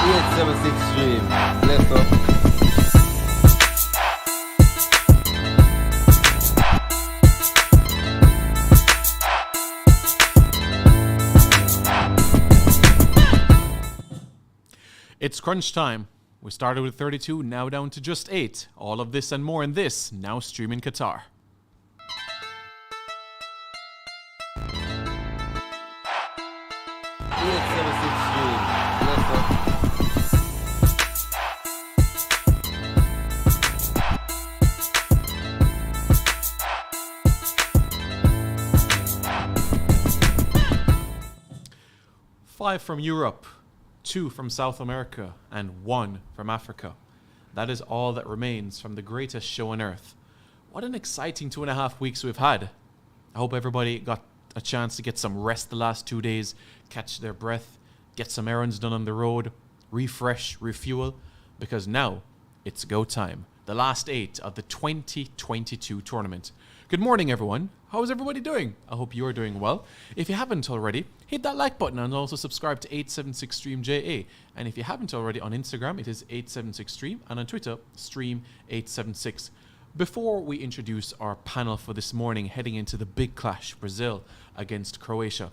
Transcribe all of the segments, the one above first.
876 Dream. Bless up. It's crunch time. We started with 32, now down to just 8. All of this and more in this, now streaming Qatar. Five from Europe, 2 from South America, and 1 from Africa. That is all that remains from the greatest show on earth. What an exciting 2.5 weeks we've had. I hope everybody got a chance to get some rest the last 2 days, catch their breath, get some errands done on the road, refresh, refuel, because now it's go time. The last 8 of the 2022 tournament. Good morning, everyone. How is everybody doing? I hope you're doing well. If you haven't already, hit that like button and also subscribe to 876 Stream JA. And if you haven't already, on Instagram, it is 876 Stream, and on Twitter, Stream 876. Before we introduce our panel for this morning, heading into the big clash, Brazil against Croatia,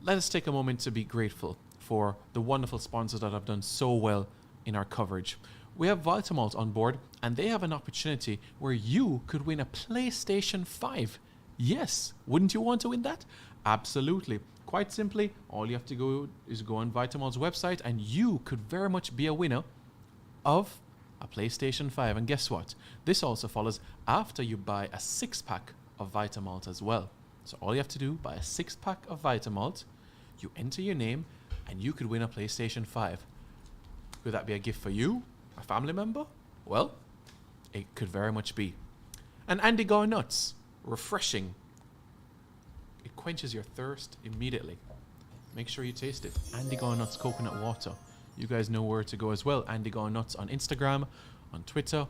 let us take a moment to be grateful for the wonderful sponsors that have done so well in our coverage. We have Vitamalt on board, and they have an opportunity where you could win a PlayStation 5. Yes, wouldn't you want to win that? Absolutely. Quite simply, all you have to go is go on Vitamalt's website, and you could very much be a winner of a PlayStation 5. And guess what? This also follows after you buy a 6-pack of Vitamalt as well. So all you have to do, buy a 6-pack of Vitamalt, you enter your name, and you could win a PlayStation 5. Could that be a gift for you? A family member? Well, it could very much be. And Andy Gar Nuts, refreshing. It quenches your thirst immediately. Make sure you taste it. Andy Gar Nuts coconut water. You guys know where to go as well. Andy Gar Nuts on Instagram, on Twitter,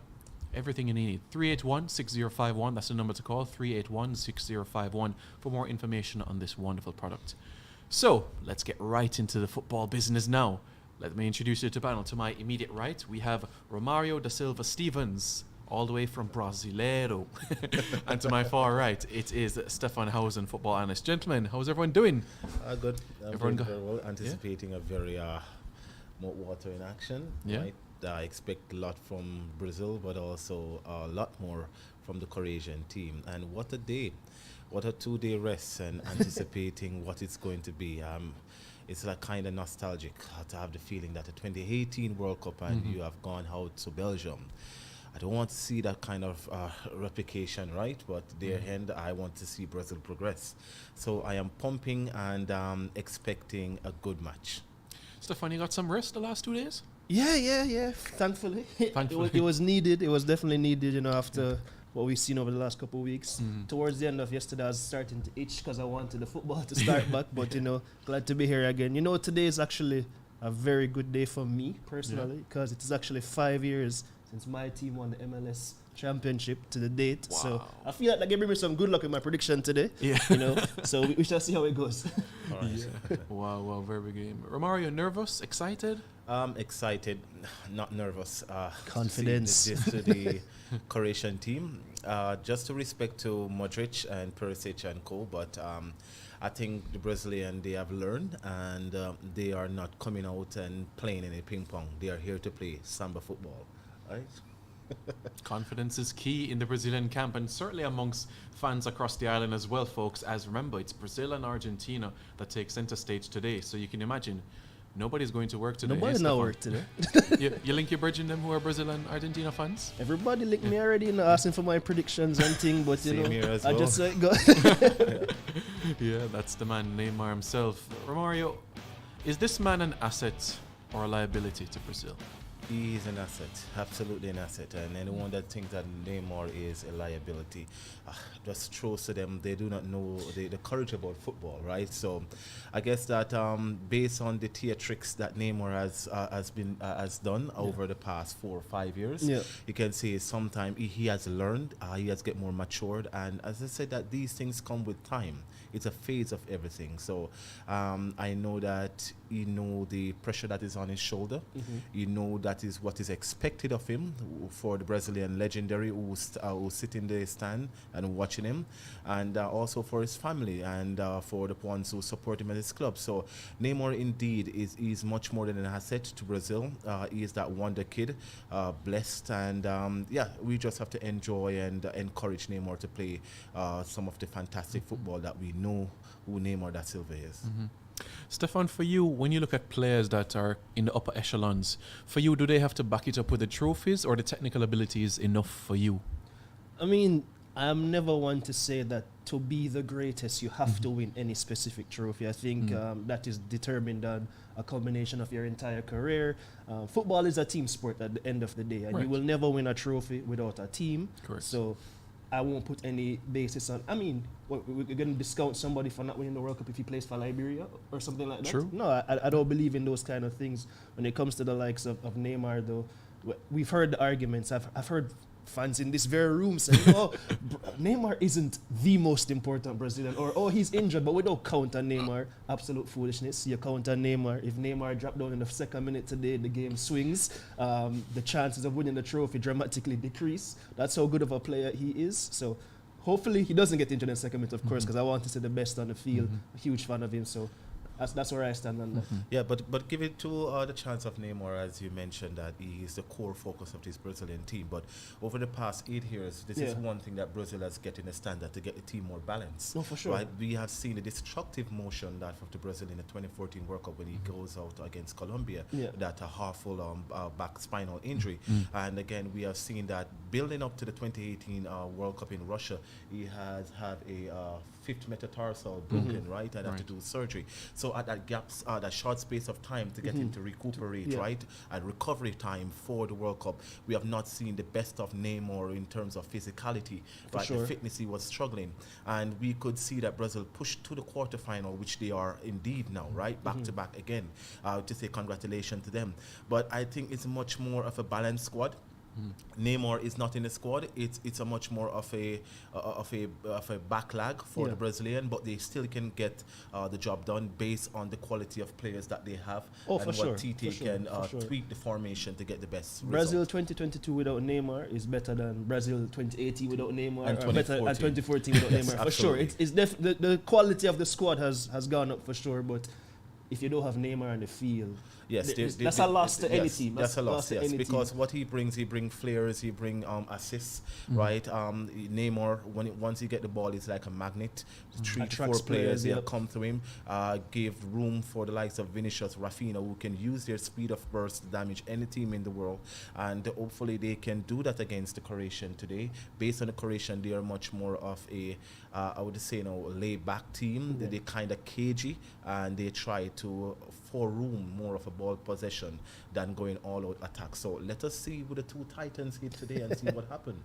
everything you need. 381-6051, that's the number to call. 381-6051 for more information on this wonderful product. So, let's get right into the football business now. Let me introduce you to the panel. To my immediate right, we have Romario da Silva Stevens, all the way from Brasileiro. And to my far right, it is Stefan Hausen, football analyst. Gentlemen, how's everyone doing? Good. Everyone very well. Anticipating a very more water in action. Yeah. Right? I expect a lot from Brazil, but also a lot more from the Croatian team. And what a day. What a 2-day rest, and anticipating what it's going to be. It's like kind of nostalgic to have the feeling that the 2018 World Cup and you have gone out to Belgium. I don't want to see that kind of replication, right? But their end, I want to see Brazil progress. So I am pumping and expecting a good match. Stefan, you got some rest the last 2 days? Yeah. Thankfully. It was needed. It was definitely needed, after what we've seen over the last couple of weeks. Towards the end of yesterday, I was starting to itch because I wanted the football to start back. But, glad to be here again. Today is actually a very good day for me personally, because it is actually 5 years since my team won the MLS championship to the date. Wow. So I feel like that gave me some good luck in my prediction today. Yeah. So we shall see how it goes. All right. Yeah. Wow, very big game. Romario, nervous, excited? Excited, not nervous. Confidence. To the Croatian team. Just to respect to Modric and Perisic and co, but I think the Brazilian, they have learned, and they are not coming out and playing any ping pong. They are here to play samba football, right? Confidence is key in the Brazilian camp, and certainly amongst fans across the island as well, folks. As remember, it's Brazil and Argentina that take center stage today. So you can imagine, nobody's going to work today. Nobody's not work today. you link your bridge in them who are Brazil and Argentina fans? Everybody linked me already, asking for my predictions and thing, but Same here as I well. just go. Yeah, that's the man, Neymar himself. Romario, is this man an asset or a liability to Brazil? He is an asset, absolutely an asset, and anyone that thinks that Neymar is a liability just shows to them they do not know the courage about football, right? So I guess that based on the theatrics that Neymar has done over the past 4 or 5 years, you can say sometimes he has learned, he has get more matured, and as I said, that these things come with time. It's a phase of everything. So I know that He know the pressure that is on his shoulder. He know that is what is expected of him for the Brazilian legendary who sit in the stand and watching him, and also for his family and for the ones who support him at his club. So Neymar indeed is much more than an asset to Brazil. He is that wonder kid, blessed, and we just have to enjoy and encourage Neymar to play some of the fantastic football that we know who Neymar da Silva is. Stefan, for you, when you look at players that are in the upper echelons, for you, do they have to back it up with the trophies, or the technical ability is enough for you? I mean, I'm never one to say that to be the greatest, you have to win any specific trophy. I think that is determined on a combination of your entire career. Football is a team sport at the end of the day, and you will never win a trophy without a team. Correct. So I won't put any basis on. I mean, we're going to discount somebody for not winning the World Cup if he plays for Liberia or something like that. True. No, I don't believe in those kind of things. When it comes to the likes of Neymar, though, we've heard the arguments. I've heard fans in this very room saying, Neymar isn't the most important Brazilian, or he's injured, but we don't count on Neymar. Absolute foolishness. You count on Neymar. If Neymar dropped down in the second minute today, the game swings. The chances of winning the trophy dramatically decrease. That's how good of a player he is. So hopefully he doesn't get injured in the second minute, of course, because I want to see the best on the field. A huge fan of him, so that's where I stand on that. Yeah, but give it to the chance of Neymar, as you mentioned, that he is the core focus of this Brazilian team. But over the past 8 years, this is one thing that Brazil has getting a standard to get the team more balanced. No, for sure. Right? We have seen the destructive motion that of the Brazil in the 2014 World Cup when he goes out against Colombia, that a half full back spinal injury. And again, we have seen that building up to the 2018 World Cup in Russia, he has had a fifth metatarsal broken, right, and have to do surgery. So at that gaps, that short space of time to get him to recuperate, right, and recovery time for the World Cup, we have not seen the best of Neymar in terms of physicality. For sure. The fitness, he was struggling, and we could see that Brazil pushed to the quarterfinal, which they are indeed now, right, back to back again. To say congratulations to them, but I think it's much more of a balanced squad. Neymar is not in the squad. It's a much more of a backlog for the Brazilian, but they still can get the job done based on the quality of players that they have, and what TT can tweak the formation to get the best Brazil result. 2022 without Neymar is better than Brazil 2018 without Neymar, And or better than 2014 without Neymar, for sure. It's the quality of the squad has gone up for sure, but if you don't have Neymar on the field, that's a loss to any team. That's a loss, yes, because what he brings flares, he brings assists, right? Neymar, once he get the ball, it's like a magnet. 3 to 4 players they come to him, give room for the likes of Vinicius, Rafinha, who can use their speed of burst to damage any team in the world, and hopefully they can do that against the Croatian today. Based on the Croatian, they are much more of a I would say, laid-back team. They kind of cagey, and they try to foreroom more of a ball possession than going all-out attack. So let us see who the two Titans hit today and see what happened.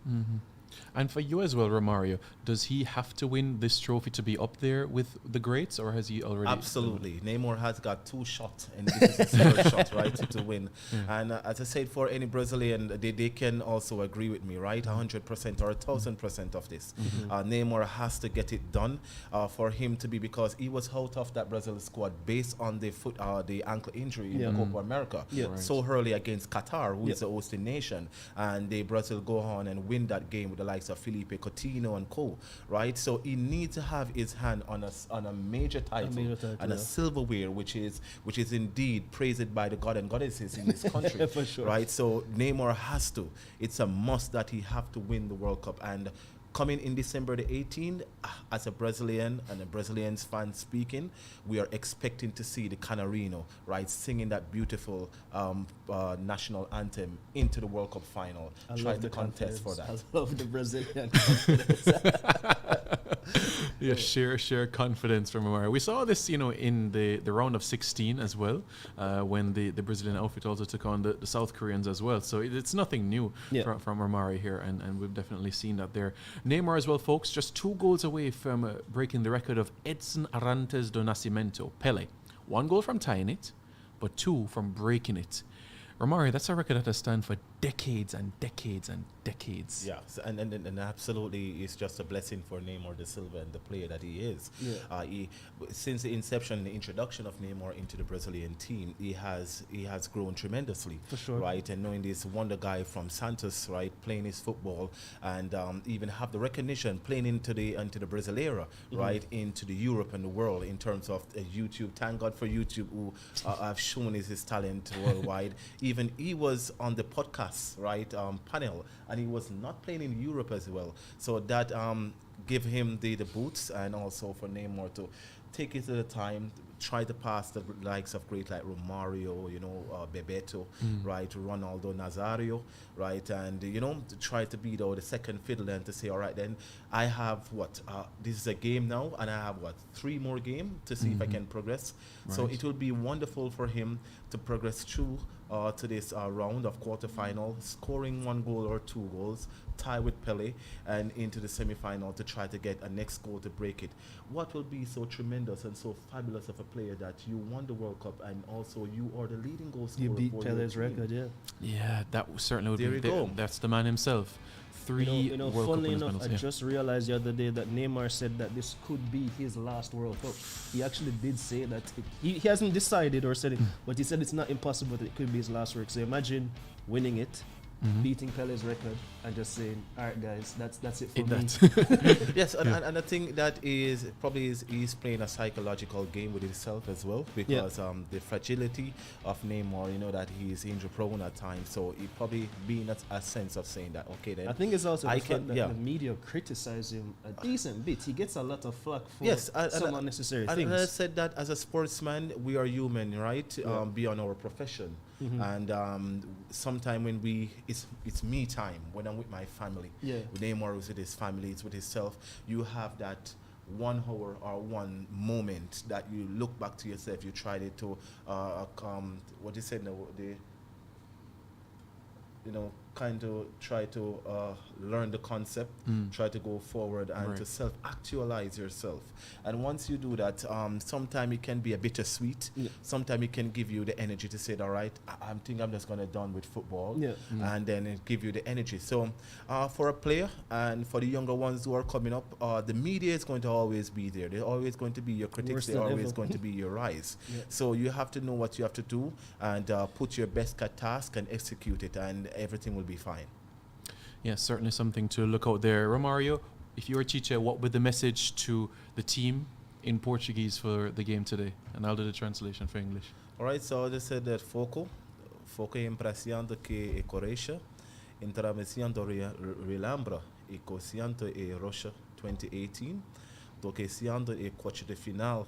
And for you as well, Romario, does he have to win this trophy to be up there with the greats, or has he already? Absolutely. Neymar has got 2 shots, and this is his third shot, right, to win. And as I said, for any Brazilian, they can also agree with me, right? 100% or 1,000% of this. Neymar has to get it done for him to be, because he was out of that Brazil squad based on the ankle injury in the Copa America so early against Qatar, who is the hosting nation, and Brazil go on and win that game with the likes of Felipe Coutinho and co, right? So he needs to have his hand on a major title, and a silverware, which is indeed praised by the god and goddesses in this country, for sure. right? So Neymar has to. It's a must that he have to win the World Cup. And coming in December the 18th, as a Brazilian and a Brazilians fan speaking, we are expecting to see the Canarino, right, singing that beautiful national anthem into the World Cup final. Try to contest for that. I love the Brazilian confidence. Sheer confidence from Neymar. We saw this, in the round of 16 as well, when the Brazilian outfit also took on the South Koreans as well. So it's nothing new from Romario here, and we've definitely seen that there. Neymar as well, folks, just 2 goals away from breaking the record of Edson Arantes do Nascimento, Pele. 1 goal from tying it, but 2 from breaking it. Romario, that's a record that has stand for decades and decades and decades. Yeah, so, and absolutely, it's just a blessing for Neymar da Silva and the player that he is. Yeah. Since the inception, the introduction of Neymar into the Brazilian team, he has grown tremendously. For sure. Right, and knowing this wonder guy from Santos, right, playing his football, and even have the recognition playing into the Brasileira, right, into the Europe and the world in terms of YouTube. Thank God for YouTube, who have shown his talent worldwide. Even he was on the podcast, right, panel, and he was not playing in Europe as well. So that give him the boots, and also for Neymar to take it to the time, try to pass the likes of great like Romario, Bebeto, right, Ronaldo Nazario, right, and to try to beat out the second fiddle and to say, all right, then I have this is a game now, and I have 3 more games to see if I can progress. Right. So it will be wonderful for him to progress through to this round of quarterfinal, scoring 1 goal or 2 goals, tie with Pele, and into the semi-final to try to get a next goal to break it. What will be so tremendous and so fabulous of a player that you won the World Cup, and also you are the leading goal scorer? You beat for Pele's your team. record, yeah. Yeah, that certainly would There be. you go. That's the man himself. 3 World Cup funnily winners enough, medals, I just realized the other day that Neymar said that this could be his last World Cup. He actually did say that. He hasn't decided or said it, but he said it's not impossible that it could be his last work. So imagine winning it, beating Pele's record, and just saying, all right, guys, that's it for me. Yes, and I think that is probably he's playing a psychological game with himself as well, because the fragility of Neymar, that he is injury prone at times, so he probably being a sense of saying that, okay, then I think it's also the fact that yeah. the media criticize him a decent bit. He gets a lot of flack for some unnecessary and things. I said that as a sportsman, we are human, right? Yeah. Beyond our profession. And sometime when it's me time when I'm with my family. Yeah. Neymar is with his family, it's with himself. You have that 1 hour or 1 moment that you look back to yourself. You tried it to what you said now, kind of try to learn the concept, try to go forward, and to self-actualize yourself. And once you do that, sometimes it can be a bittersweet. Yeah. Sometimes it can give you the energy to say, all right, I think I'm just going to done with football. Yeah. And then it give you the energy. So for a player and for the younger ones who are coming up, the media is going to always be there. They're always going to be your critics. They're always going to be your eyes. Yeah. So you have to know what you have to do and put your best at task and execute it, and everything will be fine. Yeah, certainly something to look out there. Romario, if you were a teacher, what would the message to the team in Portuguese for the game today? And I'll do the translation for English. All right, so they said that foco impressiando que e Croatia, intravesiando relambra e cociando e Russia 2018, do que siando e coach de final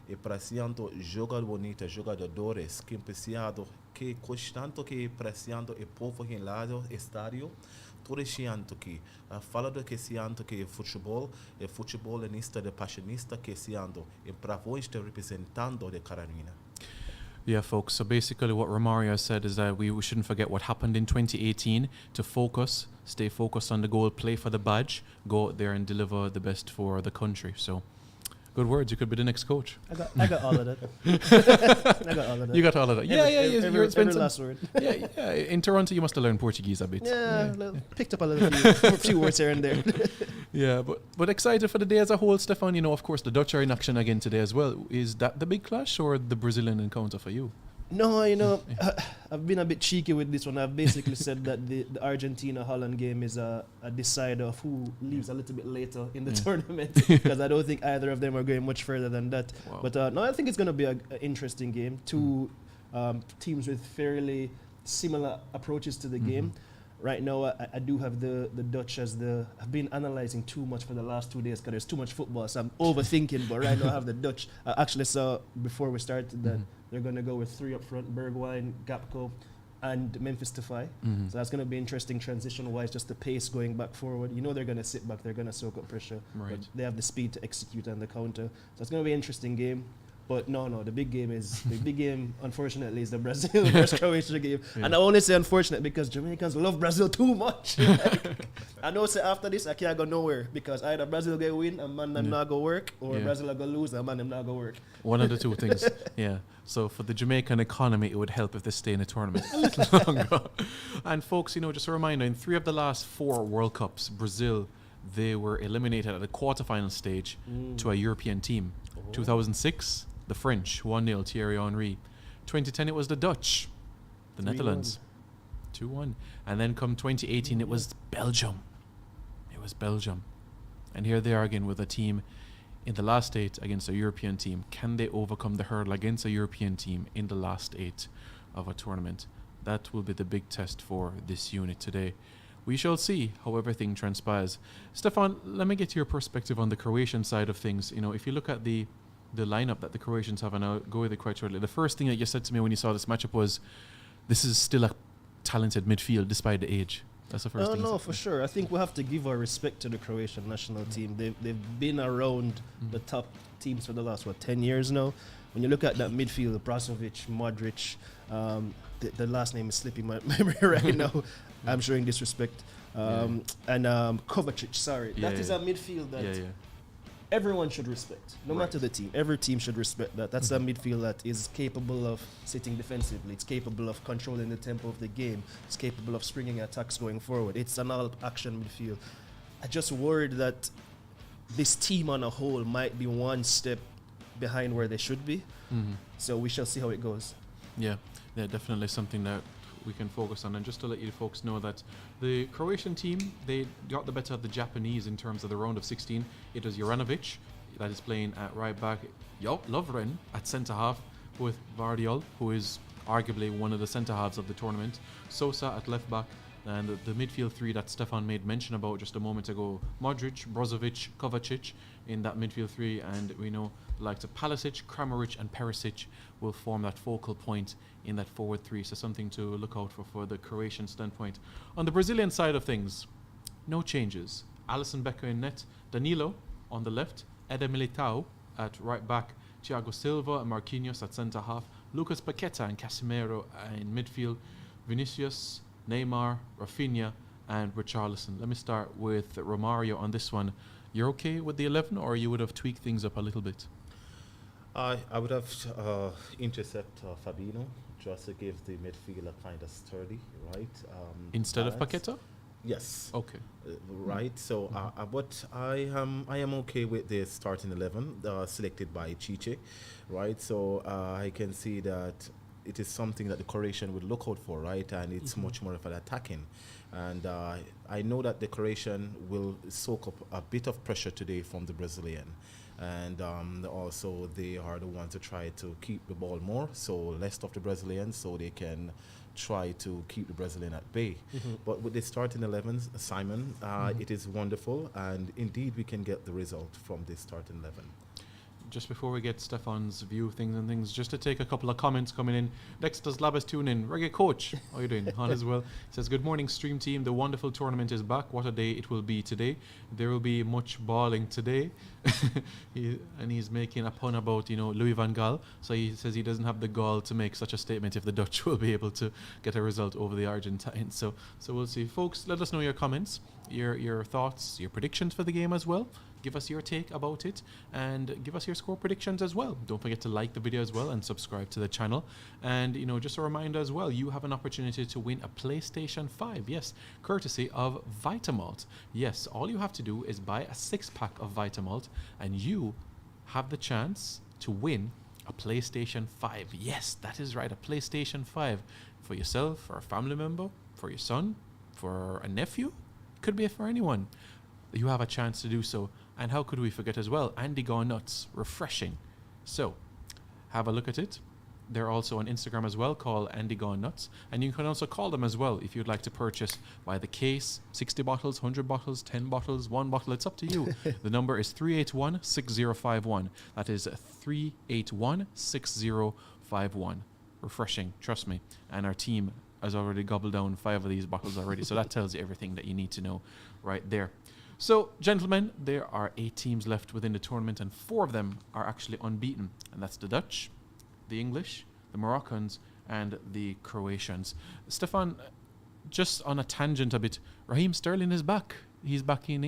e preciando jogar bonita, jogadores que empeciado que constante que preciando e povo em lado estádio todo chianto que fala do que siando que futebolista de passionista que siando e bravo está representando de Carolina. Yeah, folks. So basically what Romario said is that we shouldn't forget what happened in 2018, to stay focused on the goal, play for the badge, go out there and deliver the best for the country. So good words. You could be the next coach. I got all of that. I got all of that. You got all of that. Every last word. yeah. In Toronto, you must have learned Portuguese a bit. Yeah. Picked up a few words here and there. Yeah, but excited for the day as a whole, Stefan. Of course, the Dutch are in action again today as well. Is that the big clash or the Brazilian encounter for you? No, I've been a bit cheeky with this one. I've basically said that the Argentina-Holland game is a decider of who leaves a little bit later in the tournament, because I don't think either of them are going much further than that. Wow. But no, I think it's going to be an interesting game. Two teams with fairly similar approaches to the game. Right now, I do have the Dutch as I've been analyzing too much for the last 2 days because there's too much football, so I'm overthinking. But right now, I have the Dutch. I actually saw before we started that they're going to go with 3 up front: Bergwijn, Gakpo, and Memphis Depay. So that's going to be interesting transition-wise, just the pace going back forward. They're going to sit back, they're going to soak up pressure. Right. But they have the speed to execute on the counter. So it's going to be an interesting game. But no, the big game, unfortunately, is the Brazil versus Croatia game. Yeah. And I only say unfortunate because Jamaicans love Brazil too much. I know say after this, I can't go nowhere because either Brazil get win and man them not go work, or Brazil go lose and man them not go work. One of the two things, yeah. So for the Jamaican economy, it would help if they stay in the tournament a little longer. And folks, just a reminder, in 3 of the last 4 World Cups, Brazil, they were eliminated at the quarterfinal stage to a European team. 2006, the French, 1-0, Thierry Henry. 2010, it was the Dutch, the Netherlands, 2-1. And then come 2018, it was Belgium. It was Belgium. And here they are again with a team in the last 8 against a European team. Can they overcome the hurdle against a European team in the last 8 of a tournament? That will be the big test for this unit today. We shall see how everything transpires. Stefan, let me get your perspective on the Croatian side of things. If you look at the lineup that the Croatians have, and I'll go with it quite shortly. The first thing that you said to me when you saw this matchup was, this is still a talented midfield despite the age. That's the first thing. No, for sure. I think we have to give our respect to the Croatian national team. They've been around the top teams for the last 10 years now. When you look at that midfield, Brozovic, Modric, the last name is slipping my memory right now. I'm showing disrespect. And Kovacic, sorry. That is a midfield that everyone should respect, no matter the team. Every team should respect that. That's a midfield that is capable of sitting defensively. It's capable of controlling the tempo of the game. It's capable of springing attacks going forward. It's an all-action midfield. I just worried that this team on a whole might be one step behind where they should be. So we shall see how it goes. Yeah, definitely something that we can focus on. And just to let you folks know that the Croatian team, they got the better of the Japanese in terms of the round of 16. It was Juranovic that is playing at right back, Lovren at centre half, with Vardiol, who is arguably one of the centre halves of the tournament, Sosa at left back, and the midfield 3 that Stefan made mention about just a moment ago, Modric, Brozovic, Kovacic in that midfield 3, and we know the likes of Palisic, Kramaric and Perisic will form that focal point in that forward 3, so something to look out for the Croatian standpoint. On the Brazilian side of things, no changes. Alisson Becker in net, Danilo on the left, Eder Militao at right back, Thiago Silva and Marquinhos at centre half, Lucas Paqueta and Casemiro in midfield, Vinicius, Neymar, Rafinha and Richarlison. Let me start with Romario on this one. You're okay with the 11, or you would have tweaked things up a little bit? I would have intercept Fabinho just to give the midfielder kind of sturdy, right? Instead balance. of Paqueta? Yes. Okay. Right. So, but I am okay with the starting 11 selected by Chiche, right? So I can see that it is something that the Croatian would look out for, right? And it's much more of an attacking. And I know that the Croatian will soak up a bit of pressure today from the Brazilian. And also they are the ones to try to keep the ball more, so less of the Brazilians, so they can try to keep the Brazilian at bay. But with the starting 11, Simon, it is wonderful, and indeed we can get the result from this starting 11. Just before we get Stefan's view of things, just to take a couple of comments coming in. Dexter's Labas tune in. Reggae Coach, how are you doing? On as well. Says, good morning, stream team. The wonderful tournament is back. What a day it will be today. There will be much balling today. And he's making a pun about, Louis van Gaal. So he says he doesn't have the gall to make such a statement if the Dutch will be able to get a result over the Argentines. So we'll see. Folks, let us know your comments, your thoughts, your predictions for the game as well. Give us your take about it and give us your score predictions as well. Don't forget to like the video as well and subscribe to the channel. And, just a reminder as well, you have an opportunity to win a PlayStation 5. Yes, courtesy of Vitamalt. Yes, all you have to do is buy a 6-pack of Vitamalt and you have the chance to win a PlayStation 5. Yes, that is right, a PlayStation 5 for yourself, for a family member, for your son, for a nephew. Could be for anyone. You have a chance to do so. And how could we forget as well? Andy Gone Nuts, refreshing. So, have a look at it. They're also on Instagram as well, called Andy Gone Nuts. And you can also call them as well if you'd like to purchase by the case, 60 bottles, 100 bottles, 10 bottles, 1 bottle. It's up to you. The number is 381-6051. That is 381-6051. Refreshing, trust me. And our team has already gobbled down 5 of these bottles already. So that tells you everything that you need to know right there. So, gentlemen, there are 8 teams left within the tournament, and 4 of them are actually unbeaten. And that's the Dutch, the English, the Moroccans, and the Croatians. Stefan, just on a tangent a bit, Raheem Sterling is back. He's back in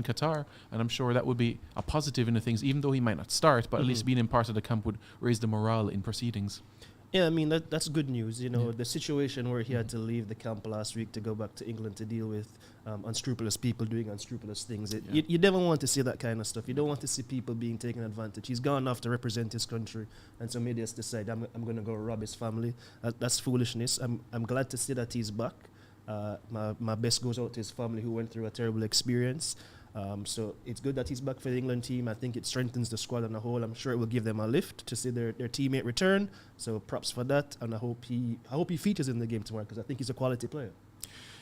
Qatar, and I'm sure that would be a positive in the things, even though he might not start, but at least being in part of the camp would raise the morale in proceedings. Yeah, I mean, that's good news. You know, the situation where he had to leave the camp last week to go back to England to deal with unscrupulous people doing unscrupulous things. You never want to see that kind of stuff. You don't want to see people being taken advantage. He's gone off to represent his country, and so maybe just decide, I'm going to go rob his family. That's foolishness. I'm glad to see that he's back. My best goes out to his family who went through a terrible experience. So it's good that he's back for the England team. I think it strengthens the squad on a whole. I'm sure it will give them a lift to see their teammate return. So props for that, and I hope he features in the game tomorrow because I think he's a quality player.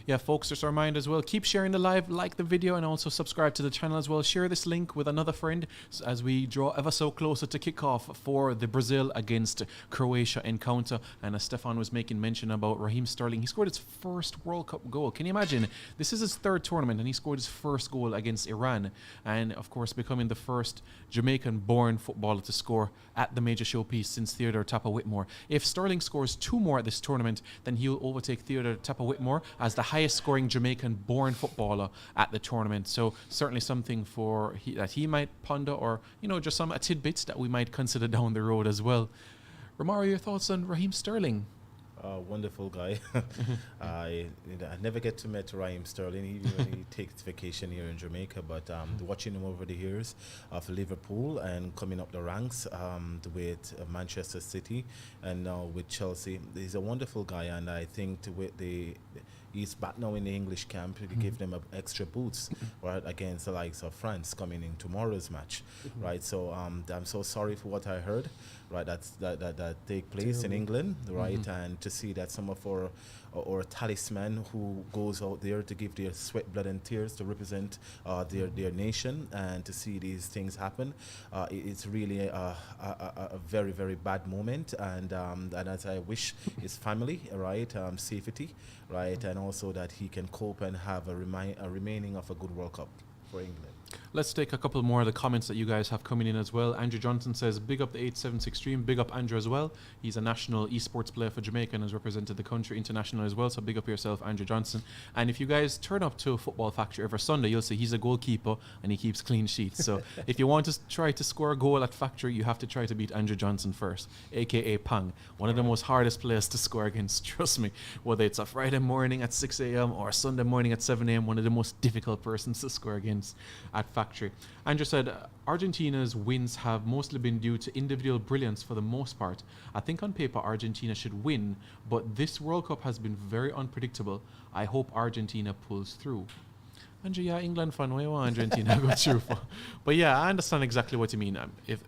Yeah, folks, just a reminder as well, keep sharing the live, like the video, and also subscribe to the channel as well. Share this link with another friend as we draw ever so closer to kickoff for the Brazil against Croatia encounter. And as Stefan was making mention about Raheem Sterling, he scored his first World Cup goal. Can you imagine? This is his 3rd tournament, and he scored his first goal against Iran. And, of course, becoming the first Jamaican-born footballer to score at the major showpiece since Theodore Tapper-Whitmore. If Sterling scores 2 more at this tournament, then he'll overtake Theodore Tapper-Whitmore as the highest scoring Jamaican-born footballer at the tournament. So certainly something that he might ponder, or just some tidbits that we might consider down the road as well. Romario, your thoughts on Raheem Sterling? Wonderful guy. I never get to meet Raheem Sterling, even when he takes vacation here in Jamaica. But watching him over the years of Liverpool and coming up the ranks with Manchester City and now with Chelsea, he's a wonderful guy. And I think he's back now in the English camp to give them extra boots right, against the likes of France coming in tomorrow's match, right? So I'm so sorry for what I heard, right? That take place in England, right? And to see that some of our talisman who goes out there to give their sweat, blood, and tears to represent their nation, and to see these things happen, it's really a very, very bad moment. And as I wish his family, right, safety, right, and also that he can cope and have a remaining of a good World Cup for England. Let's take a couple more of the comments that you guys have coming in as well. Andrew Johnson says, big up the 876 stream. Big up Andrew as well. He's a national esports player for Jamaica and has represented the country international as well. So big up yourself, Andrew Johnson. And if you guys turn up to Football Factory every Sunday, you'll see he's a goalkeeper and he keeps clean sheets. So if you want to try to score a goal at Factory, you have to try to beat Andrew Johnson first, a.k.a. Pang. One of the most hardest players to score against, trust me. Whether it's a Friday morning at 6 a.m. or a Sunday morning at 7 a.m., one of the most difficult persons to score against at Factory. Andrew said, Argentina's wins have mostly been due to individual brilliance for the most part. I think on paper Argentina should win, but this World Cup has been very unpredictable. I hope Argentina pulls through. Andrew, yeah, England fan, why you want Argentina go through for? But yeah, I understand exactly what you mean.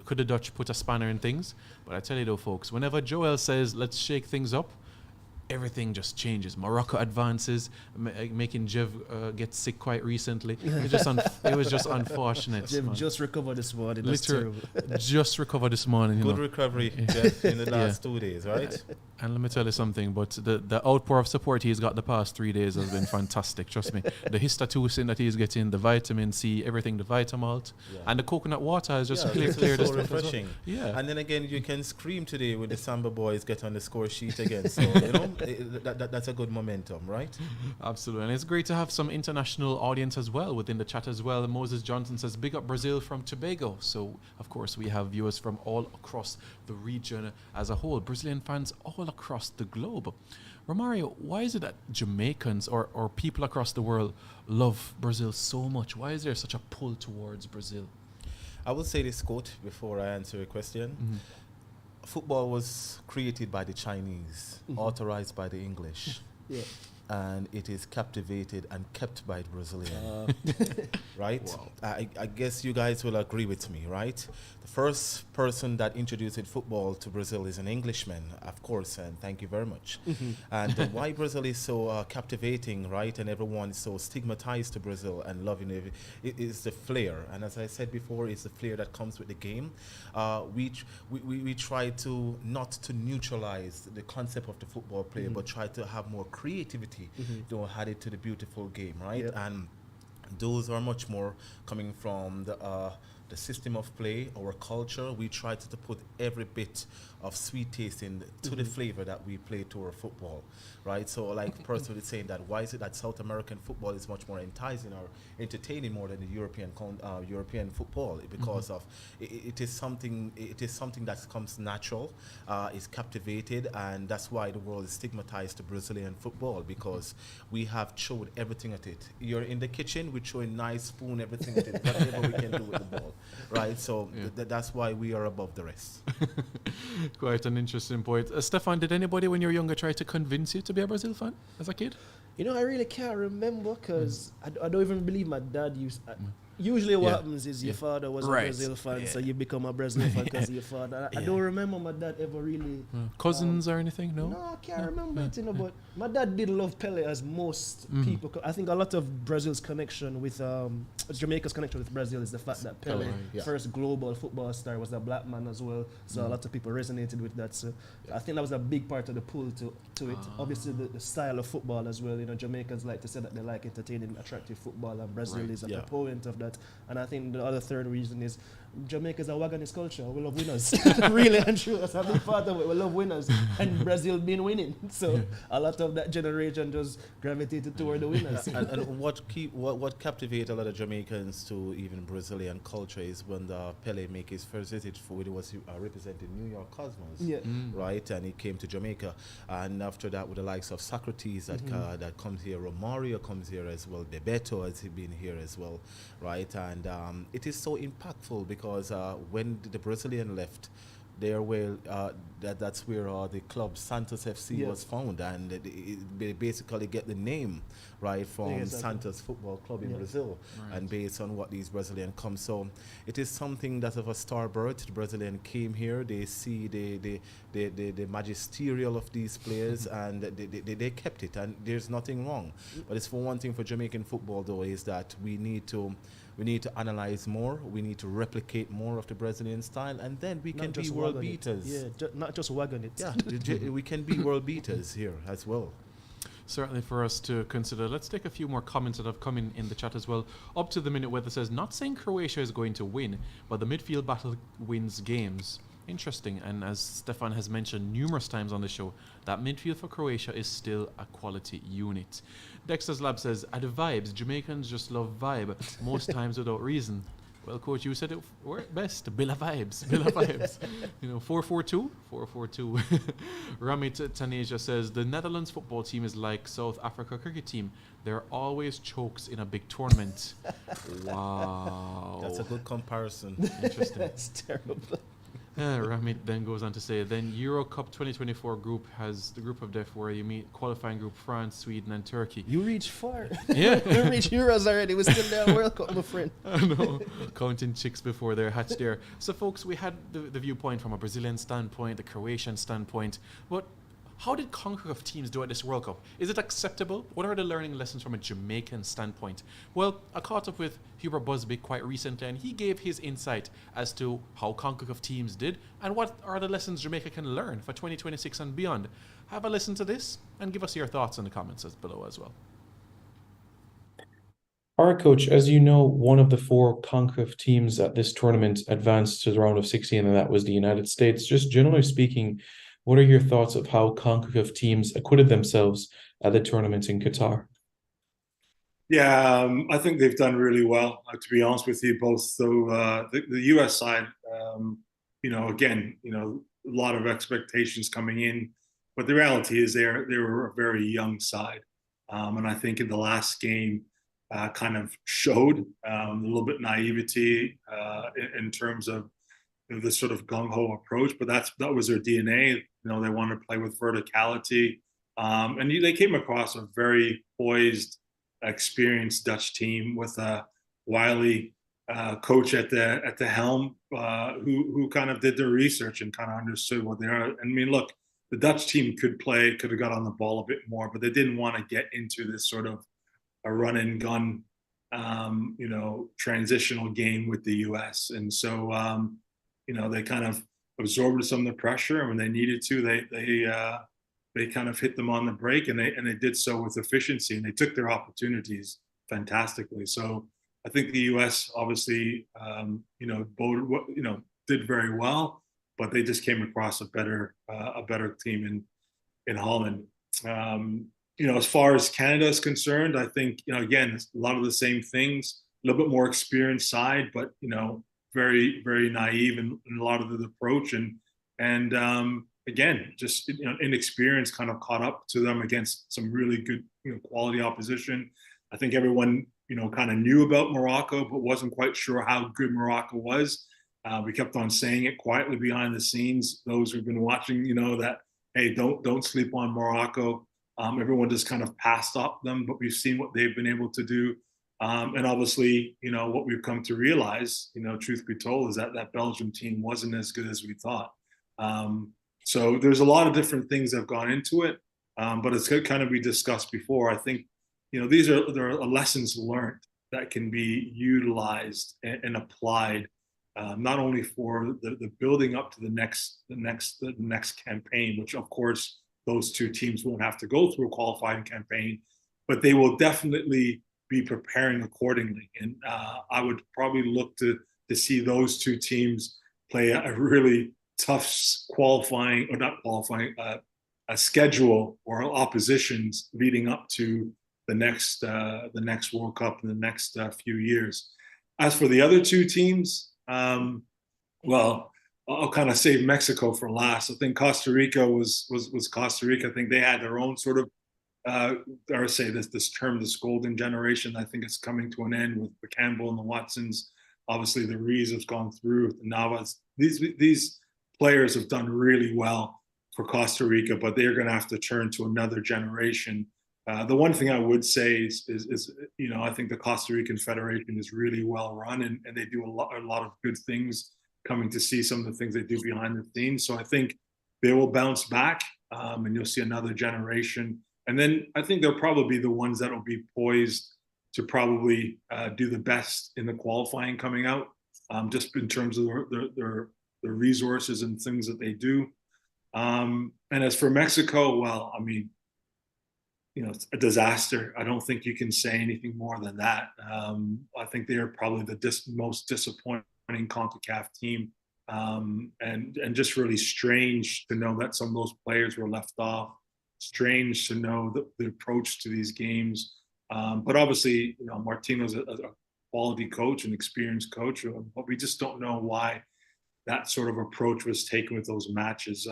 Could the Dutch put a spanner in things? But I tell you though, folks, whenever Joel says, let's shake things up, everything just changes. Morocco advances, making Jev get sick quite recently. It was just unfortunate. Jev just recovered this morning. That's terrible. Just recovered this morning. Good recovery, Jeff, in the last 2 days, right? And let me tell you something, but the outpour of support he's got the past 3 days has been fantastic, trust me. The histatusin that he's getting, the vitamin C, everything, the Vitamalt, and the coconut water has just cleared so refreshing. Well. Yeah. And then again, you can scream today when the Samba boys get on the score sheet again. So, that's a good momentum, right? Absolutely. And it's great to have some international audience as well within the chat as well. Moses Johnson says, big up Brazil from Tobago. So, of course, we have viewers from all across the region as a whole. Brazilian fans all across the globe. Romario, why is it that Jamaicans or people across the world love Brazil so much? Why is there such a pull towards Brazil? I will say this quote before I answer your question. Football was created by the Chinese, authorized by the English, and it is captivated and kept by the Brazilian, right? Wow. I guess you guys will agree with me, right? The first person that introduced football to Brazil is an Englishman, of course, and thank you very much. And why Brazil is so captivating, right, and everyone is so stigmatized to Brazil and loving it is the flair. And as I said before, it's the flair that comes with the game. We try to not to neutralize the concept of the football player, but try to have more creativity, add it to the beautiful game, right? And those are much more coming from the system of play, our culture. We try to put every bit of sweet taste in to the flavor that we play to our football, right? So, like personally saying that, why is it that South American football is much more enticing or entertaining more than the European football? Because of it is something that comes natural, is captivated, and that's why the world is stigmatized to Brazilian football, because we have showed everything at it. You're in the kitchen, we show a nice spoon, everything at it, whatever we can do with the ball, right? So that's why we are above the rest. Quite an interesting point. Stefan, did anybody when you were younger try to convince you to be a Brazil fan as a kid? You know, I really can't remember because I don't even believe my dad used. Usually, what happens is your father was a Brazil fan, so you become a Brazil fan because of your father. I don't remember my dad ever really. Cousins or anything? No? No, I can't remember it, you know, but my dad did love Pele as most people. I think a lot of Brazil's connection with, Jamaica's connection with Brazil is the fact that Pele, first global football star, was a black man as well. So a lot of people resonated with that. So I think that was a big part of the pull to it. Obviously, the style of football as well. You know, Jamaicans like to say that they like entertaining, attractive football, and Brazil is a proponent of that. And I think the other third reason is Jamaica's a wagonist culture. We love winners. Really and true. That's a big part of it. We love winners. And Brazil been winning. So a lot of that generation just gravitated toward the winners. and what captivated a lot of Jamaicans to even Brazilian culture is when the Pele make his first visit when he was representing New York Cosmos, right? And he came to Jamaica. And after that, with the likes of Socrates that comes here, Romario comes here as well, Bebeto has been here as well, right? And it is so impactful because when the Brazilian left, that's where the club Santos FC was found, and they basically get the name right from Santos Football Club in Brazil, and based on what these Brazilians come. So it is something that of a starbirth. The Brazilian came here, they see the magisterial of these players, and they kept it, and there's nothing wrong. But it's for one thing for Jamaican football though, is that we need to analyze more, we need to replicate more of the Brazilian style, and then we can be world beaters. Not just wagon it. Yeah, we can be world beaters here as well. Certainly for us to consider. Let's take a few more comments that have come in the chat as well. Up to the minute weather says, not saying Croatia is going to win, but the midfield battle wins games. Interesting. And as Stefan has mentioned numerous times on the show, that midfield for Croatia is still a quality unit. Dexter's Lab says, at the vibes, Jamaicans just love vibe, most times without reason. Well, Coach, you said it worked best. Bill of vibes. Bill of vibes. 4-4-2? 4-4-2. Ramit Taneja says, the Netherlands football team is like South Africa cricket team. There are always chokes in a big tournament. Wow. That's a good comparison. Interesting. That's terrible. Ramit then goes on to say, then Euro Cup 2024 group has the group of death where you meet qualifying group France, Sweden and Turkey. You reach far. Yeah. You reach Euros already. We're still there World Cup, my friend. I know. Counting chicks before they're hatched there. So folks, we had the viewpoint from a Brazilian standpoint, the Croatian standpoint, but how did Concacaf teams do at this World Cup? Is it acceptable? What are the learning lessons from a Jamaican standpoint? Well, I caught up with Hubert Busby quite recently, and he gave his insight as to how Concacaf teams did and what are the lessons Jamaica can learn for 2026 and beyond. Have a listen to this and give us your thoughts in the comments below as well. All right, Coach, as you know, one of the 4 CONCACAF teams at this tournament advanced to the round of 16, and that was the United States. Just generally speaking, what are your thoughts of how CONCACAF teams acquitted themselves at the tournament in Qatar? Yeah, I think they've done really well, to be honest with you, both. So the US side, again, a lot of expectations coming in, but the reality is they were a very young side. And I think in the last game kind of showed a little bit naivety in terms of the sort of gung-ho approach, but that was their DNA. They wanted to play with verticality. And they came across a very poised, experienced Dutch team with a wily coach at the helm who kind of did their research and kind of understood what they are. I mean, look, the Dutch team could have got on the ball a bit more, but they didn't want to get into this sort of a run and gun, transitional game with the US. And so, they kind of absorbed some of the pressure, and when they needed to, they kind of hit them on the break, and they did so with efficiency, and they took their opportunities. fantastically. So I think the U.S. obviously, did very well, but they just came across a better team in Holland. As far as Canada is concerned, I think, again, it's a lot of the same things, a little bit more experienced side, but, very, very naive in a lot of the approach. And again, just, inexperience kind of caught up to them against some really good, quality opposition. I think everyone, kind of knew about Morocco, but wasn't quite sure how good Morocco was. We kept on saying it quietly behind the scenes. Those who've been watching, that, hey, don't sleep on Morocco. Everyone just kind of passed up them, but we've seen what they've been able to do. And obviously, what we've come to realize, truth be told, is that Belgium team wasn't as good as we thought. So there's a lot of different things that have gone into it, but it's kind of we discussed before. I think, there are lessons learned that can be utilized and applied, not only for the building up to the next campaign, which of course those two teams won't have to go through a qualifying campaign, but they will definitely be preparing accordingly. And I would probably look to see those two teams play a really tough qualifying, or not qualifying, a schedule or oppositions leading up to the next World Cup in the next few years. As for the other two teams, well, I'll kind of save Mexico for last. I think Costa Rica was Costa Rica. I think they had their own sort of, I say this term, this golden generation. I think it's coming to an end with the Campbell and the Watsons. Obviously, the Rees has gone through, the Navas. These players have done really well for Costa Rica, but they're going to have to turn to another generation. The one thing I would say is I think the Costa Rican Federation is really well run, and they do a lot of good things. Coming to see some of the things they do behind the scenes, so I think they will bounce back, and you'll see another generation. And then I think they'll probably be the ones that will be poised to probably do the best in the qualifying coming out, just in terms of their resources and things that they do. And as for Mexico, well, I mean, it's a disaster. I don't think you can say anything more than that. I think they are probably the most disappointing Concacaf team, and just really strange to know that some of those players were left off. Strange to know the approach to these games, but obviously, Martino's a quality coach, an experienced coach, but we just don't know why that sort of approach was taken with those matches.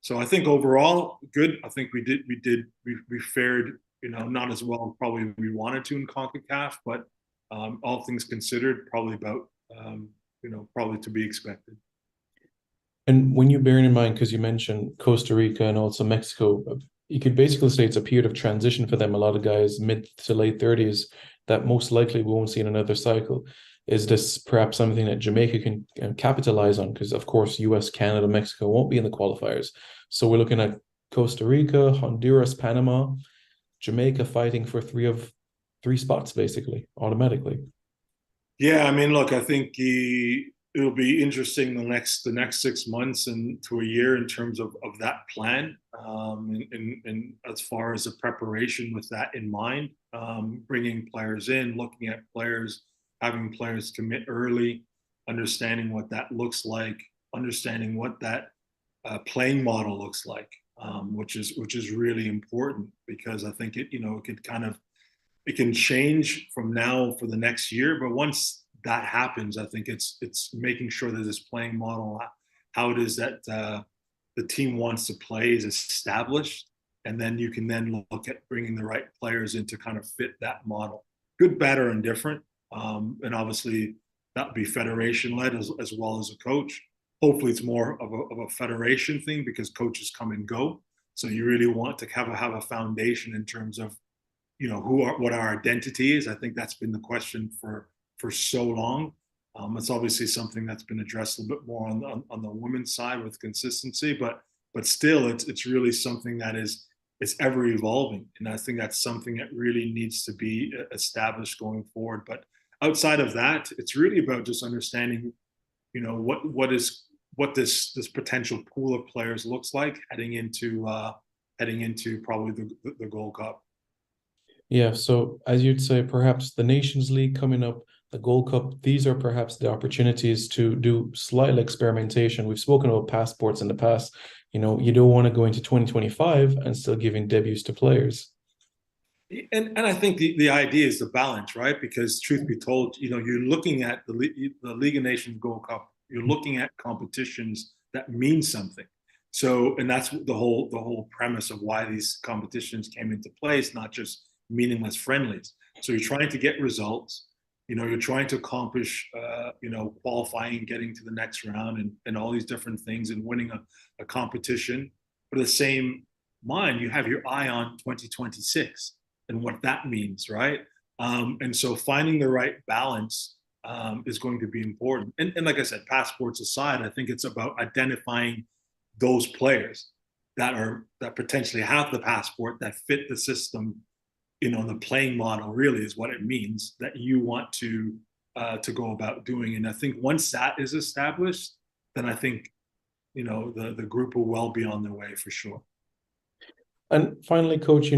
So I think overall, good. I think we fared, not as well probably we wanted to in CONCACAF, but all things considered, probably about, probably to be expected. And when you bear in mind, because you mentioned Costa Rica and also Mexico, you could basically say it's a period of transition for them. A lot of guys mid to late 30s that most likely we won't see in another cycle. Is this perhaps something that Jamaica can capitalize on? Because, of course, US, Canada, Mexico won't be in the qualifiers. So we're looking at Costa Rica, Honduras, Panama, Jamaica fighting for three spots, basically, automatically. Yeah, I mean, look, I think it'll be interesting the next 6 months and to a year in terms of that plan, and as far as the preparation with that in mind, bringing players in, looking at players, having players commit early, understanding what that looks like, understanding what that playing model looks like, which is really important, because I think it can change from now for the next year, but once that happens, I think it's making sure that this playing model, how it is that the team wants to play, is established, and then you can then look at bringing the right players in to kind of fit that model, good, bad, or indifferent. And obviously that would be federation led as well as a coach. Hopefully it's more of a federation thing, because coaches come and go. So you really want to have a foundation in terms of, what our identity is. I think that's been the question for so long. It's obviously something that's been addressed a little bit more on the women's side with consistency, but still it's really something that it's ever evolving. And I think that's something that really needs to be established going forward. But outside of that, it's really about just understanding, what this potential pool of players looks like heading into probably the Gold Cup. Yeah, so as you'd say, perhaps the Nations League coming up, the Gold Cup, these are perhaps the opportunities to do slight experimentation. We've spoken about passports in the past. You don't want to go into 2025 and still giving debuts to players. And I think the idea is the balance, right? Because truth be told, you're looking at the League of Nations Gold Cup. You're looking at competitions that mean something. So, and that's the whole premise of why these competitions came into place, not just meaningless friendlies. So you're trying to get results. You're trying to accomplish, qualifying, getting to the next round, and all these different things, and winning a competition. But at the same mind, you have your eye on 2026 and what that means, right? And so finding the right balance is going to be important. And like I said, passports aside, I think it's about identifying those players that potentially have the passport, that fit the system, the playing model really is what it means, that you want to go about doing. And I think once that is established, then I think the group will well be on their way for sure. And finally, coach,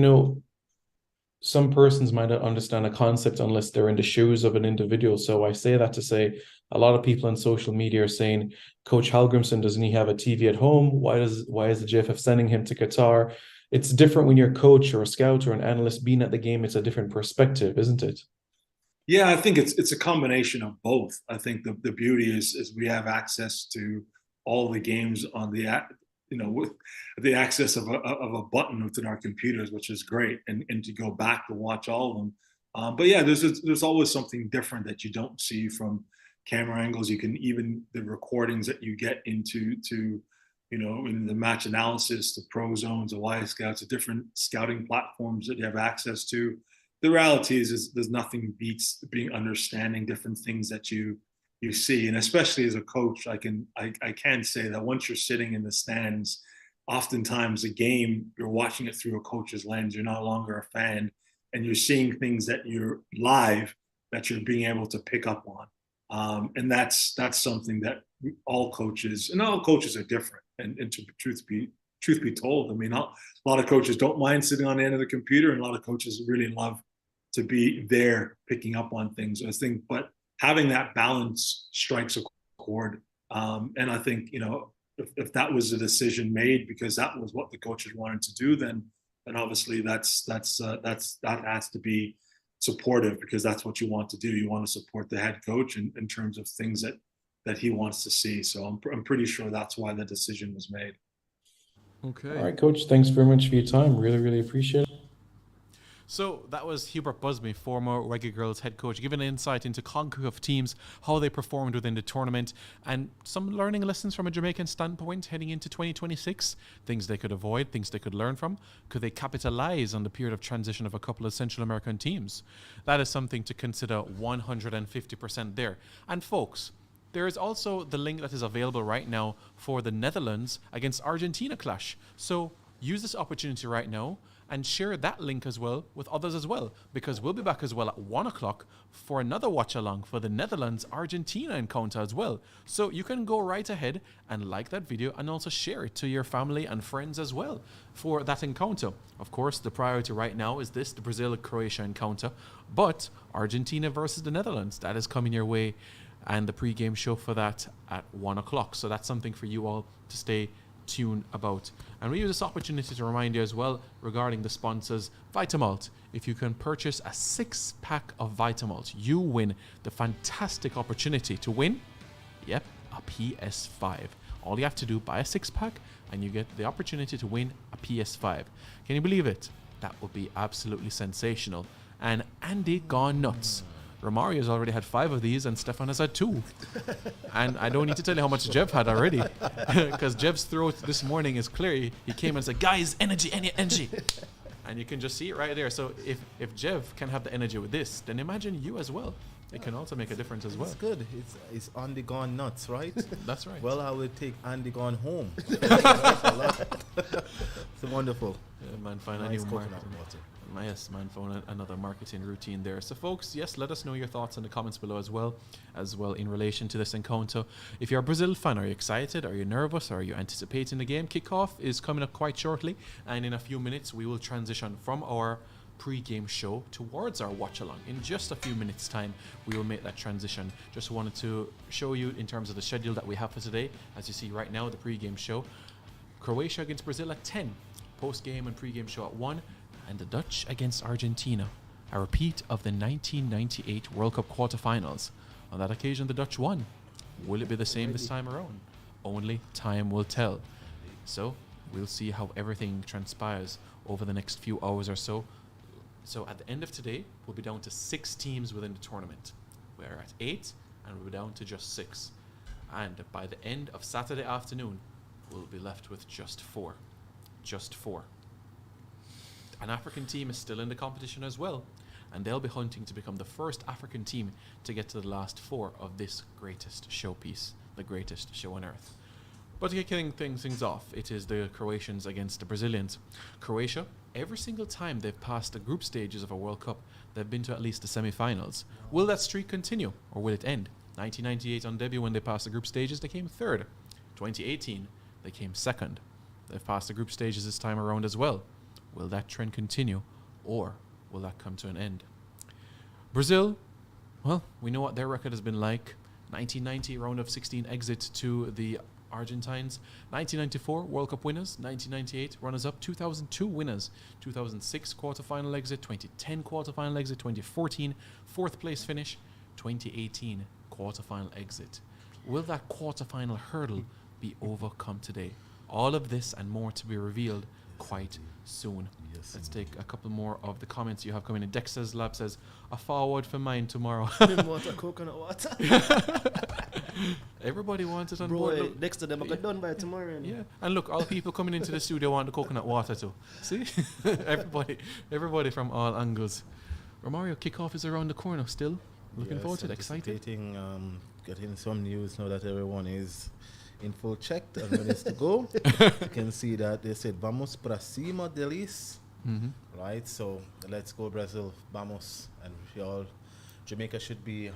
some persons might not understand a concept unless they're in the shoes of an individual. So I say that to say a lot of people on social media are saying, Coach Hallgrimsson, doesn't he have a TV at home? Why is the JFF sending him to Qatar? It's different when you're a coach or a scout or an analyst being at the game. It's a different perspective, isn't it? Yeah, I think it's a combination of both. I think the beauty is we have access to all the games on with the access of a button within our computers, which is great, and to go back to watch all of them. But yeah, there's always something different that you don't see from camera angles. You can even the recordings that you get into in the match analysis, the pro zones, the Y scouts, the different scouting platforms that you have access to. The reality is there's nothing beats being understanding different things that you see. And especially as a coach, I can say that once you're sitting in the stands, oftentimes a game, you're watching it through a coach's lens. You're no longer a fan, and you're seeing things that you're live that you're being able to pick up on. And that's something that all coaches are different. And to truth be told, I mean, a lot of coaches don't mind sitting on the end of the computer, and a lot of coaches really love to be there picking up on things. I think, but having that balance strikes a chord. And I think, if that was a decision made because that was what the coaches wanted to do, then obviously that has to be supportive, because that's what you want to do. You want to support the head coach in terms of things that he wants to see. So I'm pretty sure that's why the decision was made. Okay. All right, Coach. Thanks very much for your time. Really, really appreciate it. So that was Hubert Busby, former Reggae Girls head coach, giving an insight into Concacaf teams, how they performed within the tournament, and some learning lessons from a Jamaican standpoint heading into 2026. Things they could avoid, things they could learn from. Could they capitalize on the period of transition of a couple of Central American teams? That is something to consider 150% there. And folks, there is also the link that is available right now for the Netherlands against Argentina clash. So use this opportunity right now and share that link as well with others as well, because we'll be back as well at 1 o'clock for another watch along for the Netherlands-Argentina encounter as well. So you can go right ahead and like that video and also share it to your family and friends as well for that encounter. Of course, the priority right now is the Brazil-Croatia encounter, but Argentina versus the Netherlands, that is coming your way, and the pre-game show for that at 1 o'clock. So that's something for you all to stay tuned about. And we use this opportunity to remind you as well regarding the sponsors, Vitamalt. If you can purchase a 6-pack of Vitamalt, you win the fantastic opportunity to win, a PS5. All you have to do, buy a 6-pack and you get the opportunity to win a PS5. Can you believe it? That would be absolutely sensational. And Andy gone nuts. Romario has already had 5 of these, and Stefan has had 2. And I don't need to tell you how much Jeff had already, because Jeff's throat this morning is clear. He came and said, "Guys, energy." And you can just see it right there. So if Jeff can have the energy with this, then imagine you as well. It can also make a difference as well. It's good. It's Andy gone nuts, right? That's right. Well, I would take Andy gone home. It's wonderful. Yeah, man, find nice a new coconut marketing. water. Yes, man, found another marketing routine there. So, folks, yes, let us know your thoughts in the comments below as well in relation to this encounter. If you're a Brazil fan, are you excited? Are you nervous? Are you anticipating the game? Kickoff is coming up quite shortly, and in a few minutes we will transition from our pre-game show towards our watch along. In just a few minutes time, we will make that transition. Just wanted to show you in terms of the schedule that we have for today. As you see right now, the pre-game show. Croatia against Brazil at 10. Post-game and pre-game show at 1. And the Dutch against Argentina. A repeat of the 1998 World Cup quarterfinals. On that occasion, the Dutch won. Will it be the same this time around? Only time will tell. So, we'll see how everything transpires over the next few hours or so. So at the end of today, we'll be down to 6 teams within the tournament. We're at 8, and we'll be down to just 6. And by the end of Saturday afternoon, we'll be left with just 4. Just 4. An African team is still in the competition as well, and they'll be hunting to become the first African team to get to the last 4 of this greatest showpiece, the greatest show on earth. But to get things off, it is the Croatians against the Brazilians. Croatia, every single time they've passed the group stages of a World Cup, they've been to at least the semi-finals. Will that streak continue, or will it end? 1998 on debut, when they passed the group stages, they came 3rd. 2018, they came 2nd. They've passed the group stages this time around as well. Will that trend continue, or will that come to an end? Brazil, well, we know what their record has been like. 1990 round of 16 exit to the Argentines. 1994 World Cup winners. 1998 runners-up. 2002 winners. 2006 quarterfinal exit. 2010 quarterfinal exit. 2014 4th place finish. 2018 quarterfinal exit. Will that quarterfinal hurdle be overcome today? All of this and more to be revealed quite soon. Yes, Let's take a couple more of the comments you have coming in. Dexter's Lab says, a forward for mine tomorrow. Water, coconut water. Everybody wants it on Bro, board. Look, next to them, I got done by tomorrow. yeah, and look, all people coming into the studio want the coconut water too. See, everybody from all angles. Romario kickoff is around the corner. Still looking forward to it. Excited. Getting some news now that everyone is in full check and ready to go. You can see that they said "Vamos para cima deles," right? So let's go, Brazil. Vamos, and we all Jamaica should be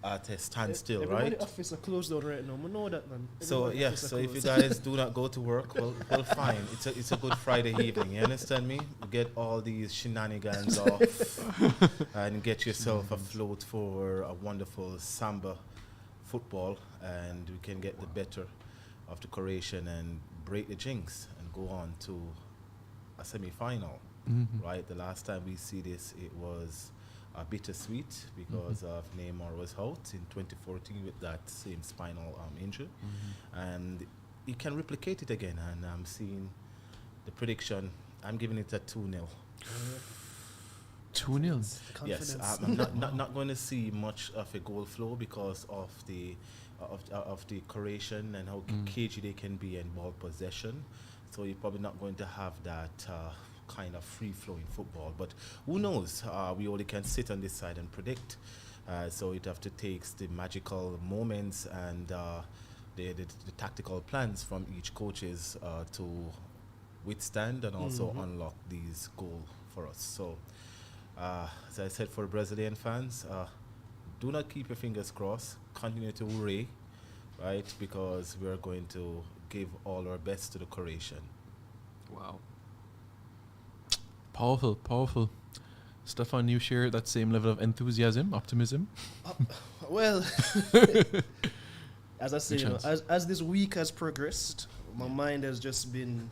at a standstill, Everybody right? office are closed down right now. We know that, man. So Everybody yes, office are so if you closed. guys do not go to work, well fine. It's a good Friday evening. You understand me? You get all these shenanigans off and get yourself afloat for a wonderful samba football, and we can get the better of the Croatian and break the jinx and go on to a semi-final. Right? The last time we see this, it was bittersweet because of Neymar was out in 2014 with that same spinal injury, and he can replicate it again. And I'm seeing the prediction. I'm giving it a 2-0. 2-0. Yes, Confidence. I'm not going to see much of a goal flow because of the Croatian and how cagey they can be in ball possession. So you're probably not going to have that kind of free-flowing football. But who knows? We only can sit on this side and predict. So you'd have to take the magical moments and the tactical plans from each coaches to withstand and also unlock these goals for us. So as I said, for Brazilian fans, do not keep your fingers crossed. Continue to hooray, right? Because we're going to give all our best to the Croatian. Wow. Powerful, powerful. Stefan, you share that same level of enthusiasm, optimism? Well, as I say, you know, as this week has progressed, my mind has just been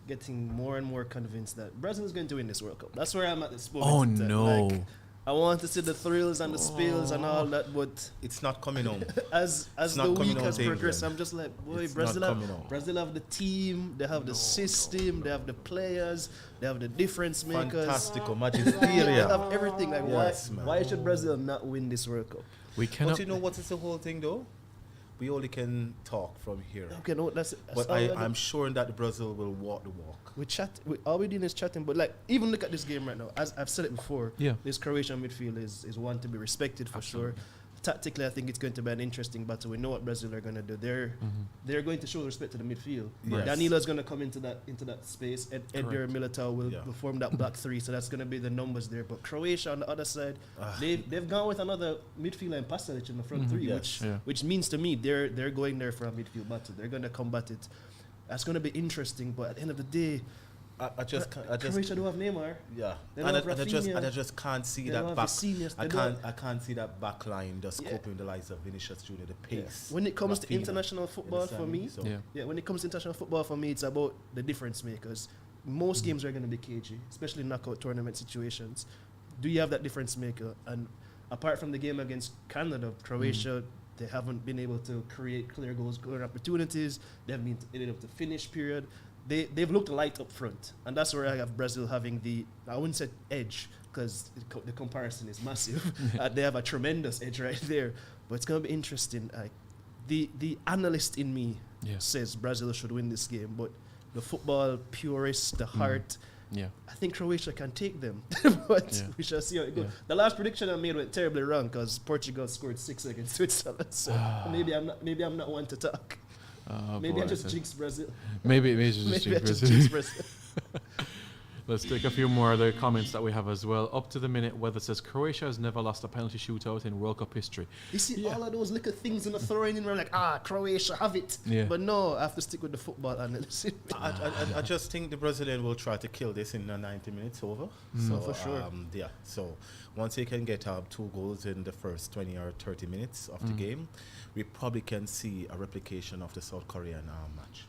getting more and more convinced that Brazil is going to win this World Cup. That's where I'm at this moment. Oh, in time. no. Like, I want to see the thrills and the spills and all that, but It's not coming home. as It's the not coming week on has to progressed, England. I'm just like, boy, It's Brazil not coming on. Brazil have the team, they have the system, they have the players, they have the difference makers. Fantastico, They magisterial. have everything. Like, Yes, man. why should Brazil not win this World Cup? We cannot. But you know what is the whole thing though? We only can talk from here. Okay, no, that's But all we do. I'm sure that Brazil will walk the walk. We chat. All we doing is chatting. But like, even look at this game right now. As I've said it before, Yeah. this Croatian midfield is one to be respected for sure. Tactically, I think it's going to be an interesting battle. We know what Brazil are going to do. They're going to show respect to the midfield. Yes. Danilo's going to come into that space. Edgar Militao will Yeah. form that back three. So that's going to be the numbers there. But Croatia on the other side, they've gone with another midfielder and Pasalic in the front three, Yes. which means to me they're going there for a midfield battle. They're going to combat it. That's going to be interesting. But at the end of the day, I just Croatia don't have Neymar. yeah, They and don't have I Rafinha. just can't see They that don't have back. Vinicius. I They don't- can't see that back line just Yeah. coping with the likes of Vinicius Junior, the Yeah. pace. When it comes to Rafinha, international football, for understand me, So, Yeah. yeah, when it comes to international football, for me, it's about the difference makers. Most games are going to be cagey, especially in knockout tournament situations. Do you have that difference maker? And apart from the game against Canada, Croatia, they haven't been able to create clear goals, clear opportunities. They haven't been able to finish, period. They've looked light up front. And that's where I have Brazil having the, I wouldn't say edge, because the comparison is massive. They have a tremendous edge right there. But it's going to be interesting. The analyst in me Yeah. says Brazil should win this game, but the football purist, the heart, Yeah. I think Croatia can take them. But Yeah. we shall see how it goes. Yeah. The last prediction I made went terribly wrong because Portugal scored 6 against Switzerland. So maybe I'm not one to talk. Maybe I just jinxed Brazil. Maybe it's just Maybe I just Brazil. jinxed Brazil. Let's take a few more other comments that we have as well. Up to the minute, Weather says Croatia has never lost a penalty shootout in World Cup history. You see all of those little things in the throwing in, we're like, Croatia have it. Yeah. But no, I have to stick with the football analysis. I just think the Brazilian will try to kill this in 90 minutes over. So For sure. yeah. So once they can get 2 goals in the first 20 or 30 minutes of the game, we probably can see a replication of the South Korean match.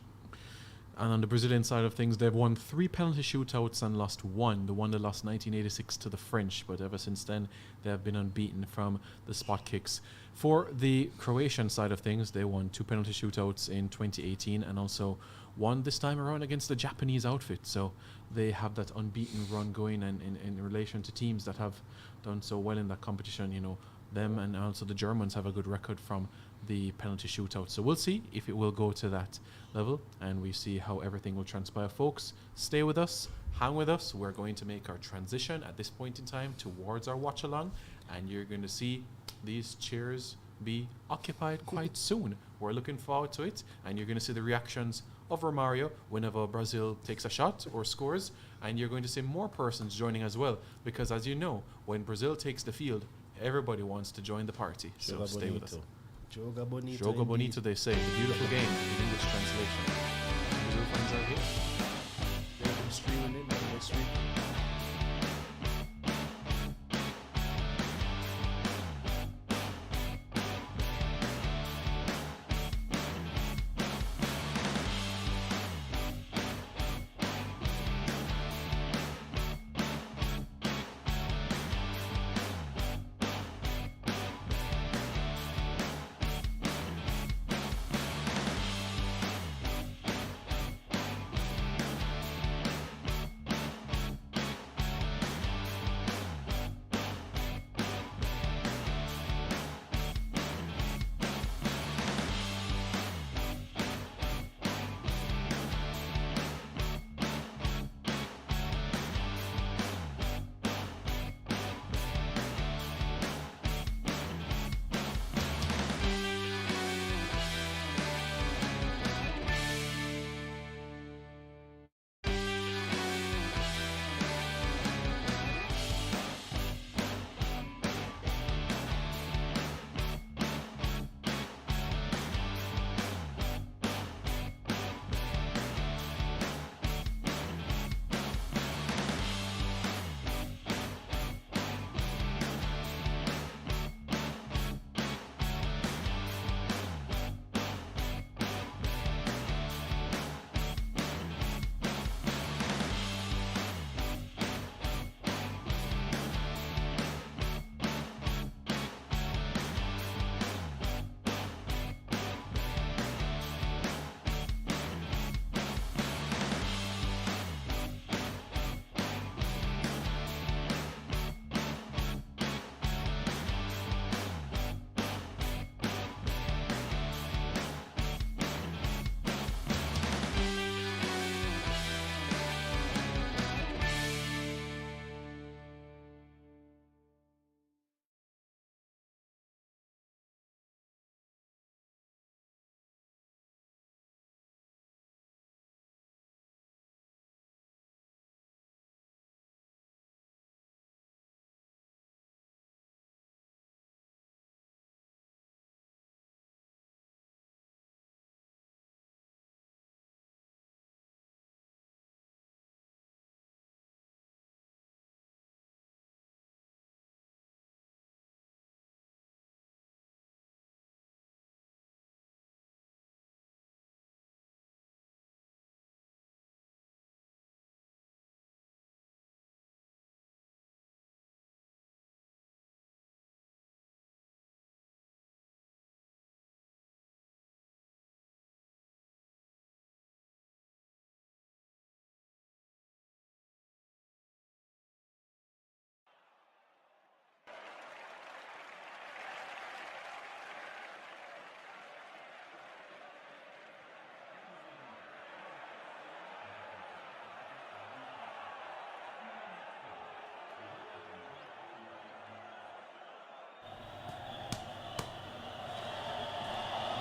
And on the Brazilian side of things, they've won 3 penalty shootouts and lost 1. The one they lost 1986 to the French, but ever since then, they have been unbeaten from the spot kicks. For the Croatian side of things, they won 2 penalty shootouts in 2018 and also won this time around against the Japanese outfit. So they have that unbeaten run going, and in relation to teams that have done so well in that competition, you know, them and also the Germans have a good record from the penalty shootout. So we'll see if it will go to that level, and we see how everything will transpire. Folks, stay with us, hang with us. We're going to make our transition at this point in time towards our watch along, and you're going to see these chairs be occupied quite soon. We're looking forward to it, and you're going to see the reactions of Romario whenever Brazil takes a shot or scores, and you're going to see more persons joining as well, because as you know, when Brazil takes the field, everybody wants to join the party. So Joga stay with us. bonito. Joga bonito. Jogo indeed. bonito, they say. The beautiful game in English translation. Brazil fans are here. They've been streaming it, they've been streaming.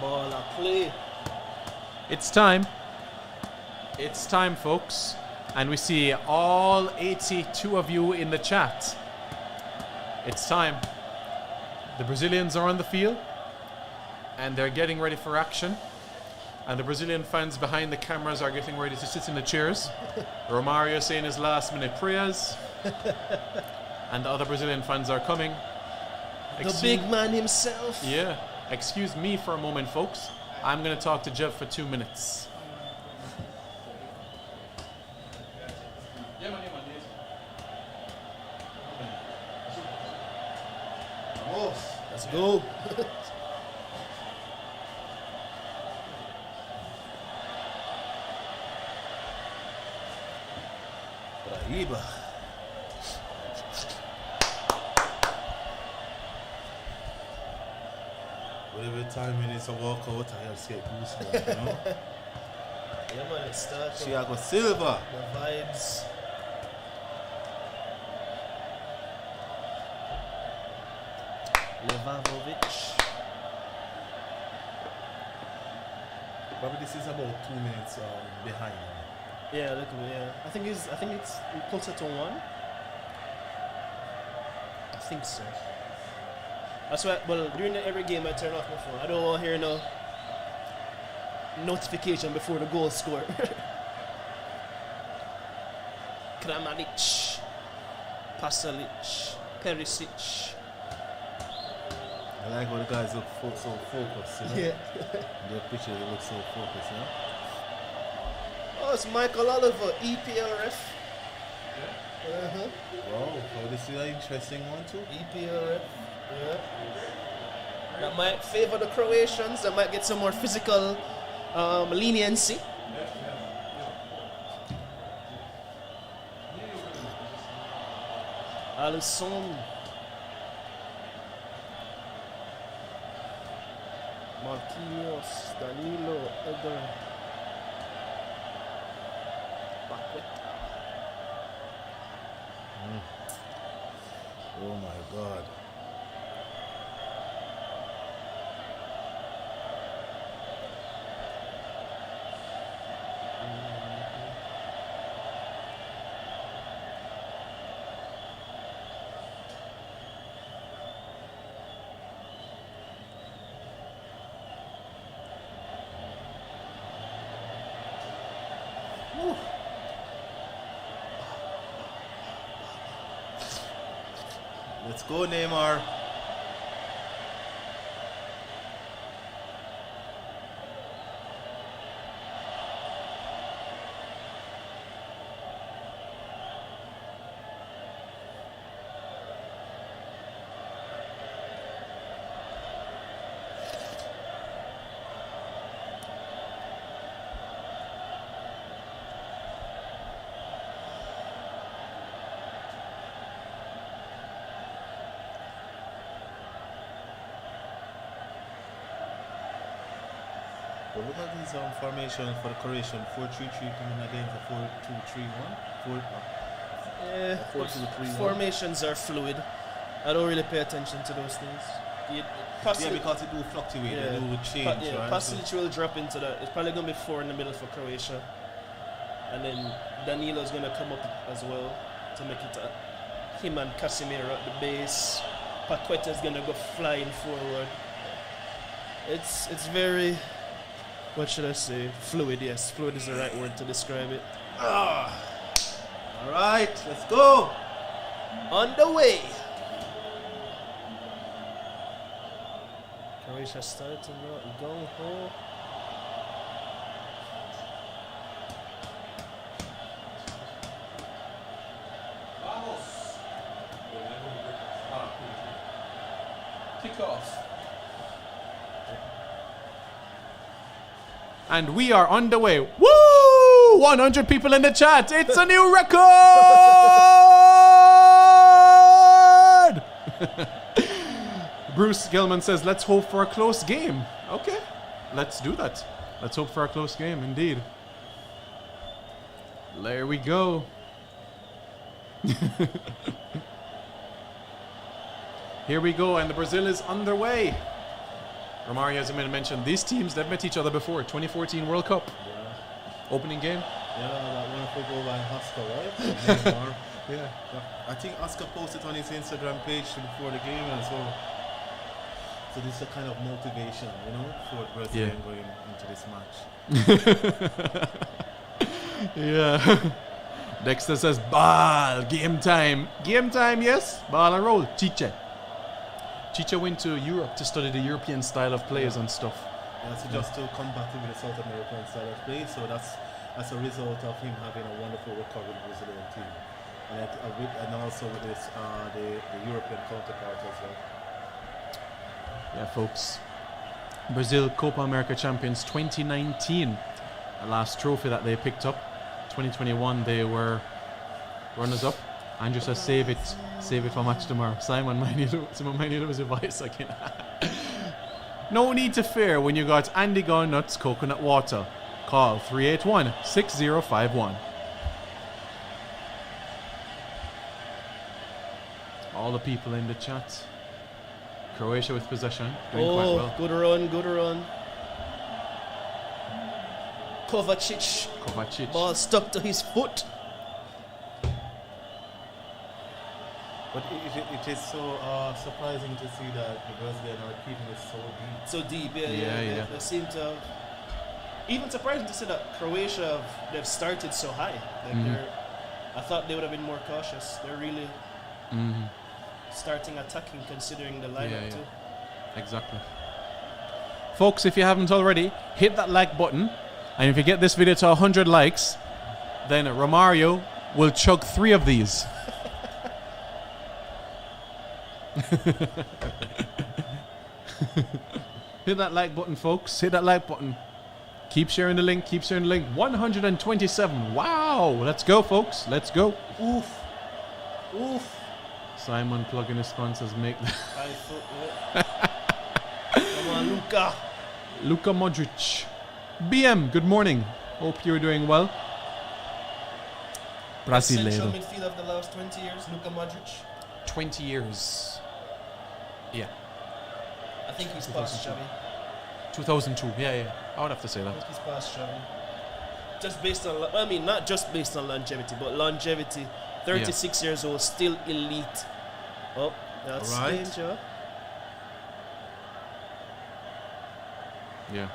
Ball of play. It's time. It's time, folks. And we see all 82 of you in the chat. It's time. The Brazilians are on the field. And they're getting ready for action. And the Brazilian fans behind the cameras are getting ready to sit in the chairs. Romario saying his last minute prayers. And the other Brazilian fans are coming. The big man himself. Yeah. Excuse me for a moment, folks. I'm going to talk to Jeff for 2 minutes. Let's go. Paraíba. Whatever time it is to walk out, I just get goosebumps, you know? Yeah, man, it's starting. Thiago Silva. The vibes. Levavovic. Probably this is about 2 minutes behind. Yeah, look at me. Yeah, I think it's closer to 1. I think so. That's why. Well, during every game I turn off my phone. I don't want to hear no notification before the goal score. Kramaric, Pasalic, Perisic. I like how the guys look so focused, you know? Yeah. Their picture, they look so focused, you know? Oh, it's Michael Oliver, EPL ref. Wow, so this is an interesting one too. EPL ref. Yeah. That might favor the Croatians. That might get some more physical leniency. Alisson. Marquinhos, Danilo, Edgar. Paqueta. Oh my God. Let's go, Neymar. But look at this formation for the Croatian 4-3-3 coming again for 4-2-3-1. Yeah, 4-2-3-1. formations are fluid. I don't really pay attention to those things. Yeah, because it do fluctuate, it do change, right? Pasalic will drop into that. It's probably going to be 4 in the middle for Croatia. And then Danilo's going to come up as well to make it him and Casemiro at the base. Paqueta's going to go flying forward. It's very, what should I say? Fluid, yes. Fluid is the right word to describe it. All right, let's go. On the way. Croatia starting out going home. Kick off. And we are on the way. Woo! 100 people in the chat. It's a new record! Bruce Gilman says, let's hope for a close game. Okay, let's do that. Let's hope for a close game, indeed. There we go. Here we go, and the Brazil is underway. Romario, as I mentioned, these teams, they've met each other before. 2014 World Cup. Opening game. Yeah, that wonderful goal by Oscar, right? Neymar. Yeah. I think Oscar posted on his Instagram page before the game as well. So this is a kind of motivation, for Brazil going into this match. Yeah. Dexter says, ball, game time. Game time, yes. Ball and roll. Chicha went to Europe to study the European style of plays and stuff. Yeah, so just to combat with the South American style of play. So that's a result of him having a wonderful recovery Brazilian team. And also with this, the European counterpart as well. Yeah, folks. Brazil Copa America champions 2019. The last trophy that they picked up. 2021 they were runners-up. Andrew says save it for match tomorrow. Simon might need his advice again. No need to fear when you got Andy Garnuts coconut water. Call 381-6051. All the people in the chat. Croatia with possession, doing quite well. Good run. Kovacic. Ball stuck to his foot. But it is so surprising to see that the Brazilians are keeping it so deep. Yeah. They seem to have, even surprising to see that Croatia, they've started so high. I thought they would have been more cautious. They're really starting attacking considering the lineup too. Exactly. Folks, if you haven't already, hit that like button. And if you get this video to 100 likes, then Romario will chug 3 of these. Hit that like button, folks. Hit that like button. Keep sharing the link. 127. Wow. Let's go, folks. Let's go. Oof. Simon plugging his sponsors. Make Come on, Luka Modric. BM, good morning. Hope you're doing well. Brasileiro. Central midfield of the last 20 years, Luka Modric. 20 years. Yeah. I think he's past Xavi. 2002. Yeah. I would have to say that. I think he's past Xavi. Just based on, not just based on longevity, but longevity. 36 years old, still elite. Oh, that's danger. Yeah.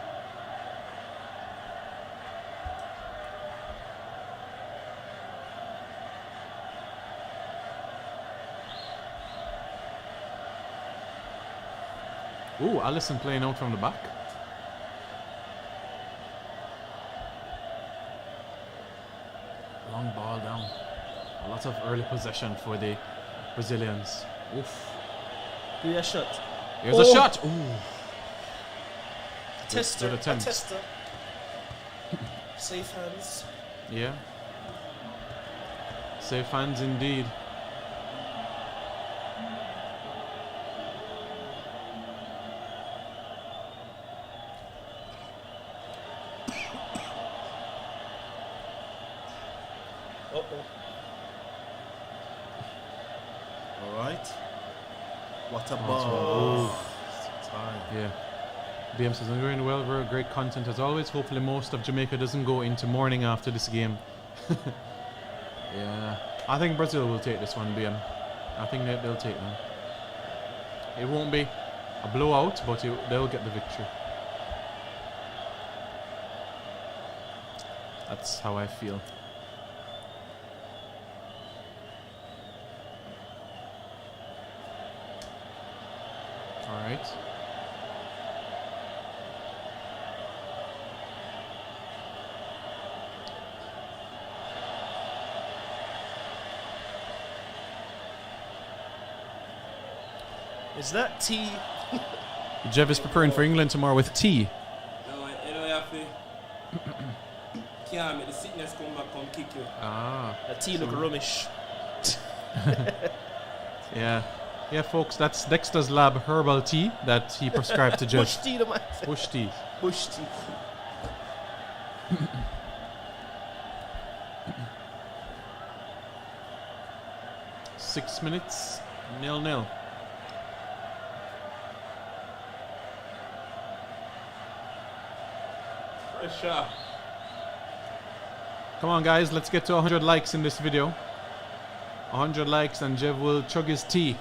Ooh, Allison playing out from the back. Long ball down. A lot of early possession for the Brazilians. Oof. Give a shot. Here's a shot. Ooh. Tester. Safe hands. Yeah. Safe hands indeed. All right. What a ball. Yeah. BM says, I'm doing well, very great content as always. Hopefully most of Jamaica doesn't go into mourning after this game. Yeah. I think Brazil will take this one, BM. I think they'll take them. It won't be a blowout, but they'll get the victory. That's how I feel. All right. Is that tea? Jeff is preparing for England tomorrow with tea. No, you know, you have to. Can't make the sickness come back, come kick you. Ah. That tea look rummish. Yeah. Yeah, folks, that's Dexter's Lab herbal tea that he prescribed to Jeff. Bush tea, the man. Bush tea. Bush tea. 6 minutes, 0-0. Pressure. Come on, guys, let's get to 100 likes in this video. 100 likes and Jev will chug his tea.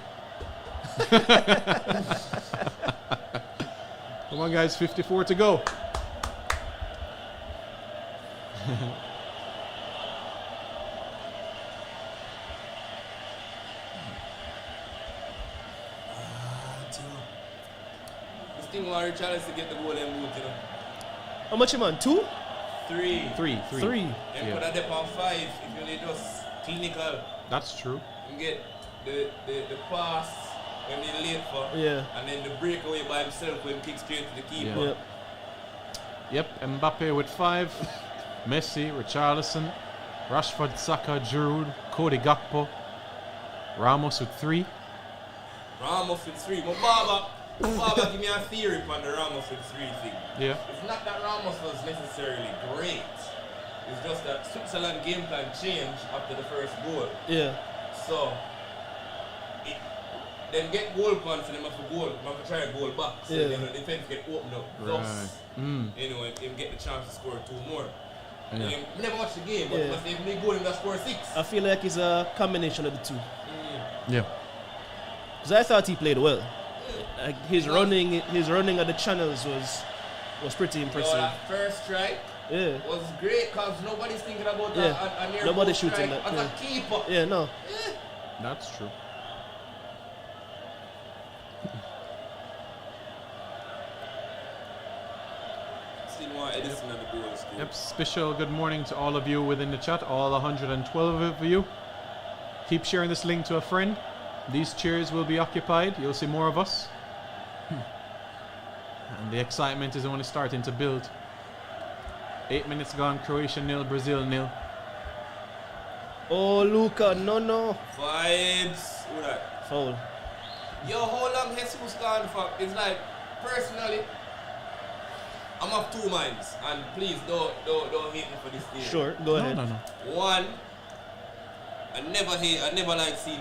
Come on, guys, 54 to go. This thing want Richarlison to get the goal and move, you know. How much him on? 2? 3. 3. Three. And Yeah. put a dip on 5 if you need just clinical. That's true. You get the pass when they late for. Yeah. And then the breakaway by himself when he kicks straight to the keeper. Yep. Yep, Mbappe with 5. Messi, Richarlison, Rashford, Saka, Giroud, Cody Gakpo, Ramos with 3. Ramos with 3. But Baba give me a theory on the Ramos with 3 thing. Yeah. It's not that Ramos was necessarily great. It's just that Switzerland game plan changed after the first goal. Yeah. So, them get goal points and them have to try a goal back. So Yeah. then the defense get opened up. Thus, you know, him get the chance to score 2 more. Yeah. And never watched the game, but Yeah. if they goal, him got score 6. I feel like it's a combination of the two. Yeah. Because I thought he played well. Like his running of the channels was pretty So impressive. that first strike Yeah. was great because nobody's thinking about Yeah. a near Nobody's goal shooting strike that, as yeah. a keeper. Yeah, no. That's true. Still want Edison on the goal still. Yep, special good morning to all of you within the chat, all 112 of you. Keep sharing this link to a friend. These chairs will be occupied. You'll see more of us. And the excitement is only starting to build. 8 minutes gone, Croatia 0, Brazil 0. Oh, Luca, no. Vibes. Who that? Foul. Yo, how long Jesus gone for? It's like, personally, I'm of 2 minds. And please don't hate me for this thing. Sure, go ahead. No. One, I never like seeing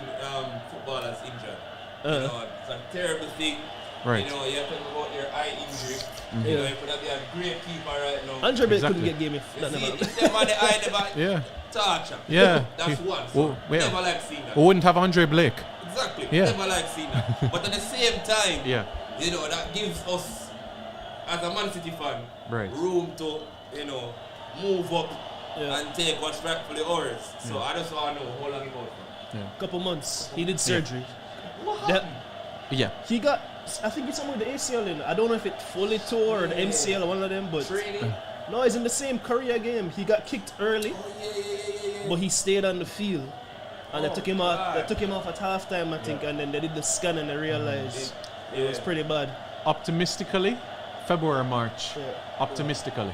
footballers injured. You know, it's a terrible thing. Right. You know, you're talking about your eye injury. You know, you could have been a great keeper right now. Andre Bate Exactly. couldn't get game if You that see, never if them on the eye never Yeah. touch him. Yeah. That's one. So Well, yeah. never like seeing that. We wouldn't have Andre Blake. Exactly. Yeah. Never like seeing that. But at the same time, Yeah. you know, that gives us, as a Man City fan, Right. room to, you know, move up Yeah. and take what's rightfully ours. So I just want to know how long it was for. Couple months. He did surgery. What That, happened? Yeah. he got, I think it's somewhere with the ACL in. I don't know if it fully tore or the MCL or one of them, but Training? no, it's in the same Korea game. He got kicked early, Oh, yeah. but he stayed on the field. And they Oh, took him off. God. They took him off at halftime, I think, and then they did the scan and they realized it was pretty bad. Optimistically, February, March. Yeah. Optimistically.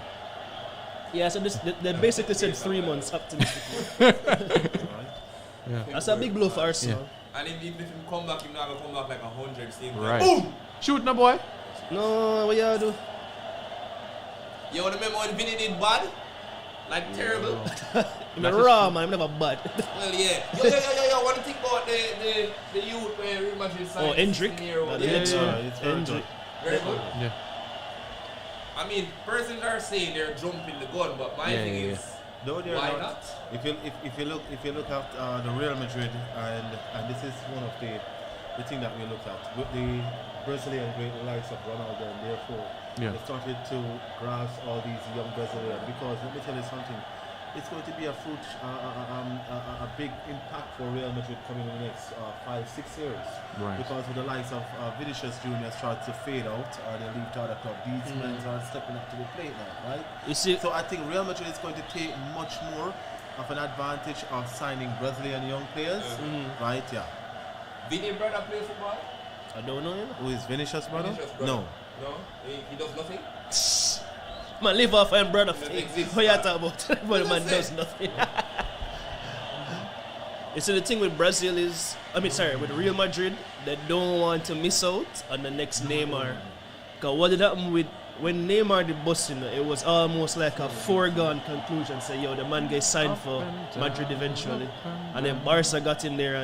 Yeah, so they basically said 3 months optimistically. Yeah. That's a big blow for Arsenal. And if him come back, he's not going to come back like 100 same Right. Boom! Shoot, no boy. No, what you do? You remember when Vinny did bad? Like terrible? I'm raw, man. I'm never bad. Well, yeah. Yo, what do you think about the youth where Real Madrid signed? Oh, Endrick. 16-year-old? No, the Yeah, next one. it's very Endrick. very good. Yeah. I mean, persons are saying they're jumping the gun, but my thing is, No, they're why not. not? If you look at the Real Madrid, and this is one of the thing that we look at with the Brazilian great likes of Ronaldo, and therefore they started to grasp all these young Brazilians, because let me tell you something, it's going to be a big impact for Real Madrid coming in the next 5-6 years. Right. Because with the likes of Vinicius Junior start to fade out, they leave to other club. These men are stepping up to the plate now, right? You see, So I think Real Madrid is going to take much more of an advantage of signing Brazilian young players, right? Yeah. Vinny brother play football? I don't know, you know. Who is Vinicius' brother? Vinicius' brother. No. No? He does nothing? Man, live off and brother. Doesn't exist, What you man. talking about? But the man does nothing. You see, the thing with Brazil is, with Real Madrid, they don't want to miss out on the next Neymar. Because what did happen with, when Neymar did busting, it was almost like a foregone conclusion. Say, yo, the man gets signed for Madrid eventually. And then Barca got in there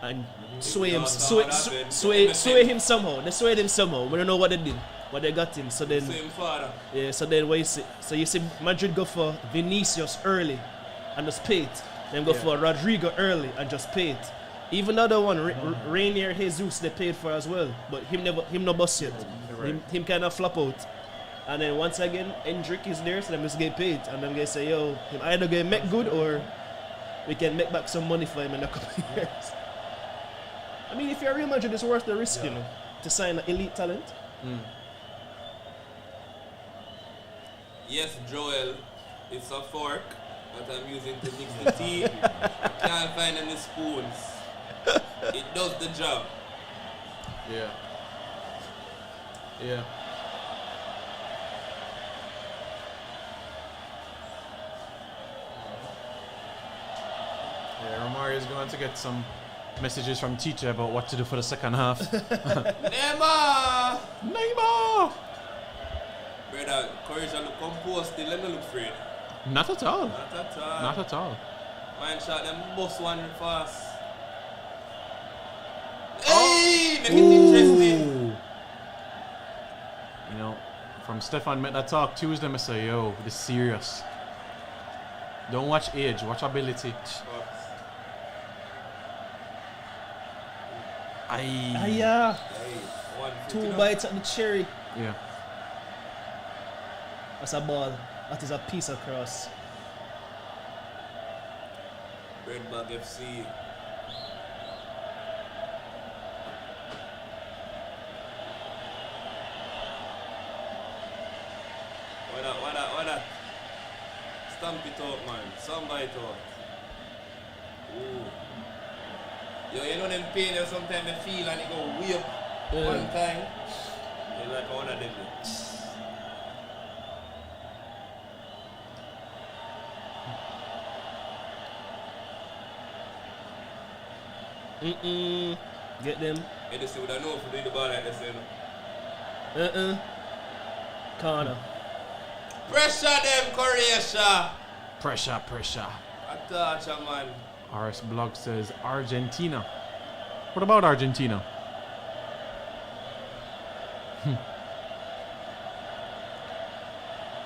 and sway him somehow. They swayed him somehow. We don't know what they did. but they got him. So then, Same father. yeah. So then, what you see? So you see, Madrid go for Vinicius early, and just pay it. Then go for Rodrigo early and just pay it. Even the other one, Rainier Jesus, they paid for as well, but him no bust yet. Him kind of flop out. And then once again, Hendrick is there, so them just get paid, and them guys say, yo, him either gonna make good or we can make back some money for him in a couple of years. I mean, if you're Real Madrid, it's worth the risk, you know, to sign an elite talent. Yes, Joel, it's a fork that I'm using to mix the tea. I can't find any spoons. It does the job. Yeah. Yeah. Yeah, Romario is going to get some messages from teacher about what to do for the second half. Neymar! Neymar! Brother, Croatia look composed, still let me look afraid. Not at all. Not at all. Not at all. Mind shot them bust one fast. Hey! Make it interesting. You know, from Stefan met that talk Tuesday, I say, yo, this is serious. Don't watch age, watch ability. Aye. Yeah. Hey, 2 bites at the cherry. Yeah. That's a ball. That is a piece across. Redbug FC. Why that? Stamp it out, man. Somebody it out. Ooh. Yo, you know them pain there sometimes they feel and it go way up one time. You're like one of them. Get them. Hey, this would I know if you do the ball like this, you know. Corner. Pressure them, Croatia. Pressure. Attack, man. RS Blog says Argentina. What about Argentina?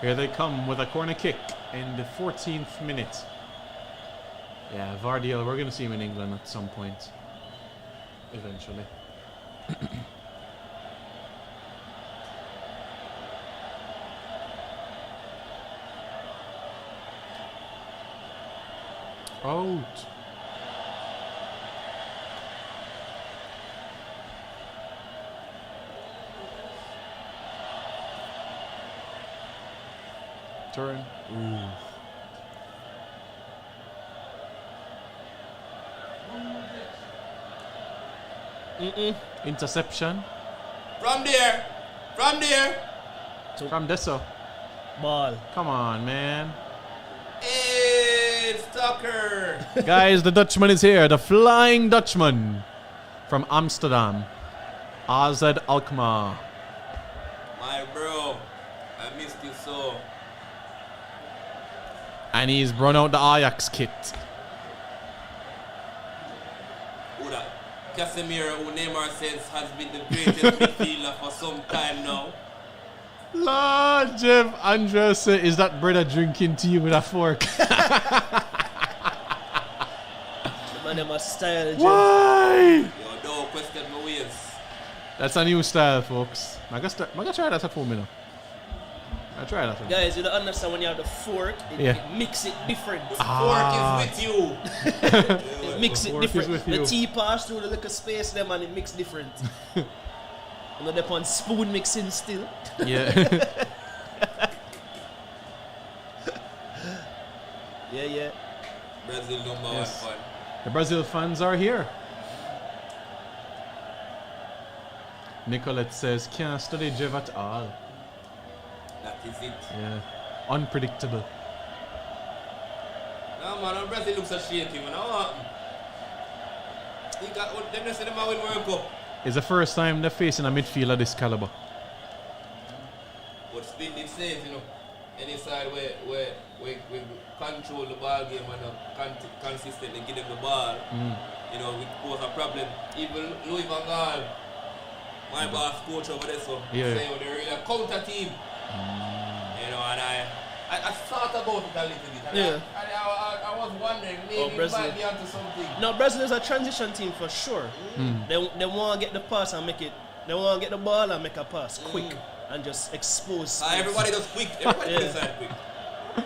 Here they come with a corner kick in the 14th minute. Yeah, Vardiel, we're going to see him in England at some point. Eventually. Out. Turn. Ooh. Interception. From there. From Deso. Ball. Come on, man. It's Tucker. Guys, the Dutchman is here. The Flying Dutchman from Amsterdam. AZ Alkmaar. My bro, I missed you so. And he's run out the Ajax kit. Who that? Casemiro, who Neymar says has been the greatest midfielder for some time now. Lord Jeff Andres, is that brother drinking tea with a fork? The man them a style. Why? Yo, don't question my ways. That's a new style, folks. I'm gonna try that for me now. I try that. Guys, you don't understand when you have the fork, it mix it different. Fork is with you. It mix it Fork is different. with The you. tea pass through the little space them and it mix different. You know, they on spoon mixing still. Yeah. Yeah. Brazil number one fan. The Brazil fans are here. Nicolette says, can't study Jev at all. That is it. Yeah. Unpredictable. No man, Brazil looks so shaky, man. What happened? He got them. They say them a win World Cup. It's the first time they're facing a midfielder this caliber. But still, it says, you know, any side where we control the ball game and consistently give them the ball, you know, we cause a problem. Even Louis van Gaal my boss coach over there, so Yeah. saying they're really a counter team. You know, and I thought about it a little bit. And Yeah. I was wondering, maybe Brazil. it might be onto something. No, Brazil is a transition team for sure. They want to get the pass and make it. They want to get the ball and make a pass quick and just expose. space. Everybody does quick. Everybody plays that quick.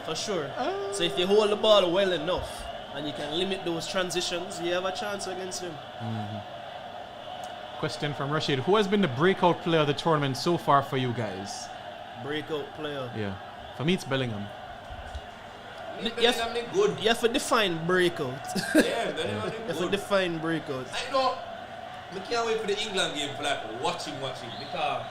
For sure. So if you hold the ball well enough and you can limit those transitions, you have a chance against them. Question from Rashid. Who has been the breakout player of the tournament so far for you guys? Breakout player. Yeah. For me, it's Bellingham. Yes. Bellingham good. You have to define breakout. Yeah, Bellingham You have to good. define breakout. I know. I can't wait for the England game for like watching because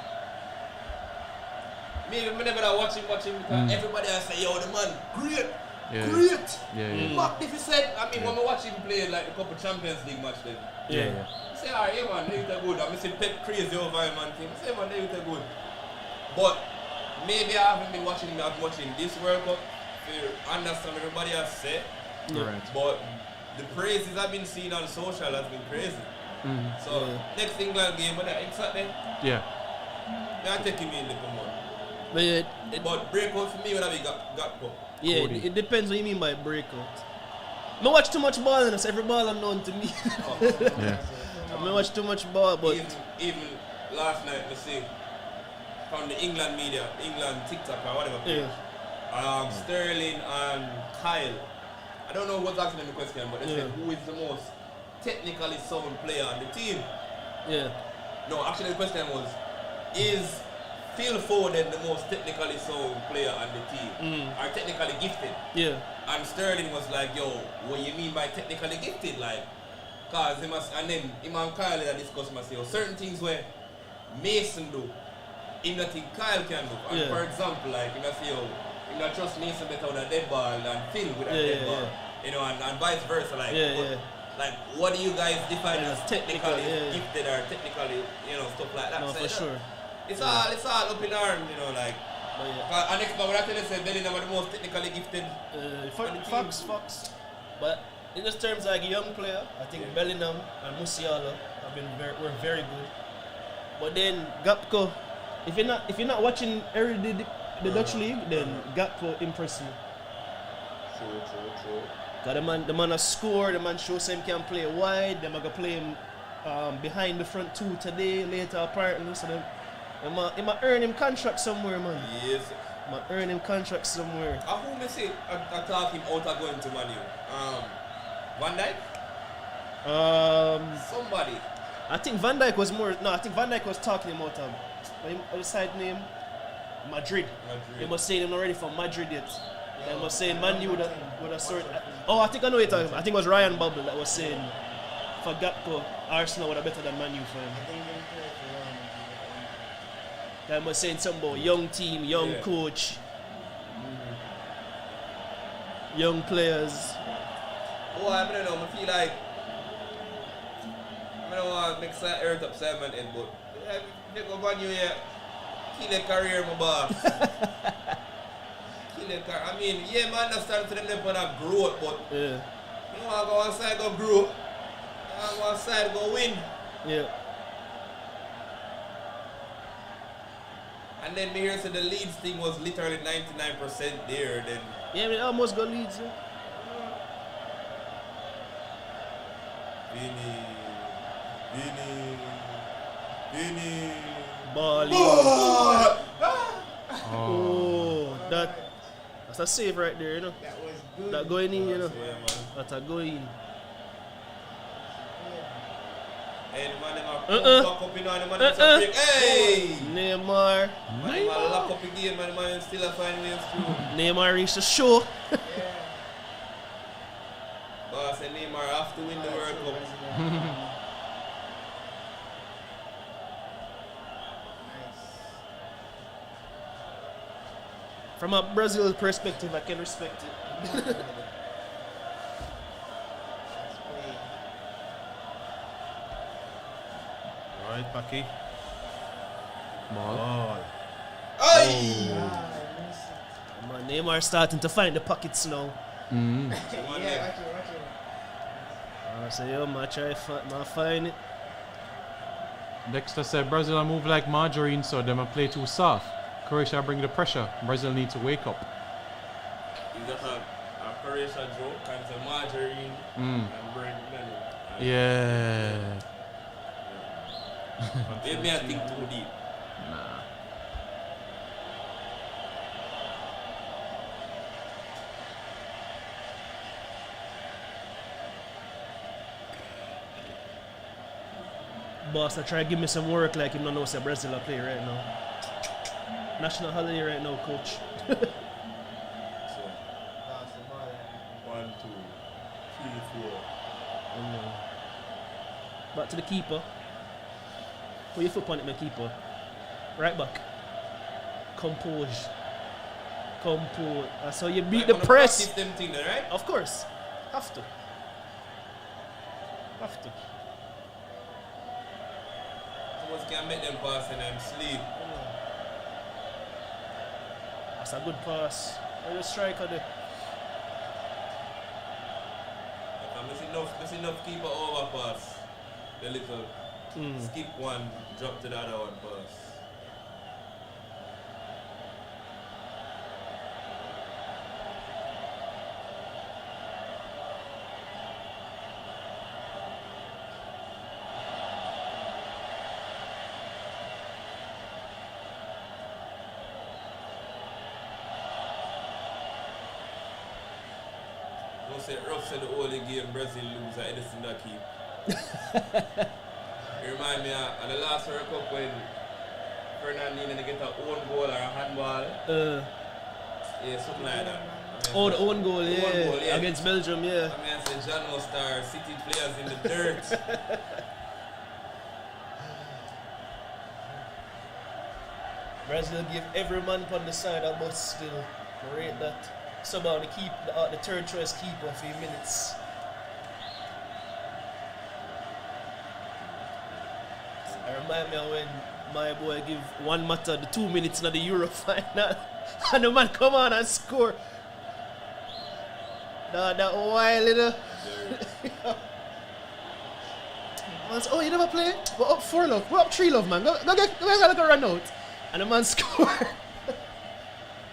maybe I never watching because everybody else say, yo, the man, great. Yeah. Great! Yeah. Magnificent! I mean, when I watch him play like a couple Champions League match, then Yeah. I say, alright, yeah, man, they are good. I'm saying Pep crazy over him, man. I say, man, they are good. But maybe I haven't been watching him as much in this World Cup to understand what everybody has said. Right. But the praises I've been seeing on social has been crazy. So, next England game, but exactly, Yeah. they are taking me in the come on. But But breakout for me would have been got yeah, it depends what you mean by breakout. I watch too much ball and every ball unknown to me. Yeah. I watch too much ball, but even last night, let's see, from the England media, England TikTok or whatever page, Sterling and Kyle. I don't know what's asking them the question, but they said who is the most technically sound player on the team? yeah. No, actually the question was, is Phil Foden the most technically sound player on the team? Or technically gifted? Yeah. And Sterling was like, yo, what you mean by technically gifted? Like, cause he must, and then him and Kyle had discussed myself certain things where Mason do, him not think Kyle can do. And for example, like, you know, say, yo, you not trust Mason better with a dead ball than Phil with a dead ball. You know, and vice versa. Like, like, what do you guys define as technically gifted or technically, you know, stuff like that? No, so for sure. It's all up in arm, you know, like. And next time when I tell you, say Bellingham are the most technically gifted. Facts. But in those terms, like a young player, I think Bellingham and Musiala have been were very good. But then Gakpo, if you're not watching the Dutch league, then Gakpo impressed me. True. Cause the man has scored, the man shows him can play wide, them are gonna play him behind the front two today, later apparently. So he might earn him contract somewhere, man. Yes. He might earn him contract somewhere. Who may say I talk him out of going to Man U? Van Dijk? Somebody. I think Van Dijk was more. No, I think Van Dijk was talking him out of. What the side name? Madrid. He was saying him not ready for Madrid yet. They was saying Man U would have sort. Oh, I think I know it. I think it was Ryan Bubble that was saying for Gakpo, Arsenal would have better than Man U for him. They was saying something about young team, young coach, young players. Oh, I don't know. I feel like I don't want to make some earth up Simon Ed, but they go Man U here. Kill their career, my boss. Kill their career. I mean, yeah, man, understand to them they want to grow, but you want to go outside, go grow. You want to go outside, go win. Yeah. And then me hear say the Leeds thing was literally 99% there. Then Yeah, I mean, almost got Leeds. Vinny. Ball. Oh, that's a save right there, you know. That was good. That going in, you know. Yeah, man. That's a going in. Hey, the man, them lock up, you know, the man, them say break. Hey! Neymar. Man, them lock up again, man, the man still a find ways through. Neymar reached the show. Yeah. But I said Neymar have to win the World Cup. Nice. From a Brazil perspective, I can respect it. That's played. Right, Paki. Ball. Hey! Ah, I missed it. Man, Neymar starting to find the pockets now. Yeah, watch it. I say, yo, man, try find it. Dexter said Brazil are move like margarine, so them a play too soft. Croatia bring the pressure. Brazil need to wake up. Is that a Croatia joke? And it's a margarine and bread melon. Yeah. Maybe I think too deep. Nah. Boss, I try to give me some work like him don't know say Brazil play right now. National holiday right now, coach. So, 1, 2, 3, 4. Back to the keeper. Put your foot on it, my keeper. Right back. Compose. So you beat the press. Them thing there, right? Of course. Have to. Someone can make them pass and them sleep. That's a good pass. Where the striker there? There's enough keeper overpass. The little skip one, drop to the other one pass. Say rough said the only game Brazil lose at Edison that keep. It remind me of the last World Cup when Fernandinho get an own goal or a handball. Yeah, something like that. The own goal, yeah. Against Belgium, yeah. I mean, I said John Star, City players in the dirt. Brazil give every man on the side a bus still. Rate that. Somehow they keep the third choice keeper for a few minutes. I remind me of when my boy give one matter the 2 minutes in the Euro final and the man come on and score. That wild little. Oh, you never play? We're up 4 love. We're up 3 love, man. Go run out. And the man score.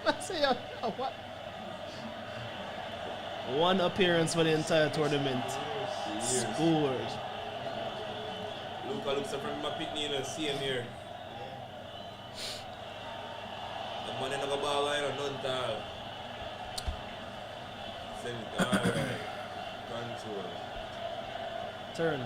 I say, what? One appearance for the entire tournament. Scores. Luca looks up from my picnic and see him here. The man in the ball line or none tall. Send it. Alright. Control. Turn.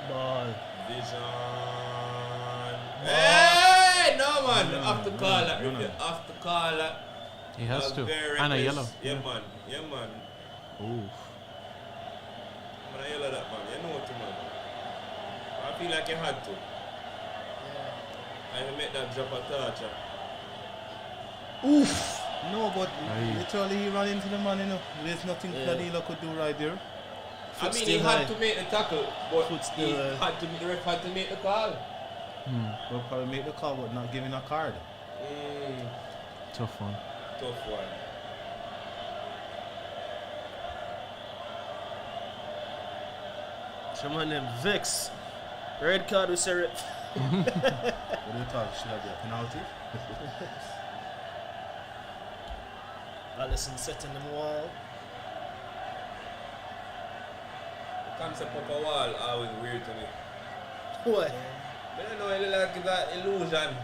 Ball. Vision. Hey! No, man. Off the call that. Off the call that. He has to. And a yellow. Yeah, man. Ooh. Man, I yellow that, man. You know what, man. I feel like you had to. I even make that drop a touch. Oof! No, but literally he ran into the man, you know. There's nothing Danilo could do right there. I mean, he had to make the tackle, but the ref had to make the call. We'll probably make the call, but not giving a card. Tough one. Tough one. Some of them vex. Red card with Serif. What do you thought? Should have been a penalty? Allison setting them wall. The concept of a wall always weird to me. What? I don't know, it's like that illusion.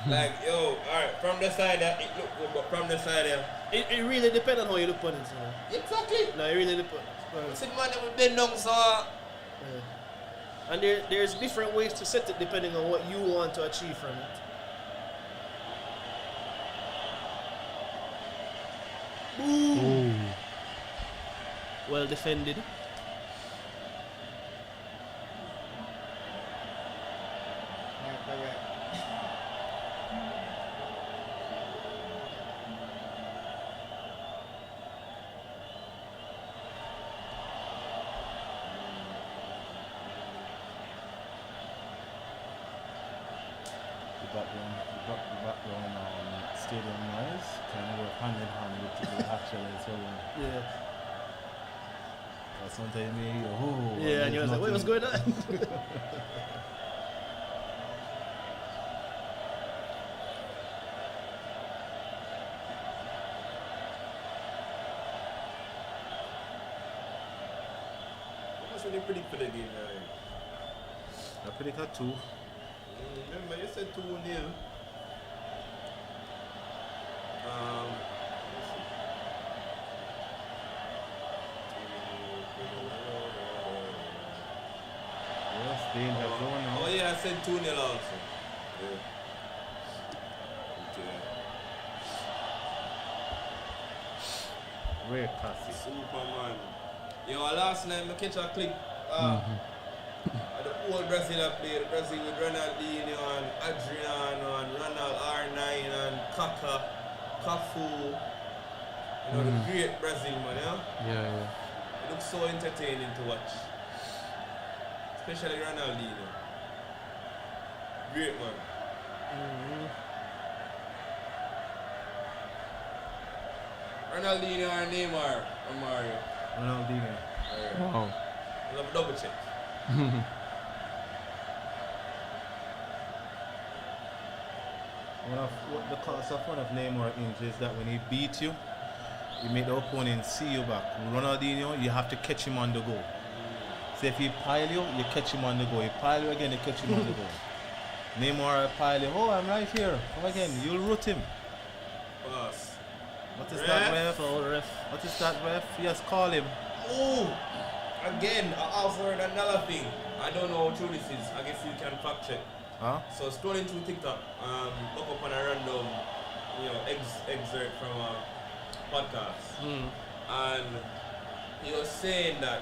Like, yo, alright, from the side it look good, but from the side it really depends on how you look on it, you know. Exactly. No, it really depends. See, man, they will bend down, so. And there's different ways to set it depending on what you want to achieve from it. Ooh. Well defended. background stadium noise kind of work hand in hand with the actual so Yeah. sometimes you hear, oh, Yeah, and you're like, wait, what's going on? What's when you predict for the game, right? I predict a 2. Remember, you said 2-0. Yes, Dean has gone now. Oh yeah, I said 2-0 also. Yeah. Okay. Very classy. Superman. Yo, last night I catch a clip. The old Brazil I played. Brazil with Ronaldinho and Adriano and Ronald R9 and Kaká, Cafu. You know, the great Brazil man, yeah? Yeah. It looks so entertaining to watch. Especially Ronaldinho. Great man. Ronaldinho or Neymar or Mario? Ronaldinho. Alright. Wow. We'll have a double check. What the cause of one of Neymar injuries is that when he beat you, you make the opponent see you back. Ronaldinho, you have to catch him on the go. So if he pile you, you catch him on the go. He pile you again, you catch him on the go. Neymar pile you, oh, I'm right here. Come again, you'll root him. Pass. What is that, ref? Foul, ref. What is that, ref? Yes, call him. Oh! Again, I also heard another thing. I don't know how true this is. I guess you can fact check. Huh? So scrolling through TikTok, look up on a random, excerpt from a podcast, and he was saying that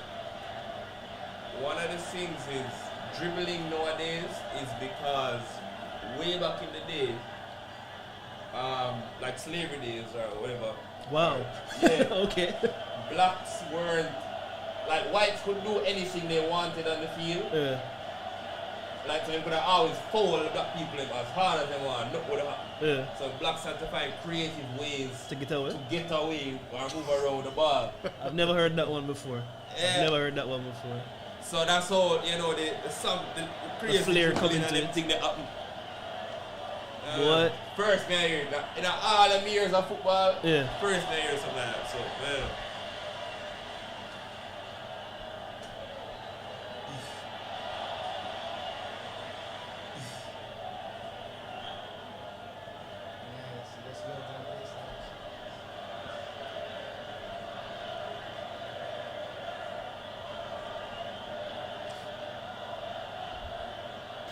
one of the things is dribbling nowadays is because way back in the day, like slavery days or whatever. Wow. Yeah. Okay. Blacks weren't like whites could do anything they wanted on the field. Yeah. Like so they could have always foul the black people as hard as they want, not would have. Yeah. So blacks had to find creative ways To get away? to get away or move around the ball. I've never heard that one before. Yeah. I've never heard that one before. So that's how the crazy flair dribbling coming and to them it. thing that happen. What? First me I hear that in all the years of football. Yeah. First me I hear something like that. So yeah.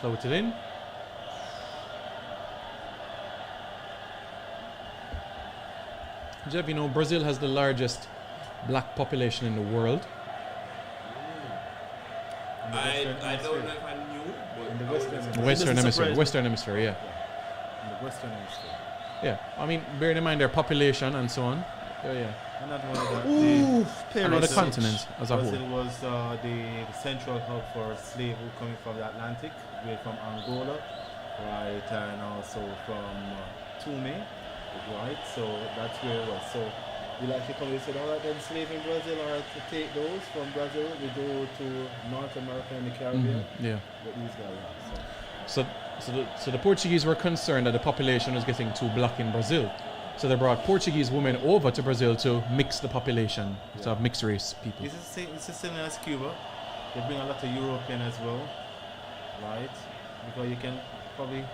Float it in. Jeff, you know, Brazil has the largest black population in the world. I don't know if I knew, but In the I Western was- Hemisphere. Western doesn't Hemisphere. surprise me. Western Hemisphere, yeah. In the Western Hemisphere. Yeah. I mean, bearing in mind their population and so on. Yeah. And not only that, Ooh, And on the Paris. continent as a Brazil whole. was the central hub for slaves who coming from the Atlantic, way from Angola, right, and also from Tume, right. So that's where it was. So we actually come and said, all right, then slaves in Brazil, all right, to take those from Brazil, we go to North America and the Caribbean. Yeah. But these guys, so. So the Portuguese were concerned that the population was getting too black in Brazil. So they brought Portuguese women over to Brazil to mix the population, to have mixed race people. It's the same as Cuba. They bring a lot of European as well, right? Because you can probably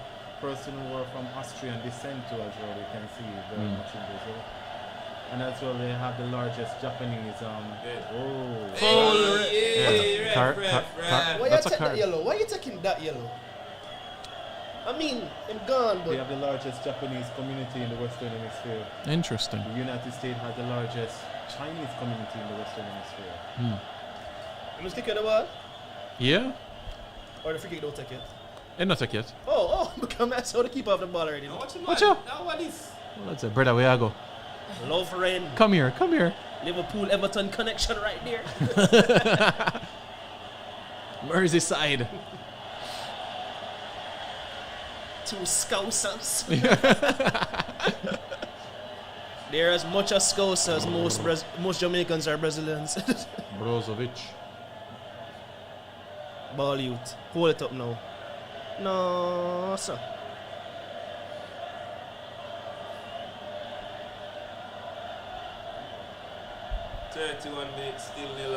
person who are from Austrian descent too as well. You can see very much in Brazil, and as well they have the largest Japanese. Oh, Hey, Yeah. Car- ref. Why you That's a taking that card. yellow? Why you taking that yellow? I mean, I'm gone, they but have the largest Japanese community in the Western Hemisphere. Interesting. The United States has the largest Chinese community in the Western Hemisphere. I'm just kicking the ball. Yeah? Or the free kick don't take it. And not take yet. Oh, become that's how to keep off the ball already. Now watch him, Watch man. out. Now what is? Well, that's it. Brother, where I go? Love rain. Come here. Liverpool Everton connection right there. Merseyside. Two Scousers. They're as much a Scouser as most Jamaicans are Brazilians. Brozovic. Ball youth. Hold it up now. No, sir. Minutes still nil.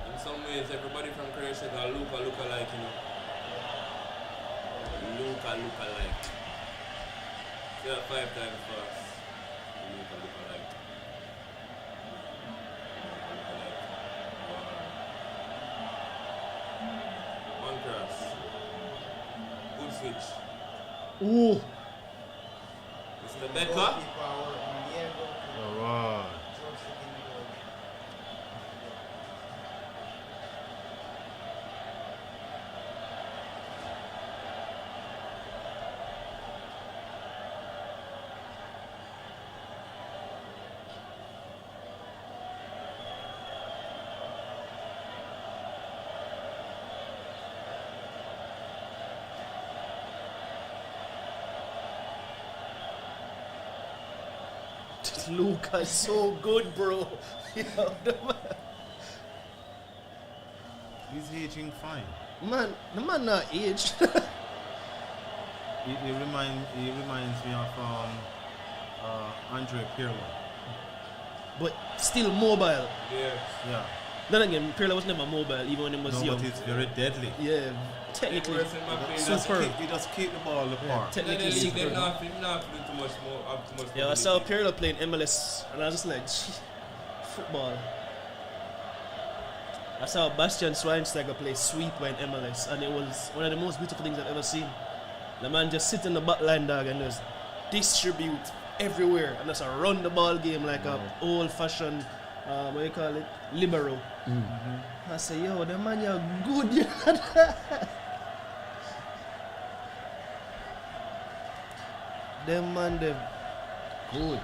In some ways, everybody from Croatia got look alike, you know. Look alike. Yeah, 5 times fast. Look alike. One cross. Good switch. Ooh. Mr. Becker. Wow. Luca is so good, bro. He's aging fine. Man, the man not aged. He reminds me of Andre Pirlo. But still mobile. Yeah. Then again, Pirlo was never mobile, even when he was No, young. but he's very deadly. Yeah, technically. He just keep the ball apart. Technically super. Yeah, I saw Pirlo playing MLS, and I was just like, "Gee, football." I saw Bastian Schweinsteiger play sweeper in MLS, and it was one of the most beautiful things I've ever seen. The man just sit in the back line, dog, and just distribute everywhere, and just run the ball game like a old-fashioned, what do you call it, libero. I say, yo, the man, you're good, you know. Them man, them good.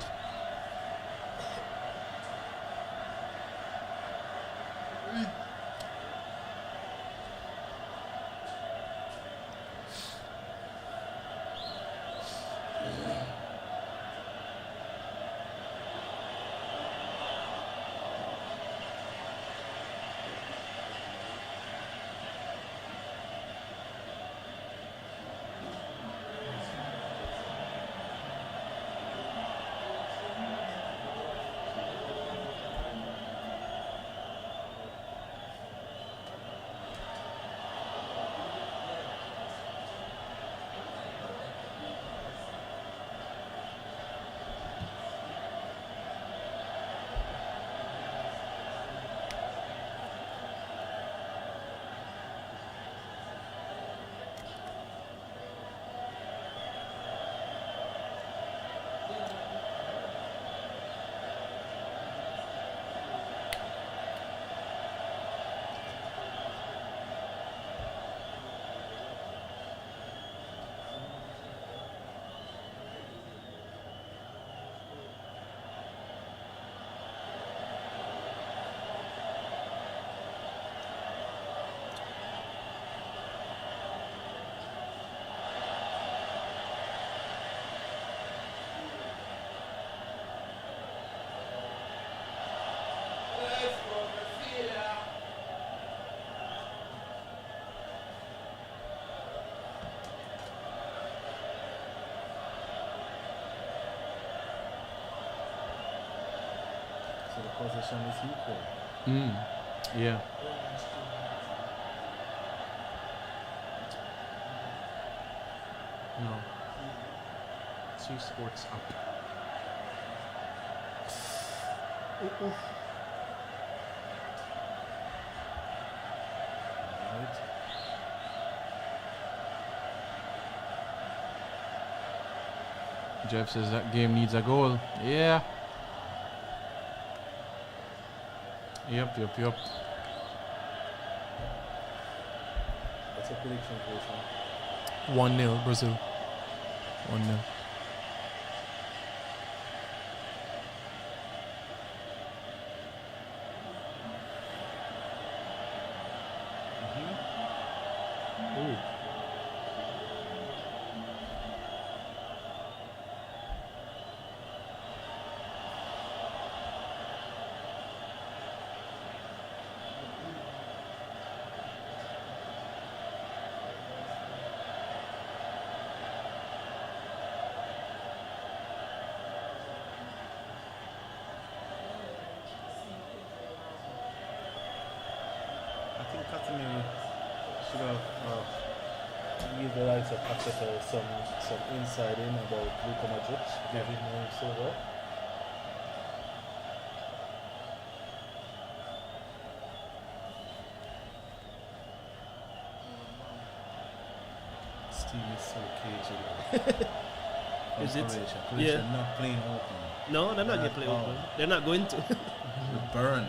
So the position is equal. Yeah. No. 2 sports up. Right. Jeff says that game needs a goal. Yeah. Yep. What's your prediction, Croatia? 1-0 Brazil. 1-0. Ooh. I think Casemiro should have give the likes of Pacheco some insight in about Luka Modric, give him more so well. Steve is so cagey. Is it? Croatia Yeah. not playing open. No, they're not going to play open. They're not going to. Burn.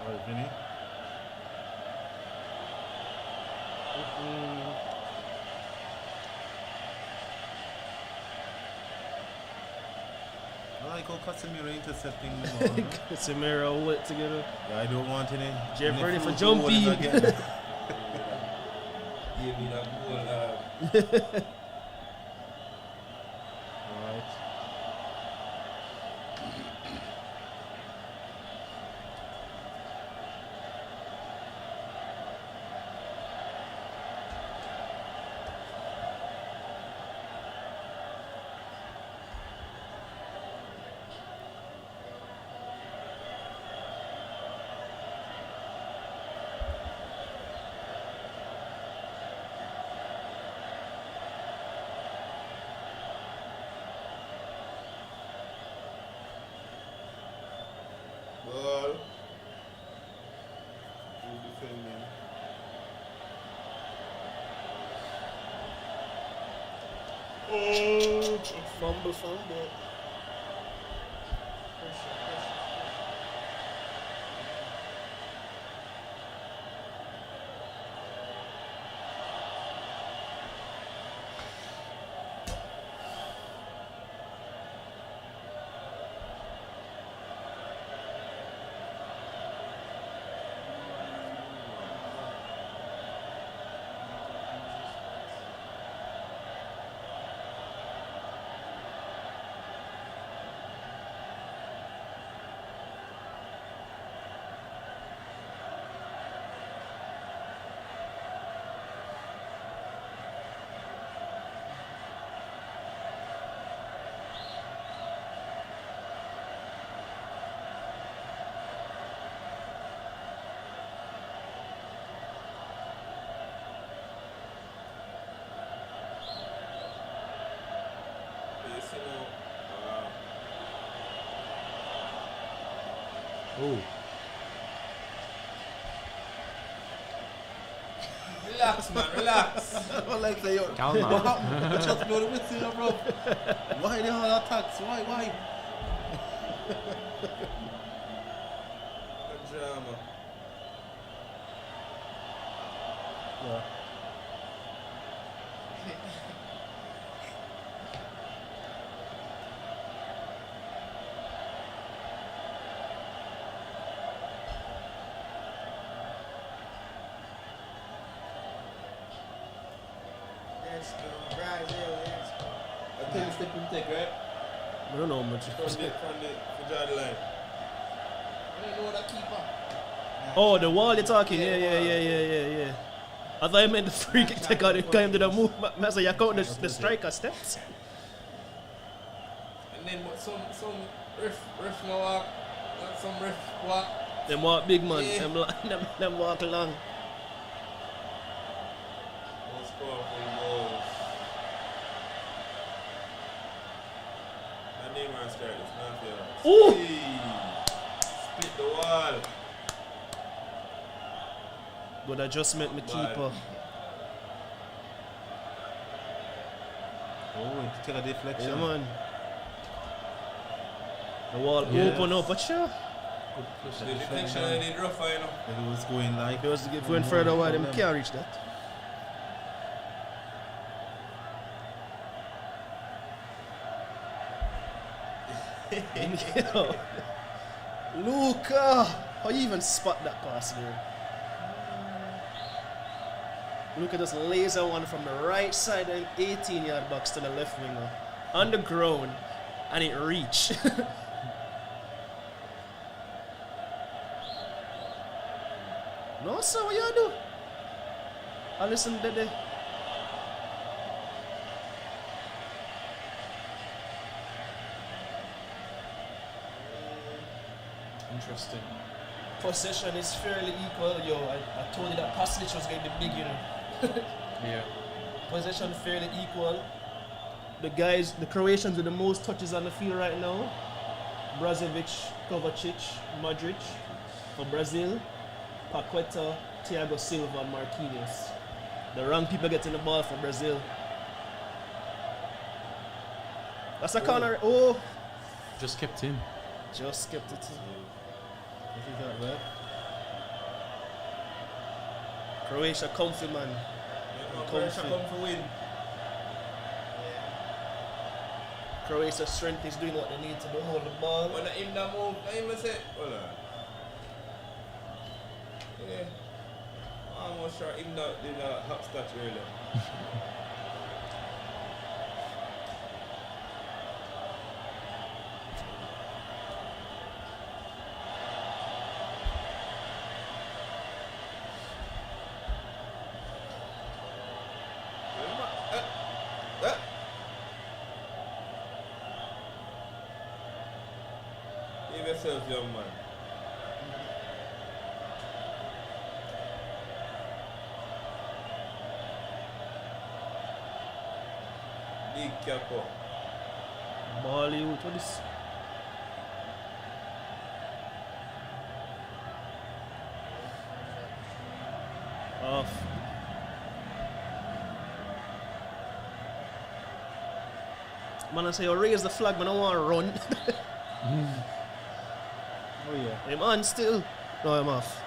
Alright, Vinny. I like how Casemiro intercepting the ball. Casemiro wet together. Yeah, I don't want any. Jeff any ready for food jumping. forward again. Give me that goal. Alright. Ball. Good defending. Fumble. Yes, you know. Oh. Relax, man, relax. I like that, yo. Calma. What happened? I just blow the whistle, bro. Why the whole attacks? Why? The drama. Yeah. Brazil, yes. I think it's step and take, right? I don't know much. From the line. I don't know that keeper. Oh, the wall you're talking. Yeah. I thought you meant the free kick take out. It came to the move. Man, so you count the striker steps. And then what? Some ref no walk. Some ref walk. Them walk big man. Yeah. Them walk along. No score for goals. That Neymar strike is not fair. Ooh! Split the wall. Good adjustment, my keeper. Oh, take a deflection. Yeah, man. The wall open up, but sure. The deflection and the rough, you know. It was going like. If it was going further wide, them can't reach that. Yo. Luca! How you even spot that pass there? Luca just laser one from the right side of 18-yard box to the left winger. On the ground. And it reached. No, sir, what you do? I listen to the. Interesting. Possession is fairly equal. Yo, I told you that passage was going to be big, you know. Yeah. Possession fairly equal. The Croatians with the most touches on the field right now. Brazovic, Kovacic, Modric for Brazil. Paqueta, Thiago Silva, and Marquinhos. The wrong people getting the ball for Brazil. That's a corner. Oh! Just kept in. Just kept it in. What is that, right? Croatia comfy, man. Croatia come for win. Croatia's strength is doing what they need to do, hold the ball. When him that move, I even say, hold on. Yeah. I'm almost sure him that did a hopscotch earlier. Give yourself, young man. Big capo. Bollywood, what is? Off. Man, I say, you raise the flag, man, I want to run. Oh yeah. I'm on still. No, I'm off.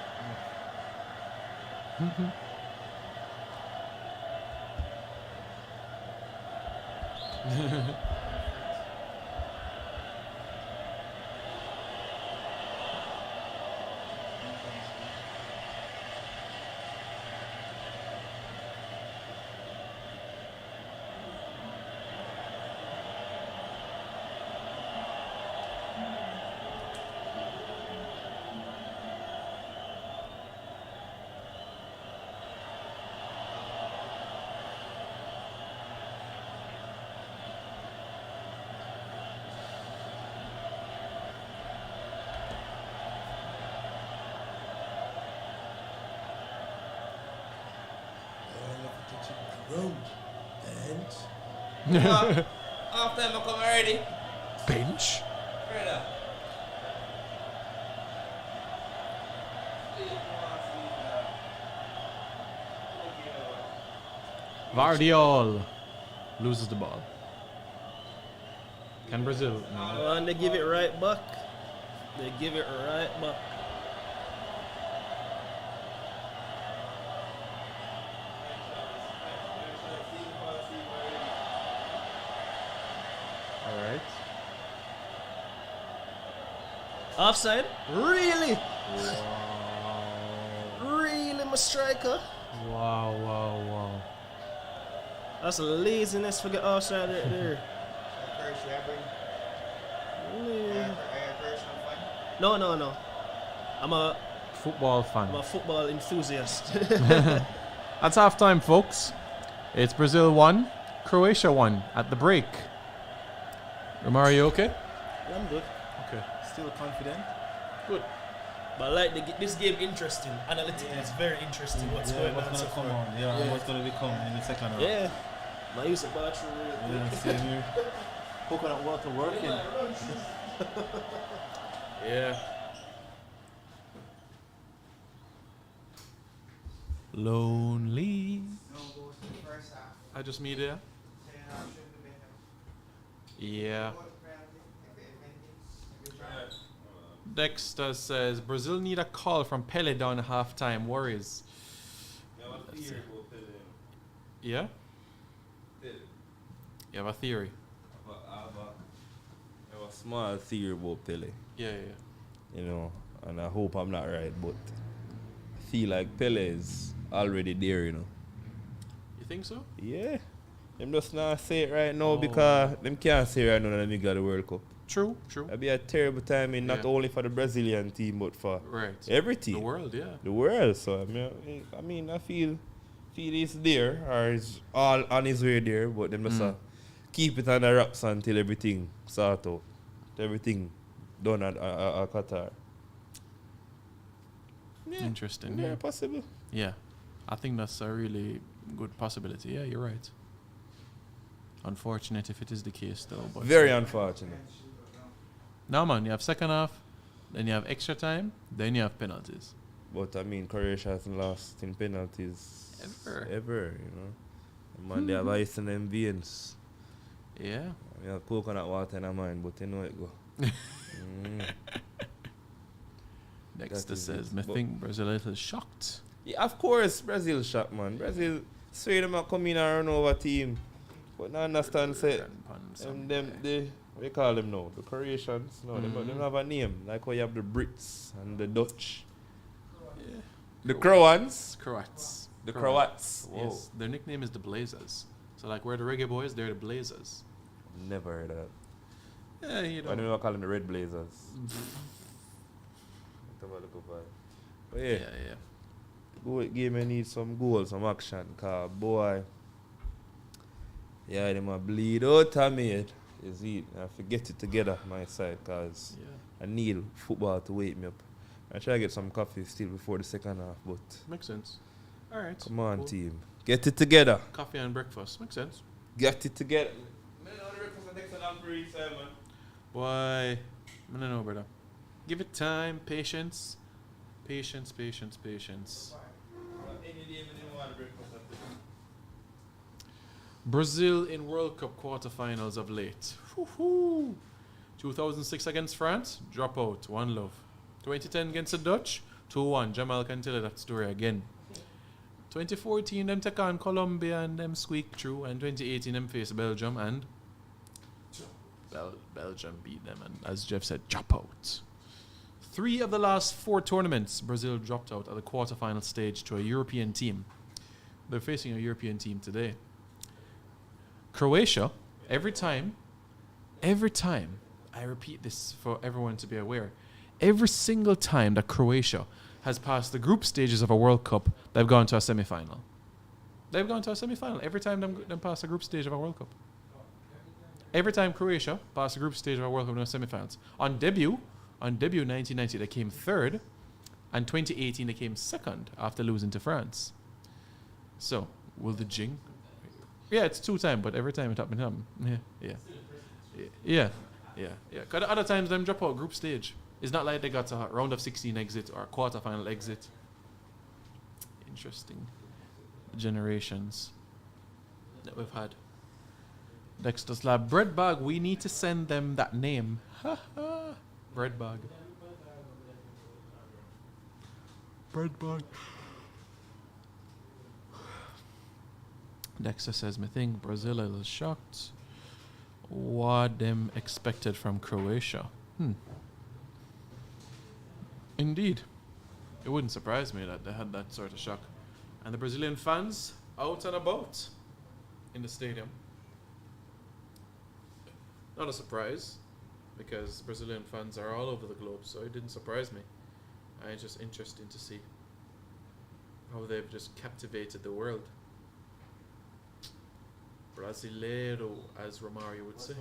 Half time I come already. Bench. Further. Vardiol loses the ball. Can Brazil? No. And they give it right back. They give it right back. All right. Offside? Really? Wow. Really, my striker? Wow. That's laziness for the outside there. No. I'm a Football fan. football enthusiast. That's half time, folks. It's Brazil 1, Croatia 1 at the break. Are you okay? Yeah, I'm good. Okay. Still confident? Good. But I like this game interesting. Analytically, it's very interesting what's going on so far. What's going to become in the second round? Yeah. My use of battery. Yeah, same here. Coconut water working. Yeah. Lonely. I just meet there. Yeah. Dexter says Brazil need a call from Pele down halftime. Worries. Yeah? You have a theory? I have a small theory about Pele. Yeah. You know, and I hope I'm not right, but I feel like Pele is already there, you know. You think so? Yeah. Them just not say it right now because them can't say right now that they got the World Cup. True. That'd be a terrible timing, not only for the Brazilian team, but for every team. The world, yeah. The world. So I feel he's there, or he's all on his way there, but them just keep it on the wraps until everything sort out. Everything done at Qatar. Yeah. Interesting. Yeah, possible. Yeah. I think that's a really good possibility. Yeah, you're right. Unfortunate if it is the case, though. But very unfortunate. No, man, you have second half, then you have extra time, then you have penalties. But I mean, Croatia hasn't lost in penalties ever, you know. Man, they have ice in them veins. Yeah. We have coconut water in our mind, but you know it go. Dexter says, I think Brazil a little shocked. Yeah, of course, Brazil shocked, man. Brazil swear them a come in and run over team. But I understand, say, we call them now, the Croatians. No, they don't have a name. Like how you have the Brits and the Dutch. Yeah. The Croats. Croats. The Croats. Yes. Their nickname is the Blazers. So like we're the reggae boys, they're the Blazers. Never heard of that. Yeah, you know. I don't know call them the Red Blazers. But yeah. Good game, I need some goals, some action. Cause boy, yeah, they might bleed out of me. Is it? I have to get it together, my side, cause I need football to wake me up. I try to get some coffee still before the second half, but makes sense. All right. Come on, team, get it together. Coffee and breakfast makes sense. Get it together. Why? I don't know, brother. Give it time, patience. Patience. Brazil in World Cup quarterfinals of late. 2006 against France, drop out, 1-0. 2010 against the Dutch, 2-1. Jamal can tell you that story again. 2014, them take on Colombia and them squeak through. And 2018, them face Belgium and Belgium beat them. And as Jeff said, drop out. 3 of the last 4 tournaments, Brazil dropped out at the quarterfinal stage to a European team. They're facing a European team today. Croatia, every time, I repeat this for everyone to be aware, every single time that Croatia has passed the group stages of a World Cup, they've gone to a semi-final. Every time them pass the group stage of a World Cup. Every time Croatia passed the group stage of a World Cup in the semi-finals. On debut 1990, they came 3rd, and 2018 they came 2nd after losing to France. So, will the Jing... Yeah, it's 2 times, but every time it happened. Yeah. Because the other times them drop out group stage. It's not like they got a round of 16 exit or a quarterfinal exit. Interesting generations that we've had. Dexter Slab. Bread bag, we need to send them that name. Bread bag. Dexter says, me think Brazil is shocked. What them expected from Croatia? Indeed. It wouldn't surprise me that they had that sort of shock. And the Brazilian fans out and about. in the stadium. Not a surprise, because Brazilian fans are all over the globe, so it didn't surprise me. And it's just interesting to see how they've just captivated the world. Brasileiro, as Romario would say.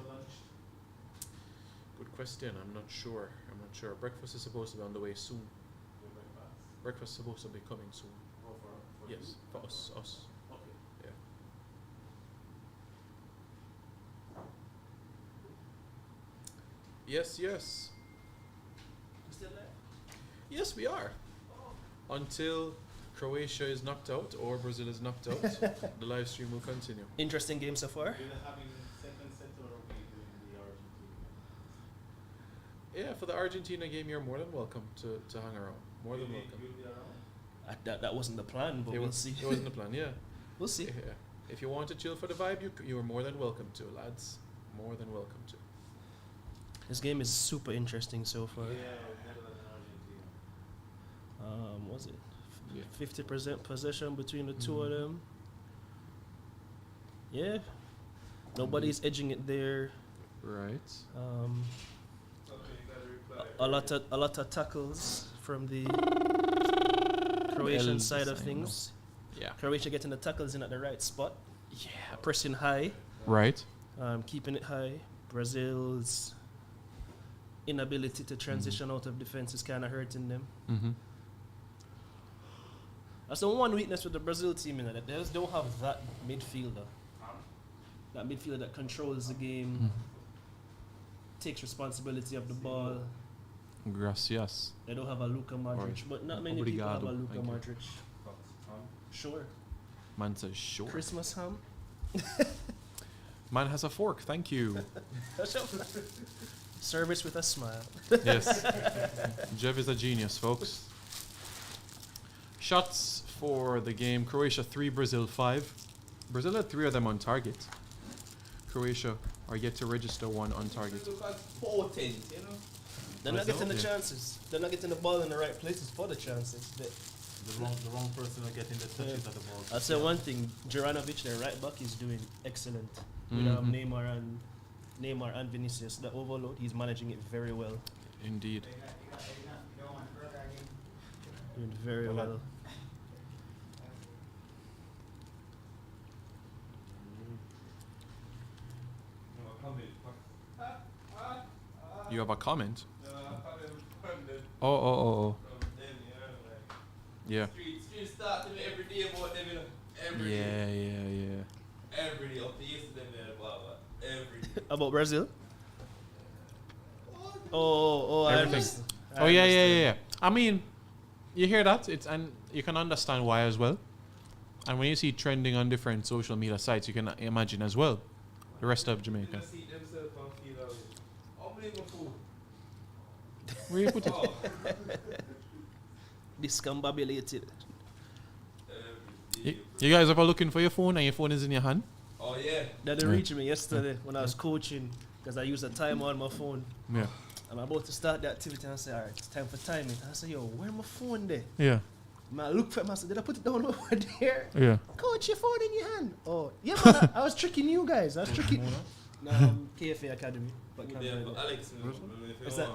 Good question. I'm not sure. Breakfast is supposed to be on the way soon. Breakfast is supposed to be coming soon. Yes, for us. Yeah. Yes. Yes, we are. Until Croatia is knocked out or Brazil is knocked out, the live stream will continue. Interesting game so far. Yeah, for the Argentina game, you're more than welcome to hang around. More than welcome. That wasn't the plan, but we'll see. It wasn't the plan, yeah. We'll see. Yeah. If you want to chill for the vibe, you are more than welcome to, lads. More than welcome to. This game is super interesting so far. Was it 50% possession between the two of them? Yeah. Nobody's edging it there. Right. A lot of tackles from the Croatian side of things. Yeah. Croatia getting the tackles in at the right spot. Yeah. Pressing high. Right. Keeping it high. Brazil's inability to transition out of defense is kind of hurting them. Mm-hmm. That's the one weakness with the Brazil team, in that they just don't have that midfielder. That midfielder that controls the game, takes responsibility of the ball. Gracias. They don't have a Luka Modric, but not many people have a Luka Thank you. Modric. Sure. Man says sure. Christmas ham. Man has a fork, thank you. Service with a smile. Yes. Jeff is a genius, folks. Shots for the game. Croatia 3, Brazil 5. Brazil had 3 of them on target. Croatia are yet to register 1 on target. Potent, They're not getting the chances. They're not getting the ball in the right places for the chances. The wrong person are getting the touches at the ball. I'll say one thing: Juranovic, their right back, is doing excellent. With Neymar and Vinicius, the overload, he's managing it very well. Indeed. Doing very well. You have a comment? Oh. Yeah. Street start to me every day about them, every day. Yeah. Every day, up to yesterday, about every day. About Brazil? Oh, I Everything. understand. Oh yeah. I mean, you hear that? And you can understand why as well. And when you see trending on different social media sites, you can imagine as well the rest of Jamaica. Where you put it? Discombobulated. You guys ever looking for your phone and your phone is in your hand? Oh yeah. That didn't reach me yesterday when I was coaching, because I use a timer on my phone. Yeah. I'm about to start the activity and I say, alright, it's time for timing. I say, yo, where my phone there? Yeah. Man, I look for it, I said, did I put it down over there? Yeah. Coach, your phone in your hand. Oh, yeah, man, I was tricking you guys. I was tricking. No, KFA Academy. But Campbell. Alex,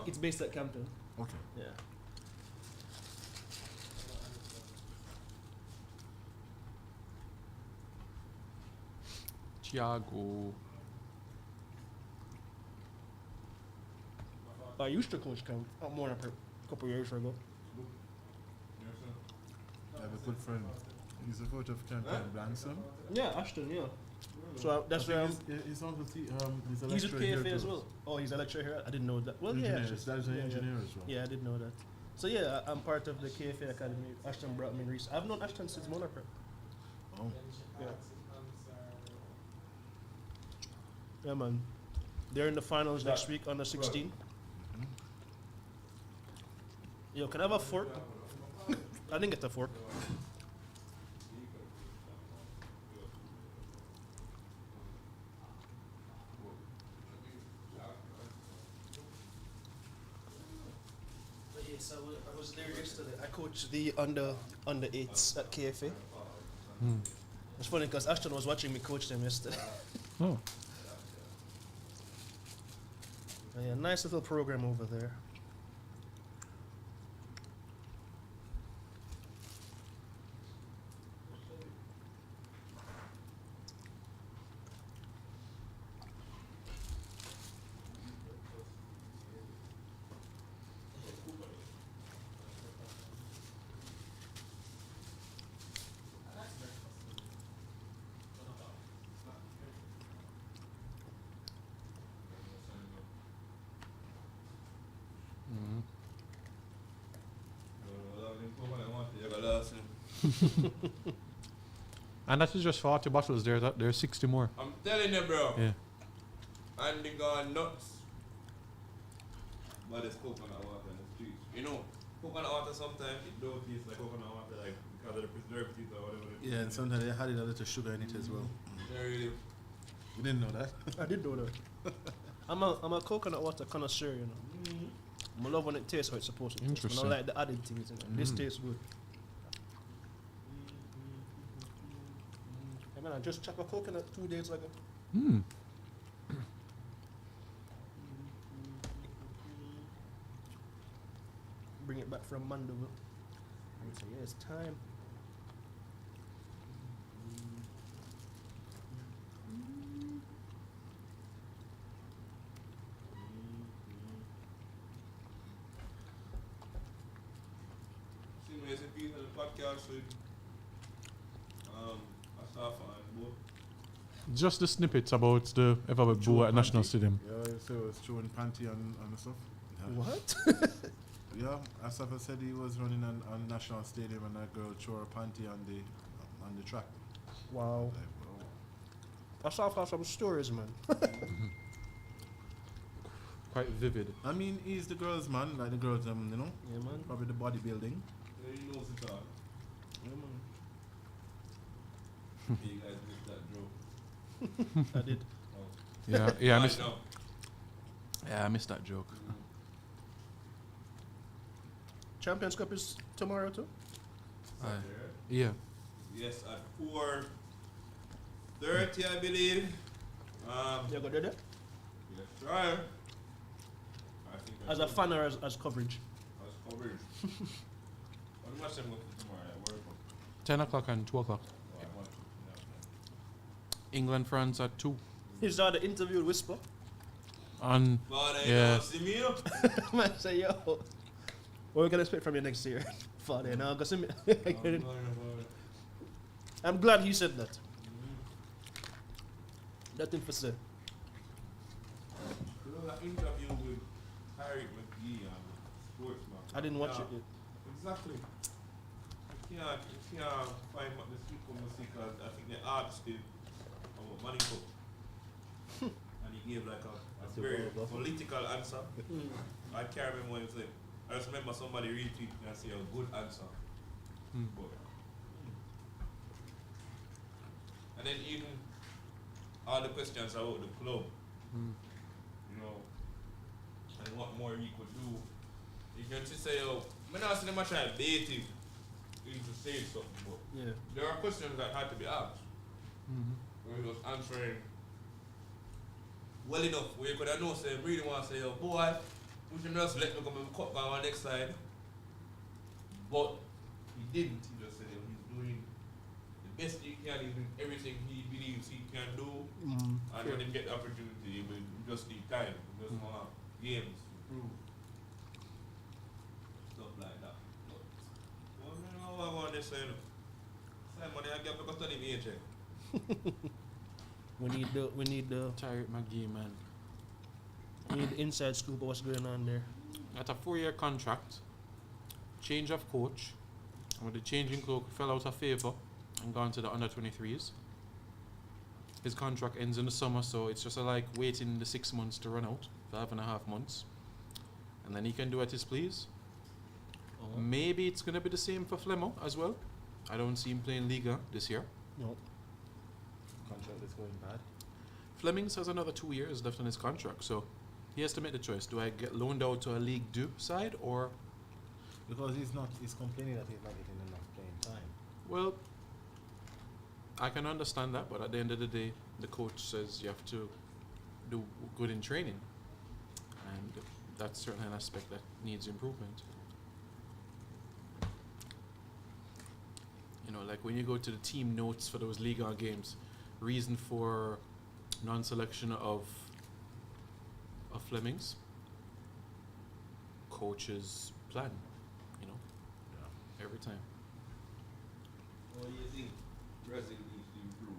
It's based at Campbell. Okay. Yeah. Thiago. I used to coach camp more than a couple years ago. I have a good friend. He's a coach of Campbell Branson. Yeah, Ashton, yeah. So that's where he's on the he's a he's with lecturer here KFA as too. well. Oh, he's a lecturer here? I didn't know that. Well, yeah. Engineers. That's an engineer as well. Yeah, I didn't know that. So yeah, I'm part of the KFA Academy. Ashton brought me in recently. I've known Ashton since Monaco. Oh. Yeah. Yeah, man. They're in the finals next week on the 16th. Yo, can I have a fork? I didn't get the fork. But yes, I was there yesterday. I coached the under 8s at KFA. It's funny because Ashton was watching me coach them yesterday. Oh. Yeah, nice little program over there. And that is just 40 bottles. There's 60 more. I'm telling you, bro. Yeah. And they gone nuts. But it's coconut water in the streets. You know, coconut water sometimes it don't taste like coconut water, like because of the preservatives or whatever. Yeah, and sometimes they had a little sugar in it as well. Yeah, really. You didn't know that? I did know that. I'm a coconut water connoisseur, you know. I love when it tastes how it's supposed to taste. I Interesting. don't like the added things in it. This tastes good. I mean, I just chopped a coconut 2 days ago. Mm. Bring it back from Mandeville. And say, yeah, it's time. See me as a piece of the podcast with Asafa and Bo. Just the snippets about the Everwood Boo at National Stadium. Yeah, so it was chewing panty and stuff. Yeah. What? Yeah, Asafa said he was running on National Stadium and that girl threw her panty on the track. Wow. Like, well, I saw some stories, man. Quite vivid. I mean, he's the girl's man, like the girls, you know, Yeah, man. probably the bodybuilding. Yeah, he knows it all. Yeah, man. You guys missed that joke. I did. Yeah, I Right missed. now. Yeah, I missed that joke. Champions Cup is tomorrow too? Aye. Yeah. Yes, at 4:30, I believe. You go there? Yes, sir. I think As a fan or as coverage? As coverage. What much I'm going to tomorrow? I work 10 o'clock and 2 o'clock. I want to. England, France at 2. You saw the interview with Whisper? On Father, Yeah. you see me? Man say, yo, what we can expect from you next year? Father, now go see me. I'm glad he said that. Nothing for say. You know that interview with Harry McGee and Sportsman? I didn't watch it yet. Exactly. You can't find what the street come to see because I think they asked him about money cup. And he gave like a very political answer. I can't remember what he said. I just remember somebody retweet and say a good answer. But, and then even all the questions about the club, you know, and what more he could do. You can just say, oh, I'm not saying much I bait him into saying something, but Yeah. there are questions that had to be asked. Where he was answering well enough, where you could have known, say, really want to say, oh boy, we should just let me come and cut by on next side. But he didn't. He just said he's doing the best he can, he's doing everything he believes he can do. And when he get the opportunity, he will just need time. He just want games to prove. Stuff like that. But, well, you know what I want to say, money I get because study me, check. We need the Tyrek McGee, man. inside scoop of what's going on there. At a 4-year contract, change of coach, and with the changing coach fell out of favour and gone to the under 23s. His contract ends in the summer, so it's just like waiting the 6 months to run out, 5.5 months, and then he can do at his please. Maybe it's gonna be the same for Flemo as well. I don't see him playing Liga this year. No. Contract is going bad. Flemings has another 2 years left on his contract, so he has to make the choice. Do I get loaned out to a League 2 side, or Because he's complaining that he's not getting enough playing time. well, I can understand that, but at the end of the day, the coach says you have to do good in training, and that's certainly an aspect that needs improvement. You know, like when you go to the team notes for those Liga games, reason for non-selection of Flemings, coach's plan, you know, every time. What do you think Brazil needs to improve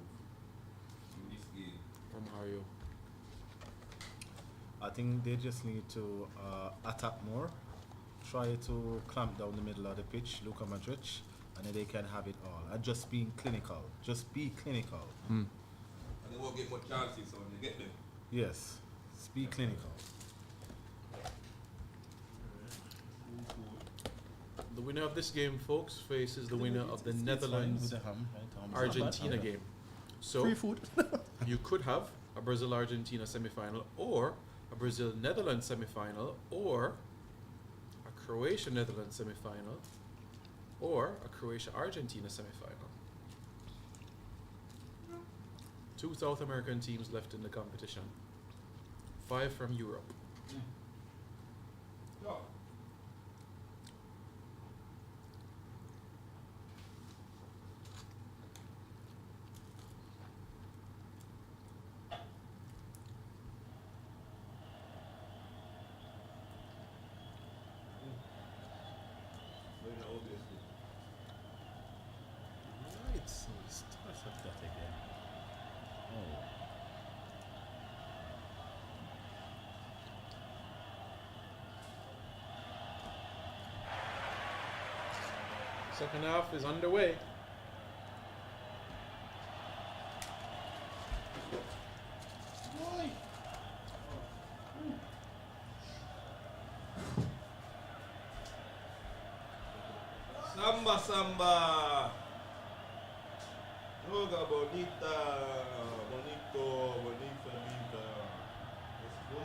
in this game? From Mario. I think they just need to attack more, try to clamp down the middle of the pitch, Luka Modric, and then they can have it all. And just being clinical. Just be clinical. Mm. And they won't get more chances, so when they get them. Yes. Just be clinical. The winner of this game, folks, faces the winner of the Netherlands Argentina game. So Free food. you could have a Brazil Argentina semi-final, or a Brazil Netherlands semi-final, or a Croatia Netherlands semi-final, or a Croatia Argentina semi-final. 2 South American teams left in the competition. 5 from Europe. Yeah. Right, so it starts at that again. Oh. Second half is underway. Samba, samba. Yoga bonita, bonito, bonita, bonita. Let's go.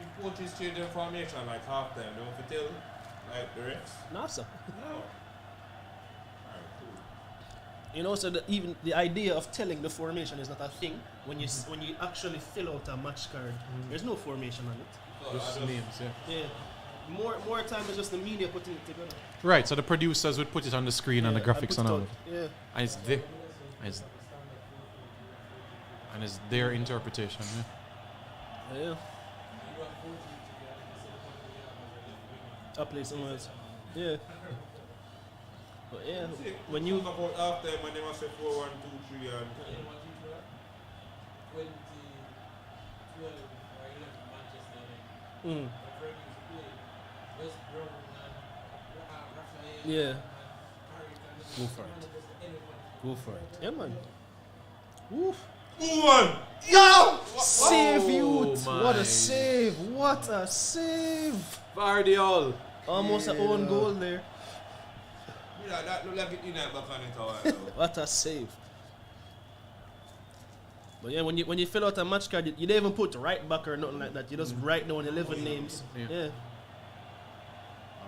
If coaches change their formation like half time, don't you tell like the refs? Nah, sir. No. Alright, cool. You know, so even the idea of telling the formation is not a thing. When you when you actually fill out a match card, there's no formation on it. So Just I just- names, yeah. Yeah. More time is just the media putting it together. Right, so the producers would put it on the screen and the Yeah, graphics put and it all. out. Yeah. And it's there. And it's their interpretation, yeah. Yeah. I play somewhere else. Yeah. But yeah, when you talk about half time when they must say 4, 1, 2, 3 and yeah. Go for it. Go for it. Yeah, man. Woof. 1. Yo! Save youth! my. What a save! What a save! Vardiol. Almost an own goal there. Yeah, that look like it in that back on it all. What a save! But yeah, when you fill out a match card, you don't even put right back or nothing like that. You just write down 11 names. Yeah. Yeah.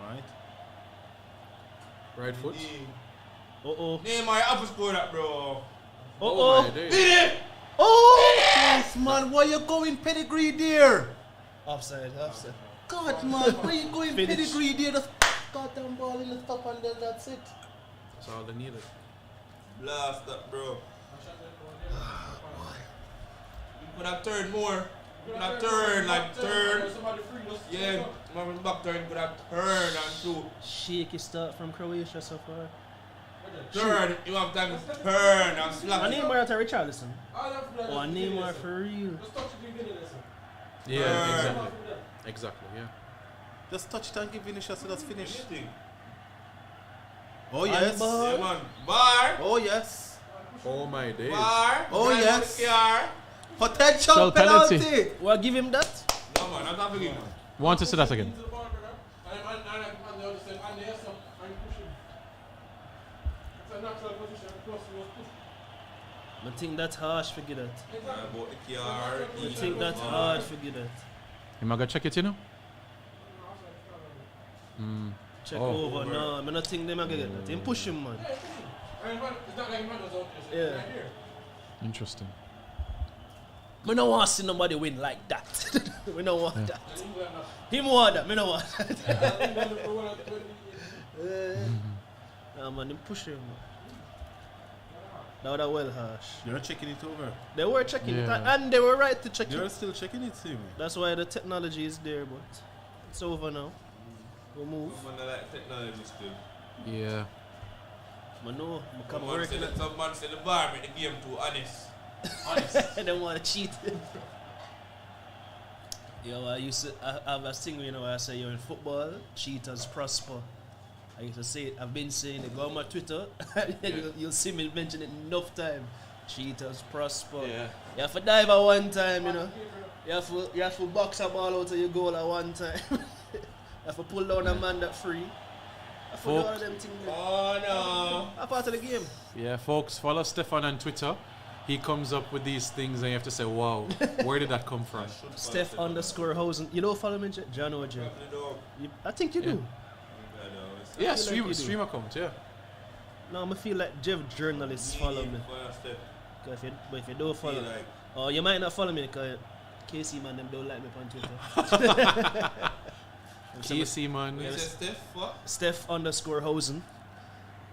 Alright. Right foot. Uh-oh. Neymar, have to score that, bro. Oh my Uh-oh. days. Oh! Yes, man, why you going pedigree there? Offside, offside. God, man, why you going Finish. pedigree there? Just goddamn ball in the top and then that's it. That's all they needed. Blast that, bro. You could have turned more. You could have turned, like turn. Yeah, man, back turn could have turned and shoot. Shaky start from Croatia so far. Turn, you have time to turn and slap. A Neymar to Richarlison. Oh, a Neymar for real. Yeah, exactly. Exactly, yeah. Just touch it and give Vinicius so that's finished. Anything. Oh yes. Yeah, man. Bar. Oh yes. Oh my days. Bar. Oh, Drive on yes. the car. Potential So penalty. penalty. Well, give him that. No, man, I'm not forgetting, man. Want to see that again? I think that's harsh for that. About the car. I think that's hard for that. You might go check it, you know? Check Oh. over. No, I don't think they might get that. Him push him, man. Yeah. Interesting. We don't want to see nobody win like that. We don't want that. Him want that. We don't want that. Nah, man, him push him, man. That was well harsh. You're checking it over. They were checking it, Yeah. and they were right to check You're it. still checking it, see me. That's why the technology is there, but it's over now. We'll move. Man, I like technology still. Yeah. I know. I come Some man working say it. some man say the bar make the game too honest. I don't want to cheat. Yo, I have a thing, you know, where I say, yo, in football, cheaters prosper. I used to say it, I've been saying it, go on my Twitter, you'll see me mention it enough time. Cheaters prosper. Yeah. You have to dive at one time, you know. You have to box a ball out of your goal at one time. You have to pull down a man that free. I forgot all of them things. Oh no. A part of the game. Yeah, folks, follow Stefan on Twitter. He comes up with these things and you have to say, wow, where did that come from? Steph_Housen. You don't follow me, John or Jeff? I think you do. Yeah, I feel like you do. stream account, yeah. No, I feel like Jeff journalists follow me. But if you don't follow, oh, you might not follow me because KC man them don't like me on Twitter. KC man. Wait, Steph, what? Steph_Housen.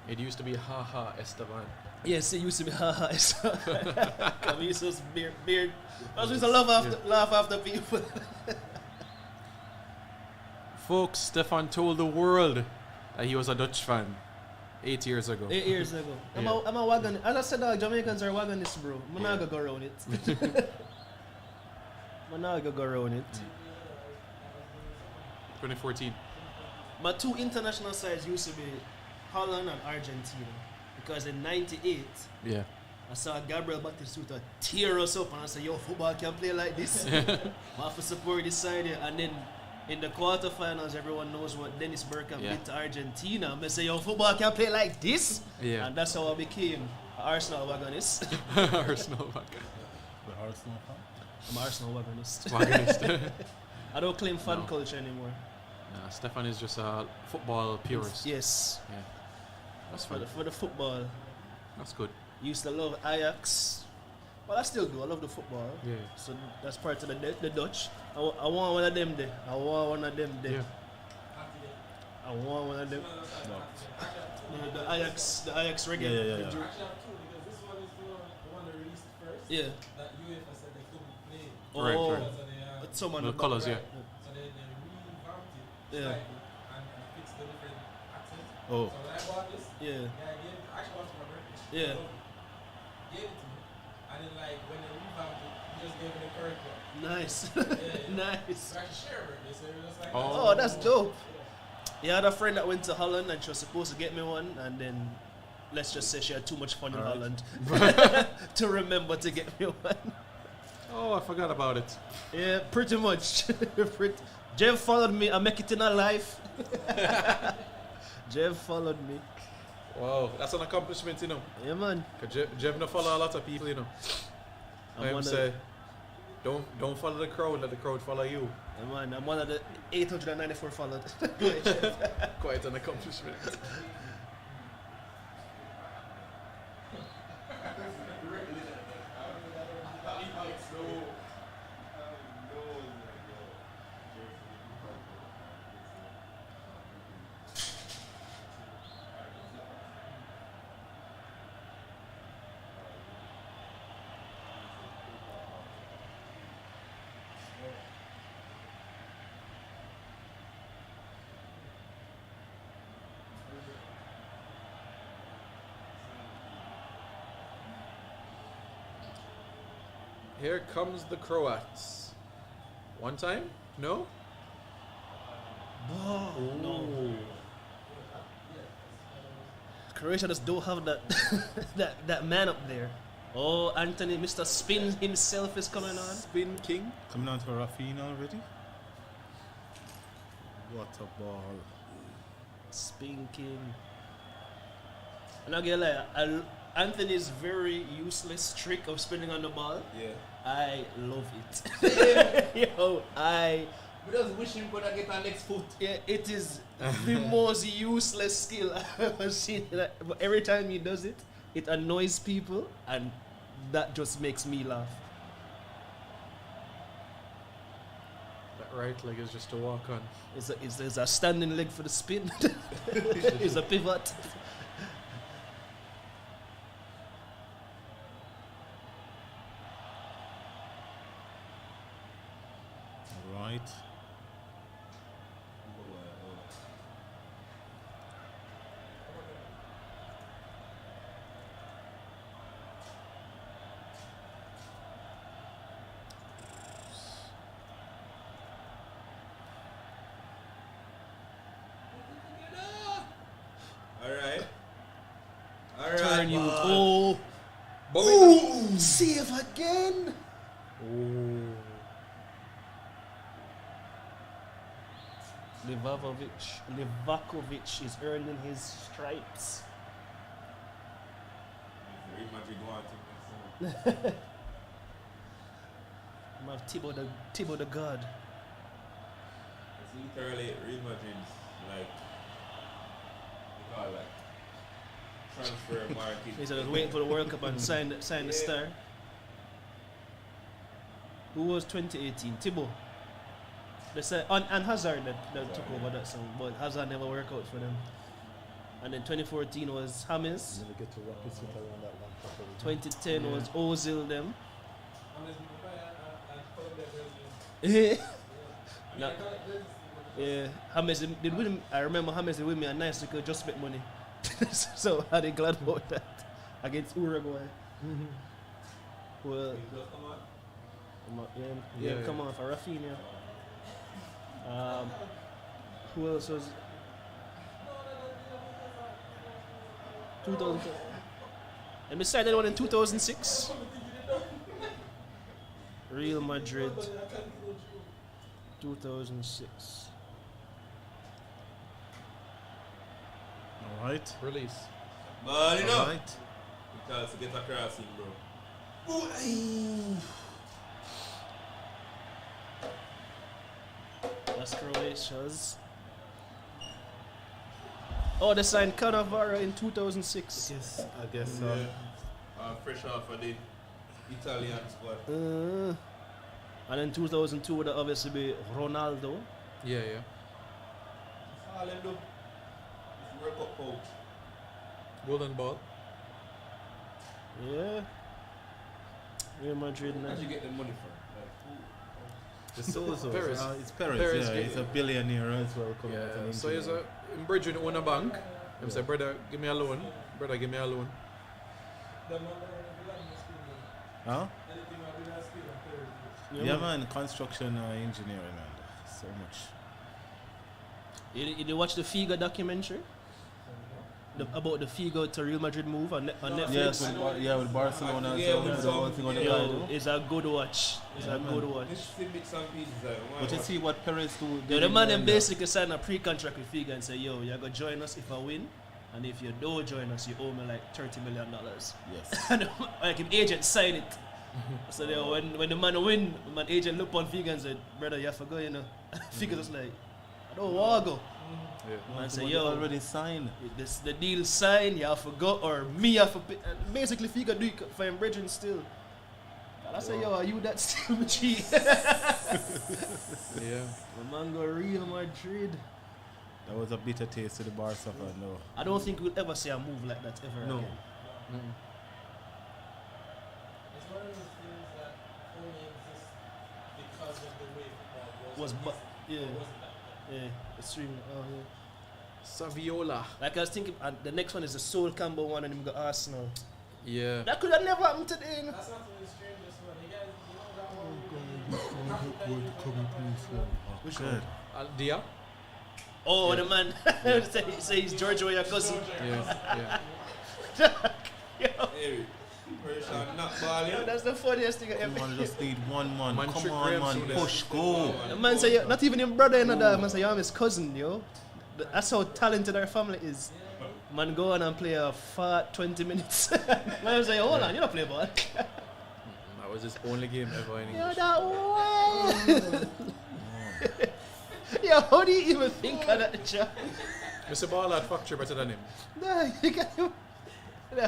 It used to be haha Esteban. Yes, it used to be haha. Come used to beard. I used to laugh after people. Folks, Stefan told the world that he was a Dutch fan 8 years ago. 8 years ago. I'm a wagon. As I said, Jamaicans are wagonists, bro. I'm not gonna go around it. I'm not gonna go around it. 2014. My two international sides used to be Holland and Argentina. Because in '98, Yeah. I saw Gabriel Batistuta tear us up and I said, yo, football can play like this. I have to support this side here. And then in the quarterfinals, everyone knows what Dennis Bergkamp did to Argentina. I say, yo, football can play like this. Yeah. And that's how I became an Arsenal wagonist. Arsenal wagon. The Arsenal fan? I'm an Arsenal wagonist. Wagonist. I don't claim fan culture anymore. Nah, Stefan is just a football purist. Yes. Yeah. That's For fine. the football. That's good. Used to love Ajax. Well, I still do. I love the football. Yeah. So that's part of the Dutch. I want one of them there. I want one of them there. Yeah. I want one of them. No. The Ajax reggae. Yeah. Yeah. This one is the one they released first. Yeah. That UEFA said they couldn't play. Right, Oh, right. So they, but someone The colours, yeah. so they revamped it Yeah. slightly and fixed the different accents. Oh. So when I bought this, Yeah. I actually bought it for my birthday. Yeah. Gave it to me. And then like when they revamped it, he just gave me the correct one. Nice. Nice. So I actually share a birthday, so it was just like Oh, that's dope. You had a friend that went to Holland and she was supposed to get me one, and then let's just say she had too much fun in Holland to remember to get me one. Oh, I forgot about it. Yeah, pretty much. Jeff followed me. I make it in a life. Jeff followed me. Wow, that's an accomplishment, you know. Yeah, man. Cause Jeff no follow a lot of people, you know. I'm I say, don't follow the crowd, let the crowd follow you. Yeah, man. I'm one of the 894 followed. Quite an accomplishment. Here comes the Croats. One time? No? No. Croatia just don't have that that man up there. Oh, Anthony, Mr. Spin himself is coming on. Spin King. Coming on to Rafinha already? What a ball. Spin King. And again, like, Anthony's very useless trick of spinning on the ball. Yeah. I love it. Yo, We just wish him could get our next foot. yeah, it is the most useless skill I've ever seen. Like, but every time he does it, it annoys people, and that just makes me laugh. That right leg is just to walk on. It's a standing leg for the spin. It's a pivot. Right. Alright. Turn you. ball. Oh. Boom. Save again. Livakovic is earning his stripes. Real Madrid want him. I'm have Thibaut the God. It's literally Real Madrid's like, they call it like transfer market. He's just waiting for the World Cup and sign the star. Who was 2018? Thibaut. They said and Hazard that took over that song, but Hazard never worked out for them. And then 2014 was James. Never get to wrap his foot around that one properly. 2010 was Ozil them. Nah. Yeah, James did win. I remember James did win me a nice little adjustment money, so I did glad about that against Uruguay. Well, yeah, come on for Rafinha. Who else was 2000? And beside that one in 2006, Real Madrid. 2006. All right. Release. But you know, All right. because to get across him, bro. That's Croatia's. Oh, they signed Cannavaro in 2006. Yes, I guess so. Yeah. Fresh off of the Italian squad. And in 2002 would obviously be Ronaldo. Yeah. All them do. It's World Cup coach. Golden ball. Yeah. Real Madrid now. Where'd you get the money from? The Sozo. Perez. It's Perez. Perez, Yeah, yeah. he's a billionaire as well. Coming out Yeah. an So he's engineer. in Bridget own a bank. He say, brother, give me a loan. Brother, give me a loan. Huh? Anything I've been asking on Thursday. Yeah, man. Construction engineering, man. So much. You watch the Figo documentary? About the Figo to Real Madrid move on Netflix? Yes, with Barcelona. Yeah, so with the whole thing on the Yo, guy, it's a good watch. It's a good watch. This bits and pieces. But you see what Perez do. Yo, the man then basically signed a pre-contract with Figo and say, yo, you're going to join us if I win. And if you don't join us, you owe me like $30 million. Yes. And like him agent signed it. So then when the man win, my agent looked on Figo and said, brother, you have to go, you know. Figo just like, I don't want to go. Yeah. Man say, But yo, already signed. the deal signed, you have to go, or me have to pay. And basically, Figo do it for him brethren still. And I say, yo, are you that still G? Yeah. The man go Real Madrid. That was a bitter taste to the Barca fan, no. I don't think we'll ever see a move like that ever No. again. It's one of those things that only exists because of the way football was. Yeah, Wasn't that? yeah, extremely. Oh, yeah. Saviola. Like I was thinking, and the next one is the Sol Campbell one, and him got Arsenal. Yeah. That could have never happened today. You know? That's not the strangest one. You guys, you know that one. Which one? Dia? Oh, the man say he's Georgia, your cousin. Yeah. Yo, Hey, Persian not ball, yeah? that's the funniest thing I ever. Come on, just need one man. Man, Come trick on, Graham man. Souness. Push, go. The man say, not even your brother, you know that. Man say, I'm his cousin, yo. That's how talented our family is. Man, go on and play a fat 20 minutes. Man, say, hold on, you don't play ball. That was his only game ever in Yo, English. that way. Yo, how do you even think of that, Jack? Mr. Ball had factory better than him. Nah, you can't even. Nah.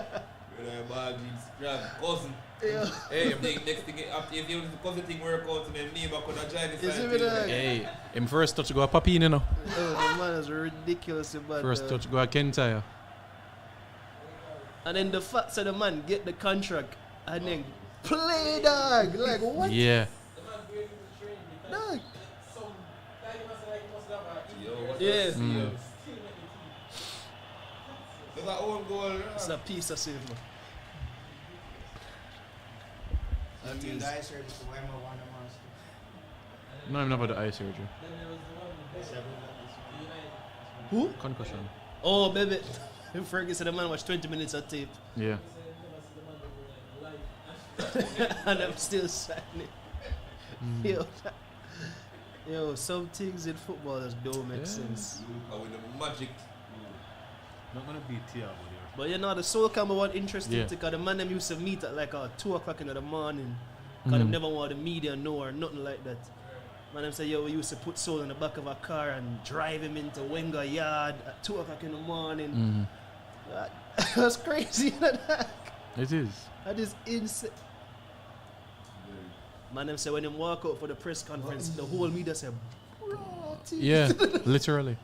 Cousin. Yeah. Hey, next thing, after if you the cousin thing work out, and then Neymar could have joined the You see side me team. there? Hey, him first touch go a Papine, you know. Oh, the man is ridiculous about First touch go a Kentire. And then the fact that the man get the contract and then play, dog. Like, what? Yeah. The man going to train because Dog. some guy must have a Yo, what's Yeah. up? still make the team. Look at own goal. It's a piece of save, man. That is. No, I'm not about the eye surgery. Then there was the one United. Who? Concussion. Oh, baby. Fergie said the man watched 20 minutes of tape. Yeah. And I'm still signing. Yo, yo, some things in football just don't make sense. With the magic. Not gonna beat Thiago there. But you know, the Soul Camera one interesting Yeah. because the man them used to meet at like 2 o'clock in the morning. Because them never want the media know or nothing like that. Man them say, yo, we used to put Soul in the back of a car and drive him into Wenger yard at 2 o'clock in the morning. That's crazy. It is. That is insane. Man them say when them walk out for the press conference, the whole media say, bro, Yeah, literally.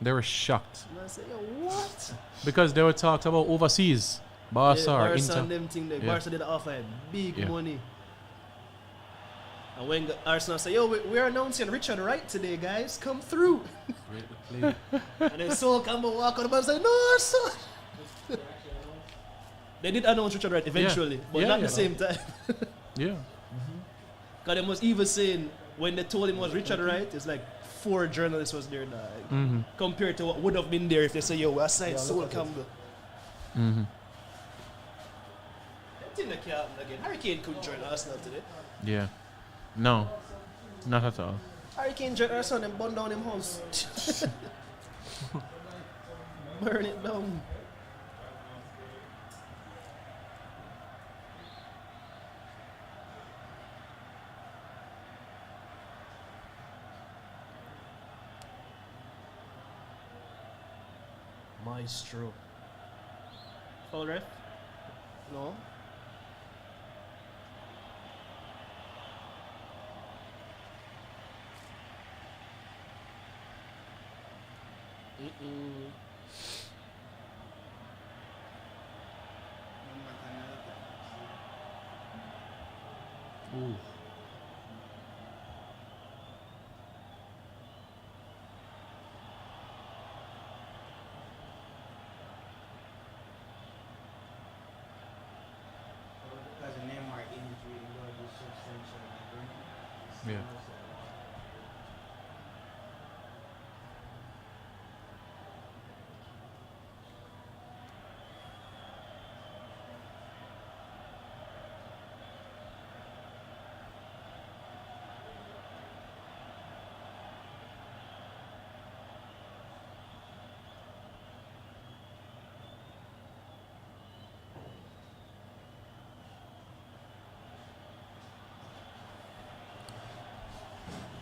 They were shocked Man say, yo, what? because they were talked about overseas. Barca or Barca Inter. and them thing, Yeah. Barca did offer him big Yeah. money. And when Arsenal say, yo, we're announcing Richard Wright today, guys, come through. Great to play. And then Sol Campbell walk on the ball and say, no, son. They did announce Richard Wright eventually, but Yeah, not yeah. the same time. Yeah. Because they was even saying, when they told him it was Richard Wright, it's like 4 journalists was there now. Compared to what would have been there if they say, yo, we signed Sol Campbell. I think that can't happen again. Harry Kane couldn't join Arsenal today. Yeah. No. Not at all. Harry Kane joined Arsenal and burn down him house. Burn it down. Maestro. Foul ref? No. Ooh. Because of Neymar injury, it will be substantial. Yeah.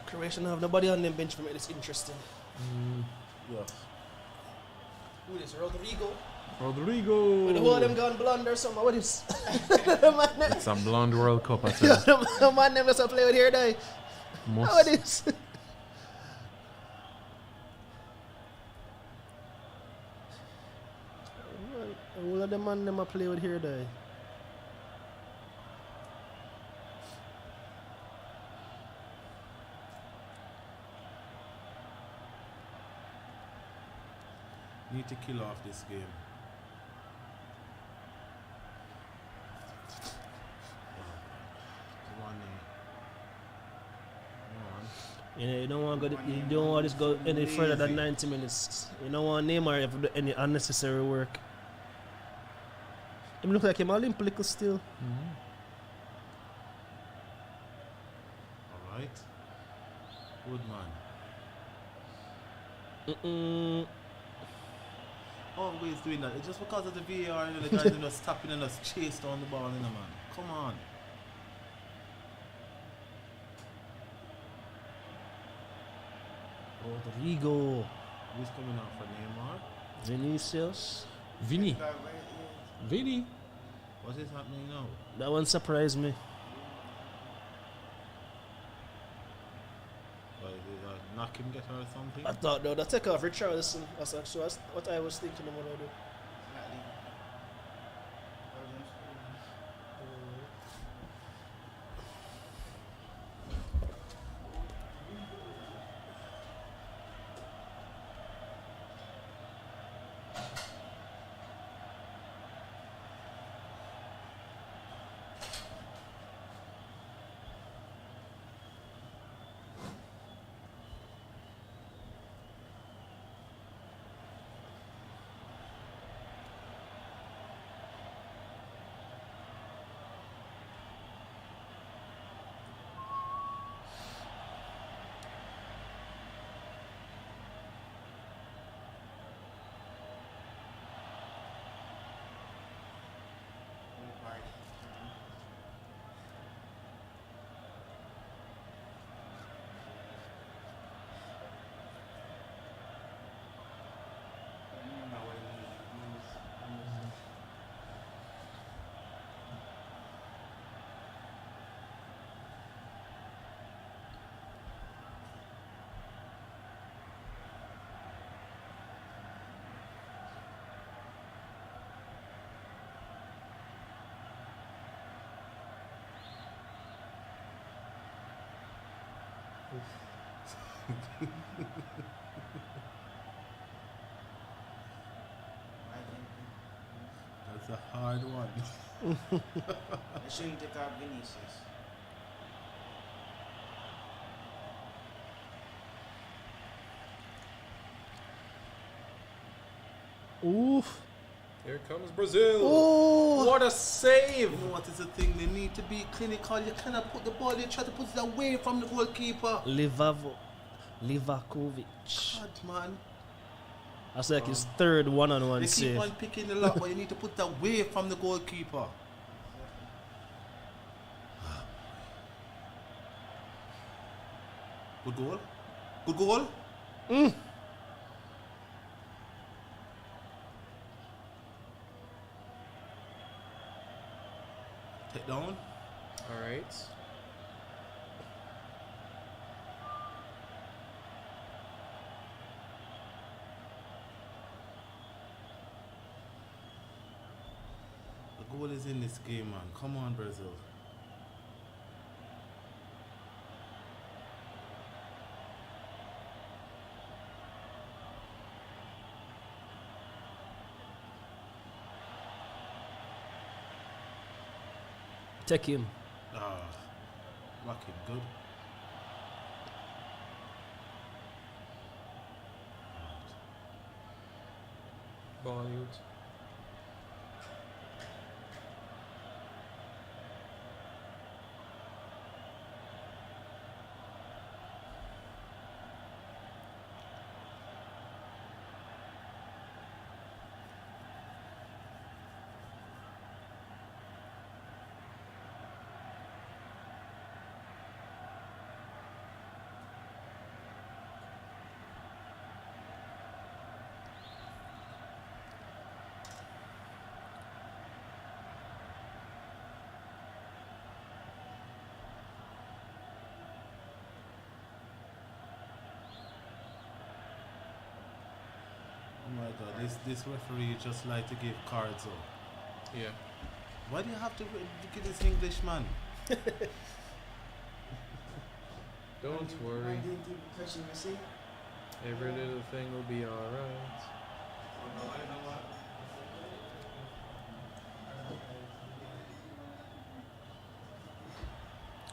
Croatia don't have nobody on them bench for me. It's interesting. Yes. Who is Rodrigo? Rodrigo. With the whole of them gone blonde or something. What is? It's a blonde World Cup, I tell you. The man them just play with here, die. Most- What is? All of the man them play with here, die. Need to kill off this game. You don't want to go. You don't want this go any further than 90 minutes. You don't want Neymar to do any unnecessary work. Him look like him Olympic still. Alright. Good man. always doing that. It's just because of the VAR and the guys are just tapping and just chase down the ball, man. Come on. Rodrigo. Who's coming out for Neymar? Vinicius. Vini. Vini. What is happening now? That one surprised me. Knock him get her or something? I thought no, the take off Richarlison. That's actually what I was thinking about it. That's a hard one. I shouldn't take out Vinicius. Oof. Here comes Brazil. Oh. What a save. You know what is the thing? They need to be clinical. You cannot put the ball, you try to put it away from the goalkeeper. Livakovic. God, man. That's like his third one-on-one They keep save. on picking the lock, but you need to put it away from the goalkeeper. Good goal. Good goal. Take down. All right. The goal is in this game, man. Come on, Brazil. Take him. Rock him good. Bollywood. Oh my God, this referee just like to give cards out. Yeah. Why do you have to give this English man? Don't worry. Every little thing will be alright.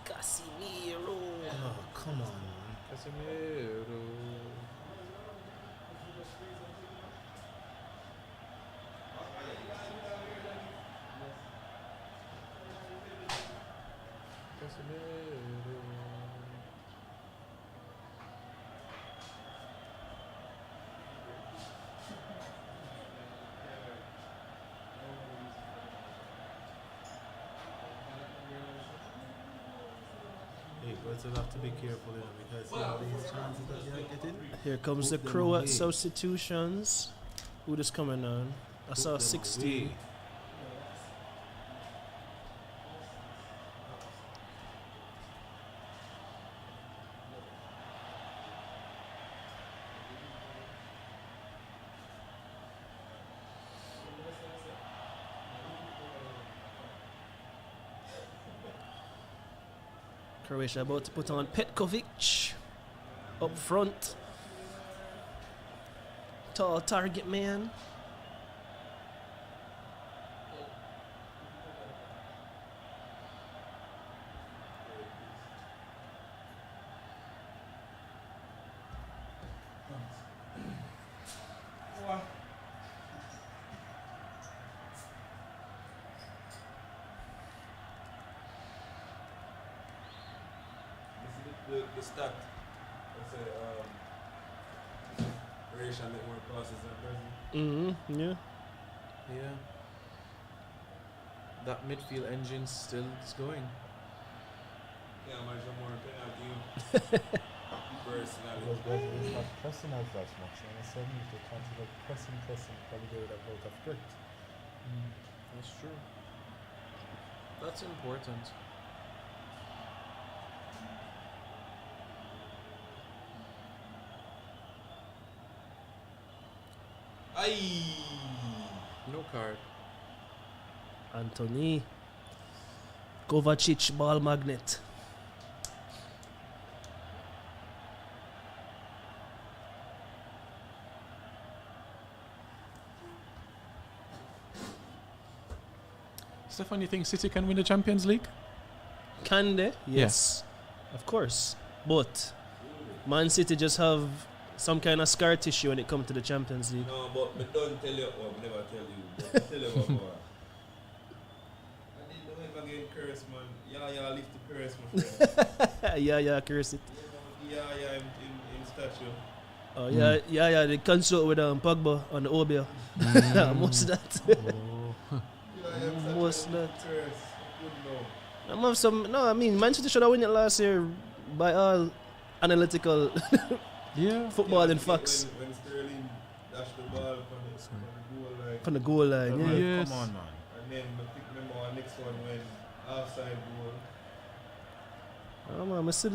Casimiro. Oh, come on, man. Casemiro. Casemiro. But you'll have to be careful, because these chances that you're getting. Here comes the Put them Croat away. substitutions. Who just coming on? I saw them 16. away. Croatia about to put on Petkovic up front. Tall target man. The stat. Let's say Croatia make more passes than Brazil. Yeah. Yeah. That midfield engine still is going. Yeah, much more penalty. Personally. Because Brazil is not pressing as that much, and so if they consider pressing, probably they would have out of grit. That's true. That's important. Aye. No card. Anthony. Kovacic ball magnet. Stefan, you think City can win the Champions League? Can they? Yes. Of course. But Man City just have some kind of scar tissue when it comes to the Champions League. No, but me don't tell you, or me never tell you. But tell you what more. I didn't know if again curse, man. Yeah, lift the curse, my friend. yeah, curse it. Yeah, in statue. Oh, yeah, they consult with Pogba on the Obia. Most of that. Most of that. I mean, Man City should have won it last year by all analytical footballing facts. When Sterling dashed the ball from the goal line. Yeah. Yes. Come on, man. And then remember our next one when offside goal. Oh man, I see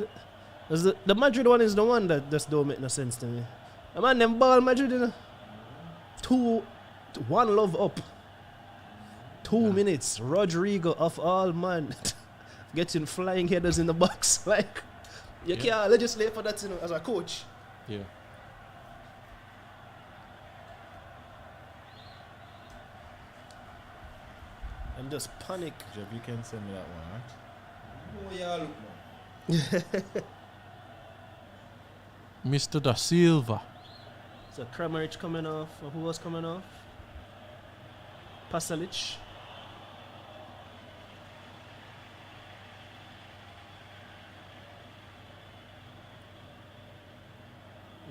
the Madrid one is the one that just don't make no sense to me. I man, them ball Madrid, you know, 1 love up. 2 minutes. Rodrigo of all man getting flying headers in the box. Like you can't legislate for that, you know, as a coach. Yeah. I'm just panic. Jeff, you can send me that one, right? Oh yeah, look man. Mr. Da Silva. So Kramaric coming off. Or who was coming off? Pasalic.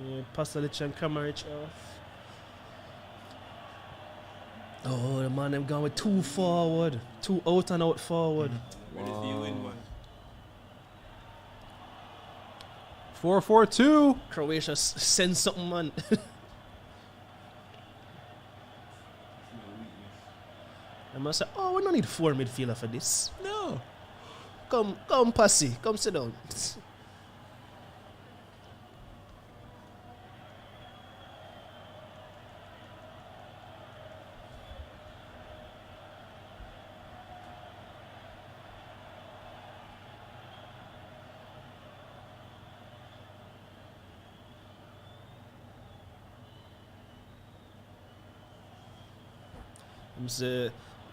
Yeah, Pasalic and Kramaric off. Oh, the man, them going with 2 forward. 2 out and out forward. Ready for you win, man. 4-4-2. Croatia send something, man. I must say, oh, we don't need 4 midfielder for this. No. Come, Passy. Come sit down.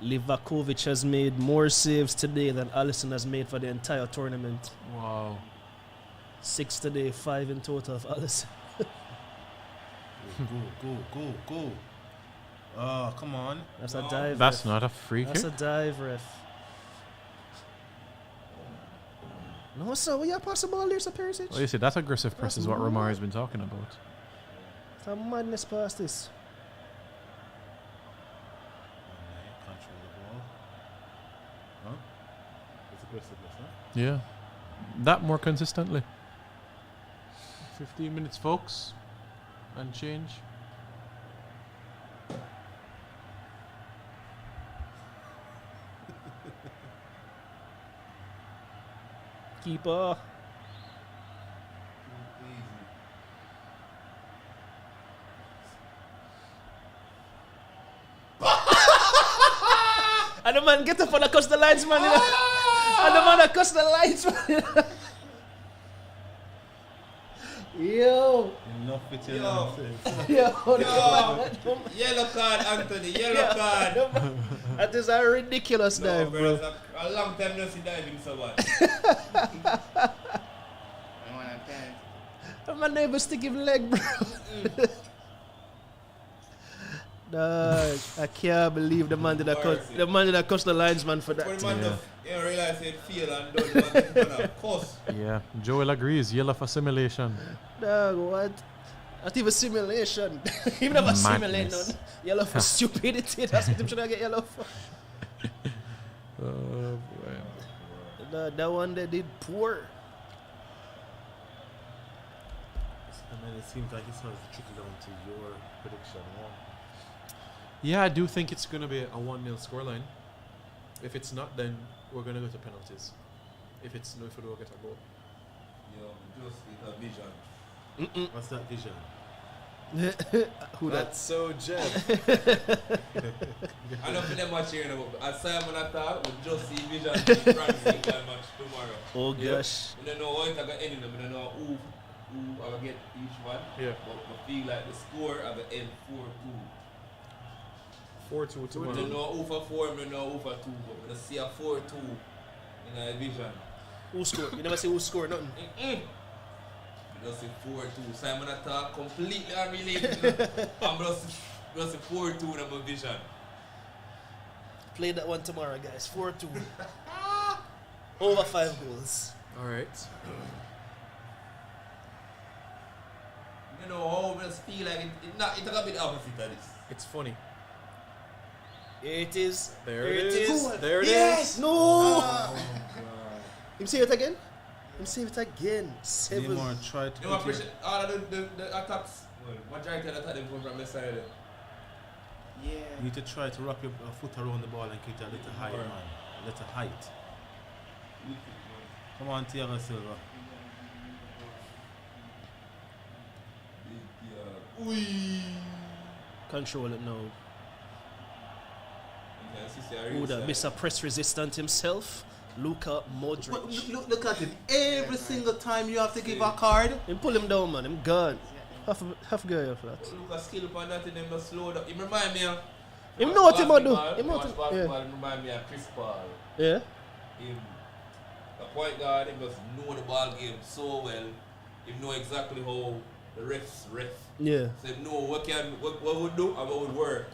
Livakovic has made more saves today than Alisson has made for the entire tournament. Wow. 6 today, 5 in total of Alisson. Go. Oh, come on. That's a dive. That's ref. not a free That's kick. a dive, ref. No, sir, we are possible there, Sir Perisic. Well, you see, that aggressive press That's is what mad. Romar has been talking about. It's a madness past this. Control the ball. Huh? It's aggressiveness, huh? Yeah. that more consistently. 15 minutes, folks, and change. Keeper. And the man get up and across the lines, man. You know? And the man across the lines, man. You know? Yo. Enough with your Yo. nonsense. Yo. Yellow card, Anthony. Yellow card. That is a ridiculous dive, bro. It's a long time no see diving so much. The man never stick his leg, bro. Dog, I can't believe the man did that cost the linesman for that. When the man you realize it feel and don't want cost. Yeah, Joel agrees. Yellow for simulation. Dog, what? Not even simulation. He never simulate none. Yellow for stupidity. That's what him should get yellow for. Oh boy. That one they did poor. I mean, it seems like it's starting to trickle down to your prediction. Yeah, I do think it's going to be a 1-0 scoreline. If it's not, then we're going to go to penalties. If we don't get a goal. Yo, just with a vision. What's that vision? Who that? That's so Jeb. I don't feel them much here now, but as Simon attack, we just see vision in France England match tomorrow. Oh gosh. We don't know how it's going to end, we don't know who I will get each one. Yeah. But I feel like the score I will end 4-2. 4-2 tomorrow. We don't know who for 4, we don't know who for 2, but we don't see a 4-2 in our vision. Who scored? You never say who scored nothing. We just see 4-2. Simon attack completely unrelated. I'm just see 4-2 in my vision. Play that one tomorrow, guys. 4-2. Over 5 goals. All right. You know how I just feel like it's a bit opposite of this. It's funny. It is. There it is. There it is. Yes! No! Him say it again? Him say it again. 7. Neymar tried to You know, I appreciate all of the attacks. Well, majority of the attack them come from the side there. Yeah. You need to try to wrap your foot around the ball and keep it a little high, man. A little height. Come on, Thiago Silva. Control it now. Who that Mr. Press Resistant himself? Luka Modric. Look at him. Every single time you have to give a card. Him pull him down, man. Him gone. Half guy off that. Look at skill upon that and them slow down. He remind me of... Him know what him do. Him remind me of Chris Paul. Yeah. Him, the point guard, him just know the ball game so well. Him know exactly how the refs ref. Yeah. So him know what would do and what would work.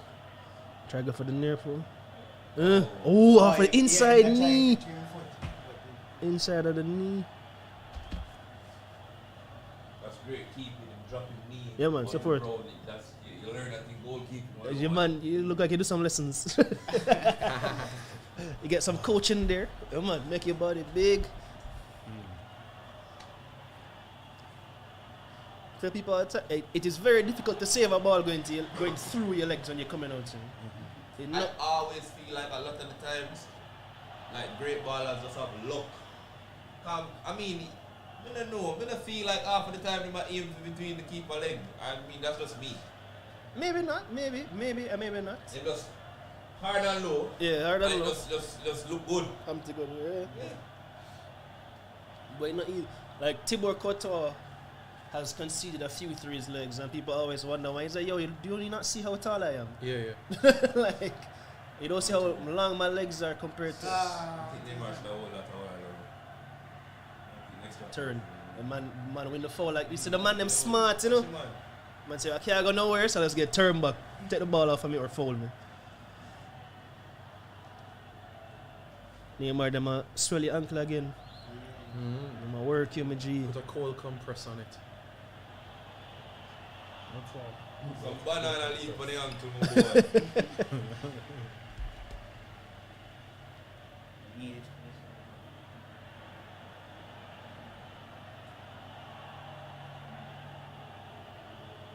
Try go for the near full. Off the inside knee. Inside of the knee. That's great keeping and dropping knee. Yeah, man, support. That's, you learn that in goalkeeping. Yeah, man, you look like you do some lessons. You get some coaching there. Yeah, man, make your body big. Tell people all the time, it is very difficult to save a ball going through your legs when you're coming out. I always feel like a lot of the times, like great ballers just have luck. I mean, I don't know. I don't feel like half of the time they might aim between the keeper leg. I mean, that's just me. Maybe not. Maybe not. It just hard and low. Yeah, hard and low. Just look good. I'm to go. Yeah. But not easy. Like Thibaut Courtois has conceded a few through his legs, and people always wonder why. He's like, yo, do you not see how tall I am? Yeah. Like, you don't see how long my legs are compared to. Turn. The man win the foul. Like, you see the man them smart, you know? Man say, I can't go nowhere, so let's get turned back. Take the ball off of me or foul me. Neymar, them swell your ankle again. Them work you, my G. Put a cold compress on it. Some banana leaf for the ankle, my boy.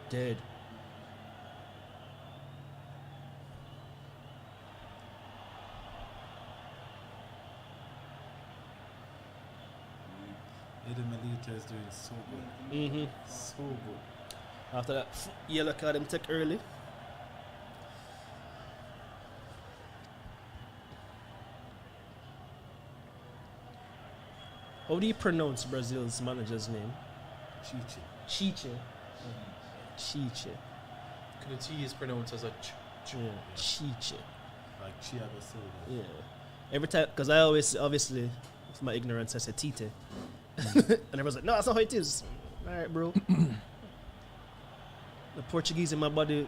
Dead. Eddie Melita is doing so good. Mm-hmm. So good. After that yellow card him take early. How do you pronounce Brazil's manager's name? Chichi. Chiche. Chiche. The T is pronounced as a ch. Yeah. Chiche. Like Thiago Silva. Yeah. Every time, because I always, obviously, with my ignorance, I said Tite. And everyone's like, no, that's not how it is. All right, bro. The Portuguese in my body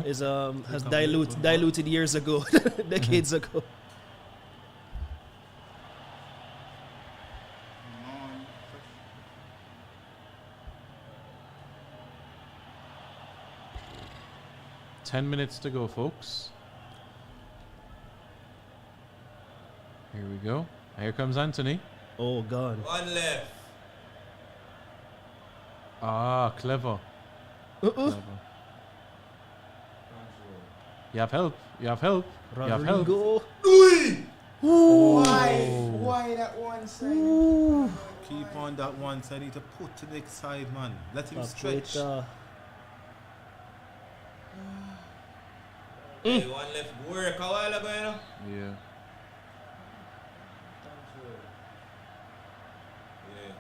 is has diluted years ago, decades ago. Non. 10 minutes to go, folks. Here we go. Here comes Anthony. Oh, God. One left. Ah, clever. Clever. You have help. You have help. You have help. Rodrigo. Why that one side? Keep on that one side. Need to put to the next side, man. Let him stretch. Hey, one left work a while ago, you know? Yeah. Yeah.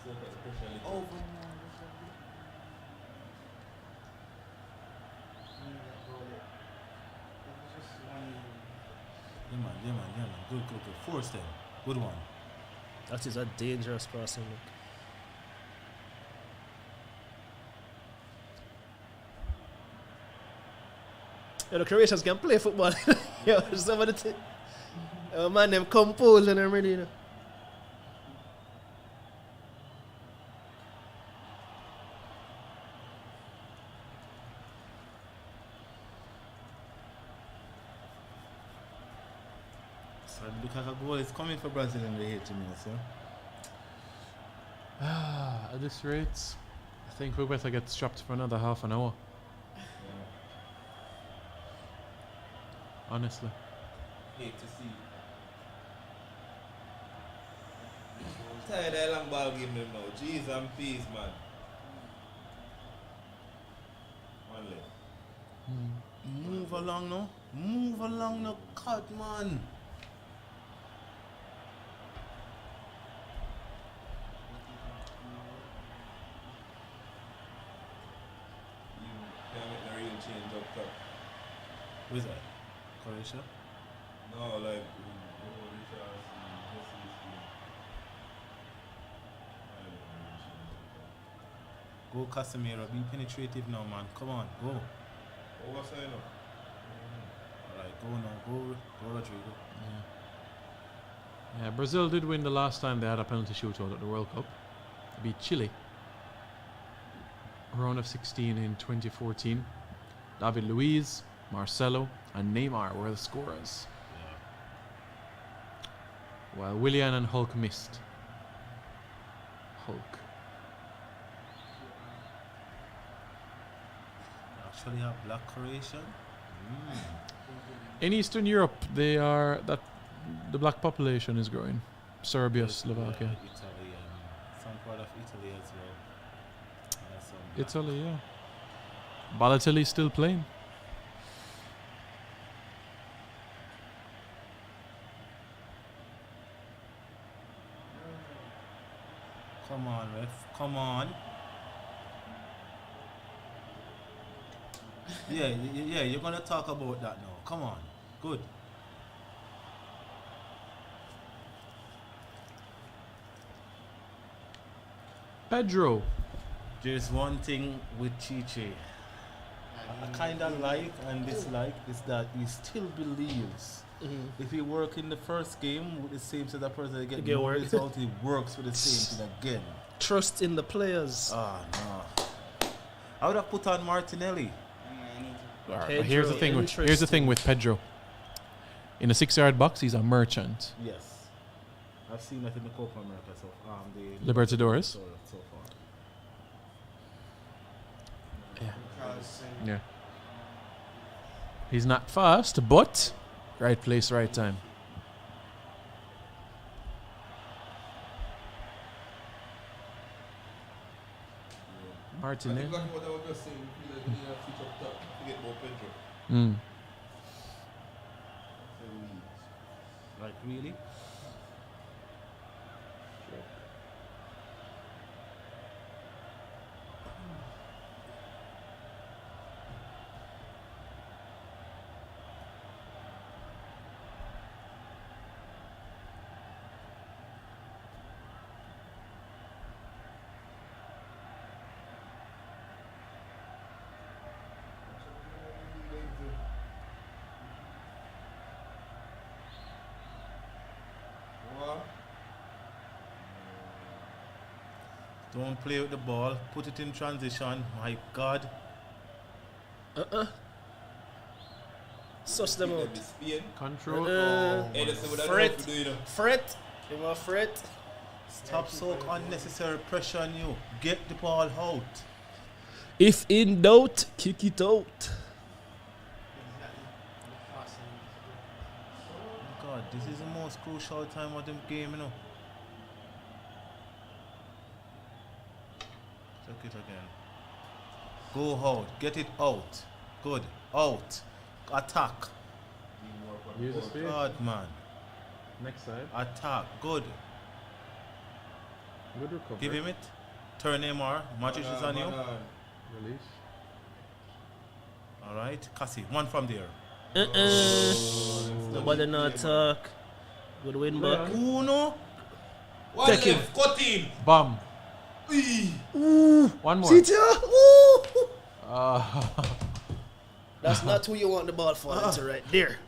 So that's especially. Oh, Yeah, man. Good. Force them. Good one. That is a dangerous person. Look. The Croatians can play football. Yo, some of the man, them composed and everything. You know. So look like a goal is coming for Brazil in the 80 minutes, yeah? At this rate, I think we better get strapped for another half an hour. Honestly. Hate to see. Tired of long ball game them now. Jeez and peace, man. One left. Move along now. Move along now, cut, man. You can't make the real change up top. Where's that? Croatia? No, like Go Casemiro, be penetrative now, man. Come on, go. what's that now? Alright, go now. Go Rodrigo. Yeah, Brazil did win the last time they had a penalty shootout at the World Cup. They beat Chile. Round of 16 in 2014. David Luiz, Marcelo, and Neymar were the scorers. While Willian and Hulk missed. Hulk. Actually have black Croatian. In Eastern Europe, the black population is growing. Serbia, Slovakia. Italy, some part of Italy as well. Italy, yeah. Balotelli still playing. Come on, ref. Come on. Yeah, you're gonna talk about that now. Come on. Good. Pedro. There's one thing with Chiche I kind of like and dislike is that he still believes if he work in the first game with the same set of person get no result, he works with the same thing again. Trust in the players. Ah, no. I would have put on Martinelli. Right, here's the thing with Pedro. In a 6-yard box, he's a merchant. Yes. I've seen that in the Copa America so the Libertadores. So far. Yeah. He's not fast, but right place, right time. I Martin, think like what I was just saying, we feel like we need a switch up top. Forget about Pedro. Like, really? What? Don't play with the ball. Put it in transition. My God. Suss them out. Spain. Control. Hey, that's what I Fret. do, you know. Fret. You want fret? Stop so unnecessary pressure on you. Get the ball out. If in doubt, kick it out. God, this is the most crucial time of the game, you know. Check it again. Go out. Get it out. Good. Out. Attack. Use the speed. God, man. Next side. Attack. Good. Good recovery. Give him it. Turn Neymar. Magic is on you. Release. Alright. Cassie. One from there. Nobody not talk. Good win back. Uno. One Take him. left, cut him. Bam. Ooh. One more. See ya? Ooh. That's not who you want the ball for. It's right there.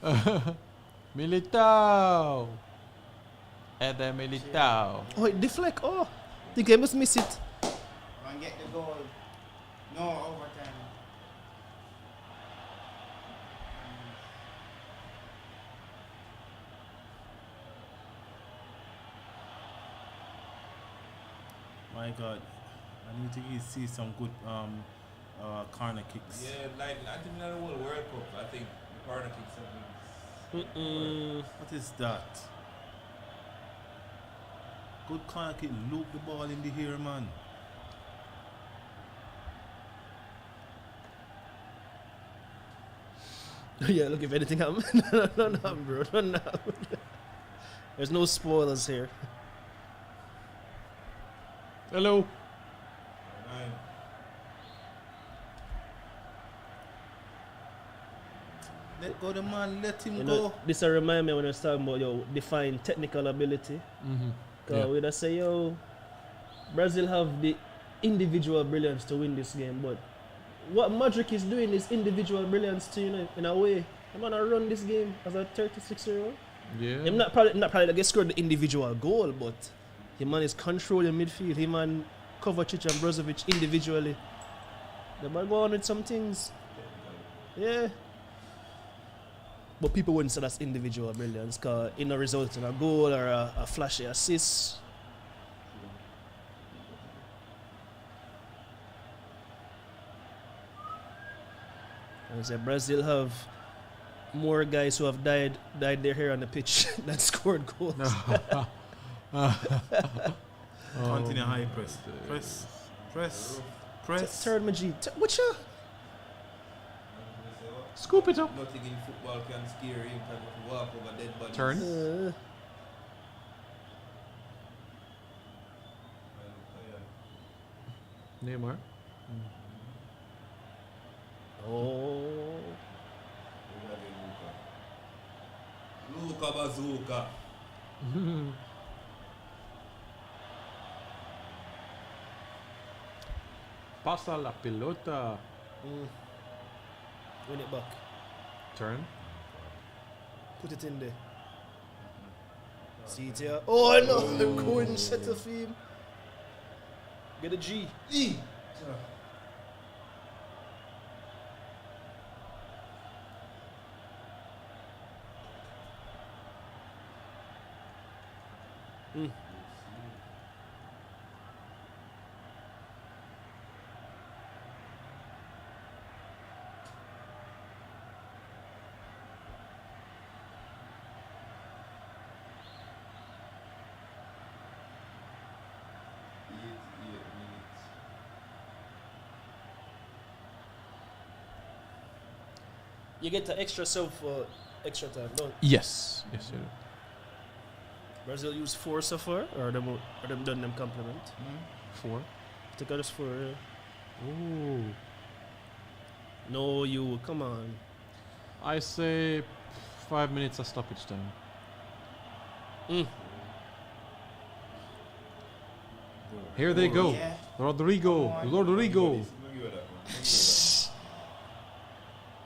Militao. Eder Militao. Oh, it deflect. Oh, think I must miss it. And get the goal. No overtime. My God. I need to see some good corner kicks. Yeah, like I think in the whole World Cup, I think the corner kicks have been. What is that? Good corner kick. Loop the ball in the air, man. Yeah, look, if anything happens. No, bro. No. There's no spoilers here. Hello. Let go the man, let him You go. know, this remind me when I was talking about define technical ability. Yeah. We just say Brazil have the individual brilliance to win this game, but what Modric is doing is individual brilliance to, in a way. I'm gonna run this game as a 36-year-old. Yeah. I'm not probably like get scored the individual goal, but him man is controlling midfield. Him man Kovacic and Brozovic individually. They might go on with some things. Yeah. But people wouldn't say that's individual brilliance because it not result in a goal or a flashy assist. I say Brazil have more guys who have dyed their hair on the pitch than scored goals. Continue high press. Press. Third Majid. What you? Scoop it up. Nothing in football can scare him. Can walk over dead bodies. Turn. Neymar. Oh. Luka Bazooka. Pasa la pelota. Win it back. Turn. Put it in there. See it here. Oh no, the going set of him. Get a G. E. You get the extra sub for extra time, don't you? Yes. Yes, you do. Brazil used 4 so far, or them done them compliment? 4. I think I just 4. Ooh. No, you come on. I say 5 minutes of stoppage time. Here they go. Yeah. Rodrigo. Rodrigo.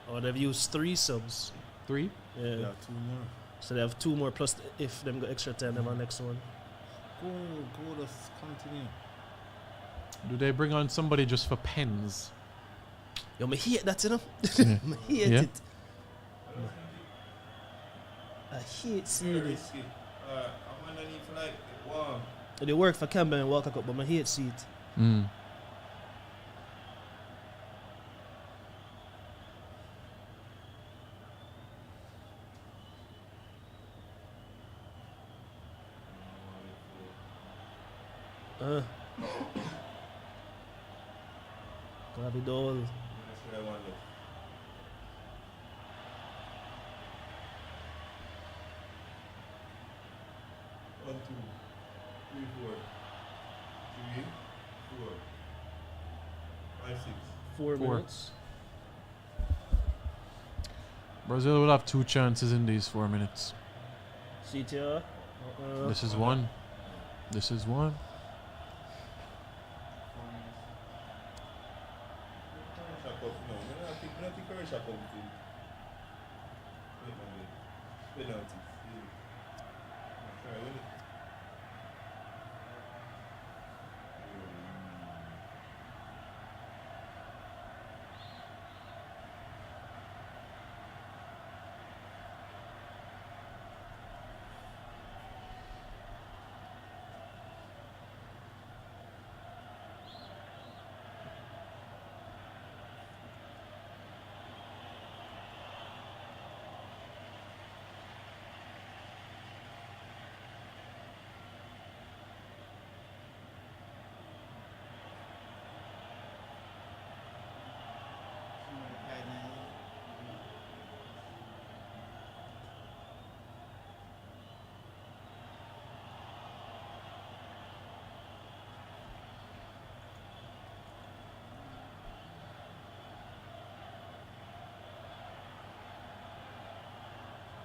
Oh, they've used 3 subs. 3. Yeah. Yeah, 2 more. So they have 2 more plus if them got extra time, them on next one. Go, let's continue. Do they bring on somebody just for pens? Yo, me hate that, you know? Me hate Yeah. it. I hate seeing it. I'm underneath like warm. They work for Campbell and Walker Cup, but I hate see it. Grab it all. That's what I want to. One, two, three, four. 3, 4, 5, 6. 4 4. minutes. Brazil will have 2 chances in these 4 minutes. CTR. This is one. This is one.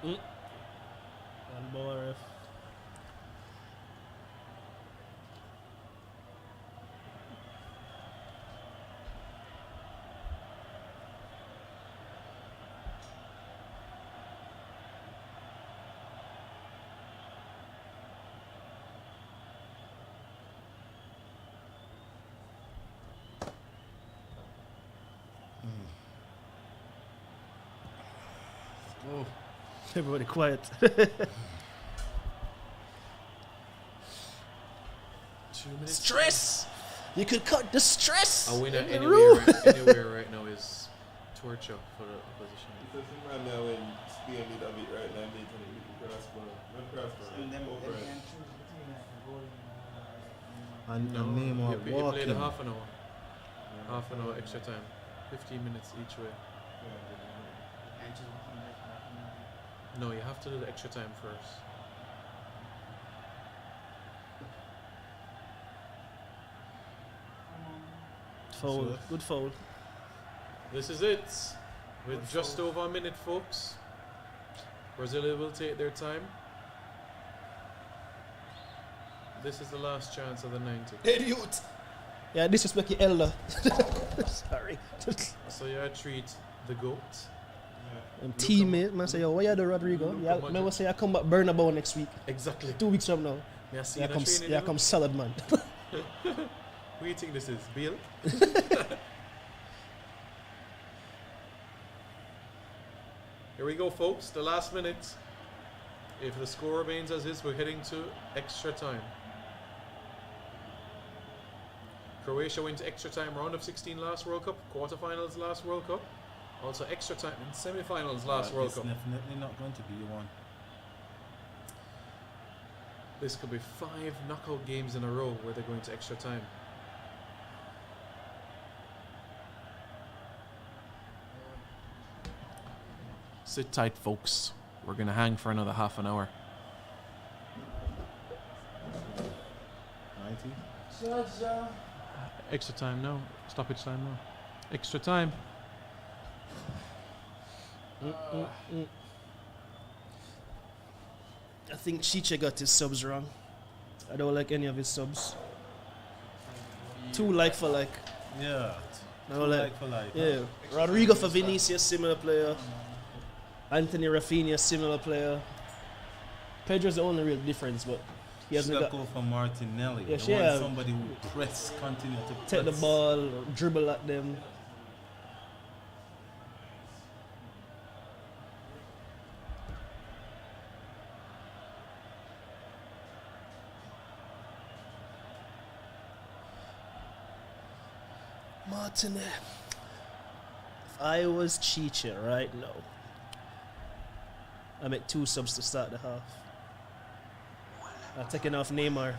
One more ref. Oh. Everybody quiet. 2 minutes. Stress! You could cut the stress! A winner in the anywhere, room. anywhere right now is torture for the opposition. Because remember when Spain did a bit right now, they told me to crossbar. Not crossbar. And them Over it. can choose between like a goal And No, Neymar you played walking. a half an hour. Half an hour extra time. 15 minutes each way. and choose between like No, you have to do the extra time first. Foul. Good foul. This is it. With just over a minute, folks. Brazil will take their time. This is the last chance of the 90. Idiot! Yeah, disrespect your elder. Sorry. So you treat the GOAT. Teammate, man say, yo, why you do Rodrigo? Yeah, remember say I come back Bernabeu next week. Exactly. 2 weeks from now. May I see Yeah, you in come, a training, yeah, you come salad man. know? Who do you think this is? Bill? Here we go, folks. The last minute. If the score remains as is, we're heading to extra time. Croatia went to extra time round of 16 last World Cup, quarterfinals last World Cup, also extra time in semi-finals last World It's Cup. definitely not going to be one. This could be 5 knockout games in a row where they're going to extra time. Sit tight, folks. We're going to hang for another half an hour. 90? Extra time, no. Stoppage time, no. Extra time. I think Chiche got his subs wrong. I don't like any of his subs. Too like for like. Yeah. I don't like. Like for like. Yeah. Rodrigo for Vinicius, similar player. Anthony Rafinha, similar player. Pedro's the only real difference, but he hasn't Should got. go for Martinelli. Yeah, They want yeah. somebody who press, continue to Take the press. ball, dribble at them. Martinelli. If I was Chicha right now, I make 2 subs to start the half. I'm taking off Neymar.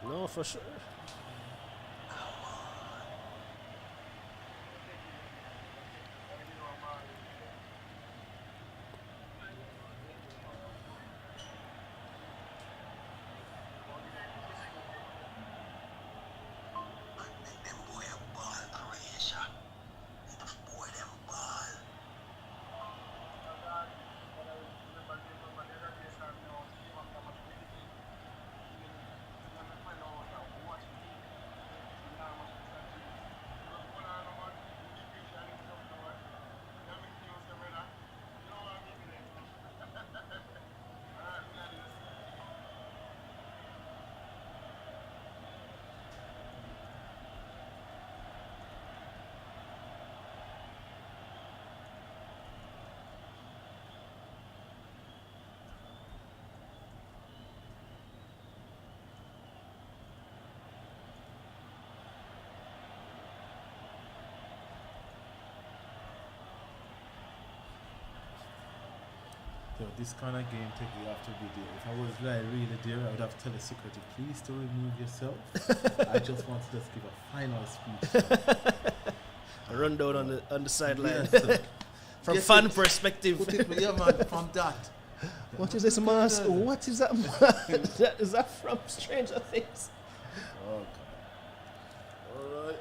No, for sure. So this kind of game take you have to be there. If I was like really there, I would have to tell the security, please to remove yourself. I just want to just give a final speech. A rundown on the sideline. Yes. From Yes, fan it- perspective. Put it, yeah, man, from that. What is this mask? What is that mask? Is that from Stranger Things? Okay. All right.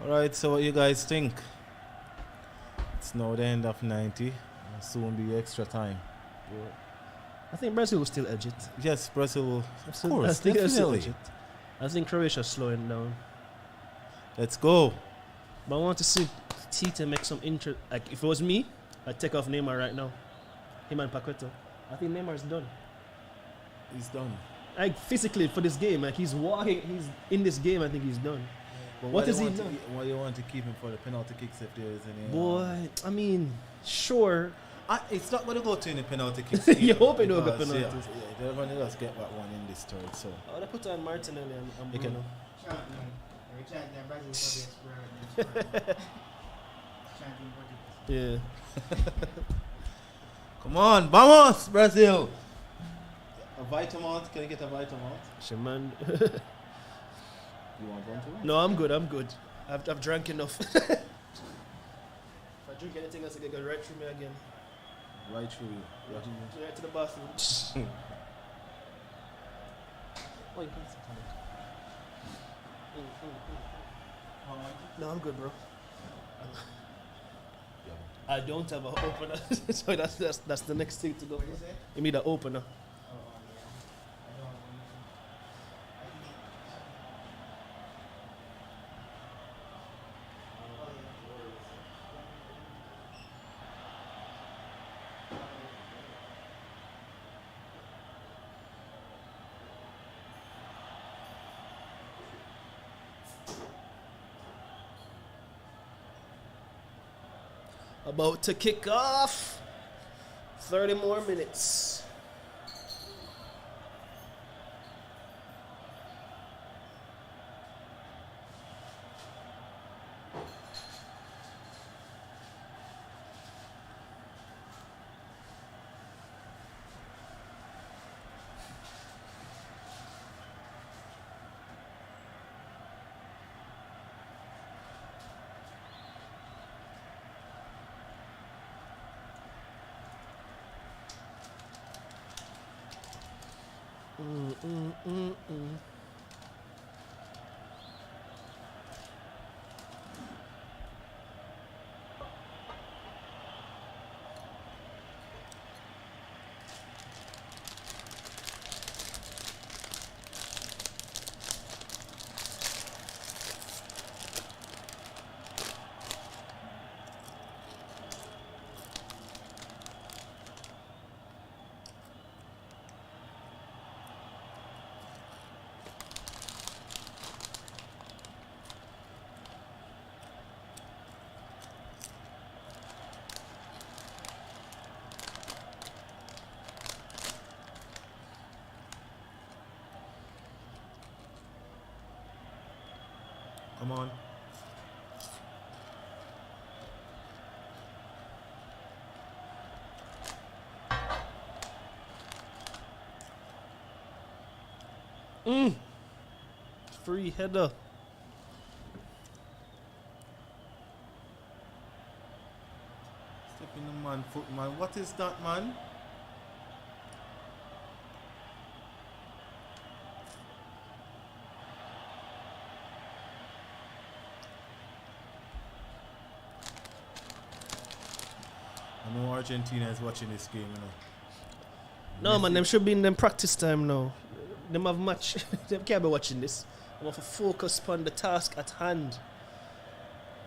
All right. So what you guys think? It's now the end of 90. And soon be extra time. I think Brazil will still edge it. Yes, Brazil will. Of I course, think they'll still definitely. edge it. I think Croatia's slowing down. Let's go. But I want to see Tite make some interest. Like, if it was me, I'd take off Neymar right now. Him and Paqueta. I think Neymar's done. He's done. Like, physically, for this game, like, he's walking, he's in this game, I think he's done. But What why is you he want to done? Why you want to keep him for the penalty kicks if there is any? Boy, I mean, sure. It's not going to go to any penalty kicks. You hope it don't go because, penalties. Yeah, they're going to just get that one in this third. So I would have put on Martinelli and You can- Bruno. Yeah. come on, vamos, Brazil. A Vitamalt? Can I get a Vitamalt? Shaman. You want one too? No, I'm good. I've drank enough. If I drink anything else, it can go right through me again. Right through you. Right in Right to the bathroom. Oh, you can sit on it. No, I'm good, bro. I don't have an opener, so that's the next thing to go. What did you say? You need an opener. About to kick off. 30 more minutes. Come on. Free header. Step in the man foot, man. What is that, man? I know Argentina is watching this game, you know. No, man, them should be in them practice time now. Them have match. Them can't be watching this. Them have to focus upon the task at hand.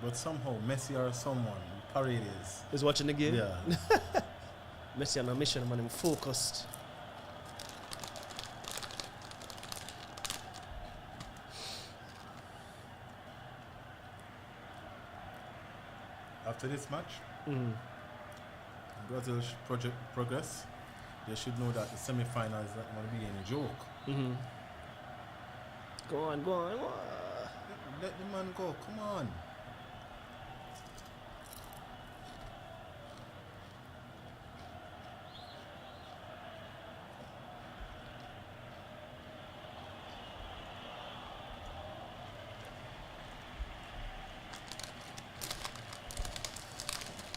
But somehow Messi or someone, Paredes, Is watching the game? yeah. Messi on a mission, man. I'm focused. After this match, Mm. Brazil's project progress, they should know that the semi-final is not going to be any joke. Mm-hmm. Go on, go on. Let the man go, come on.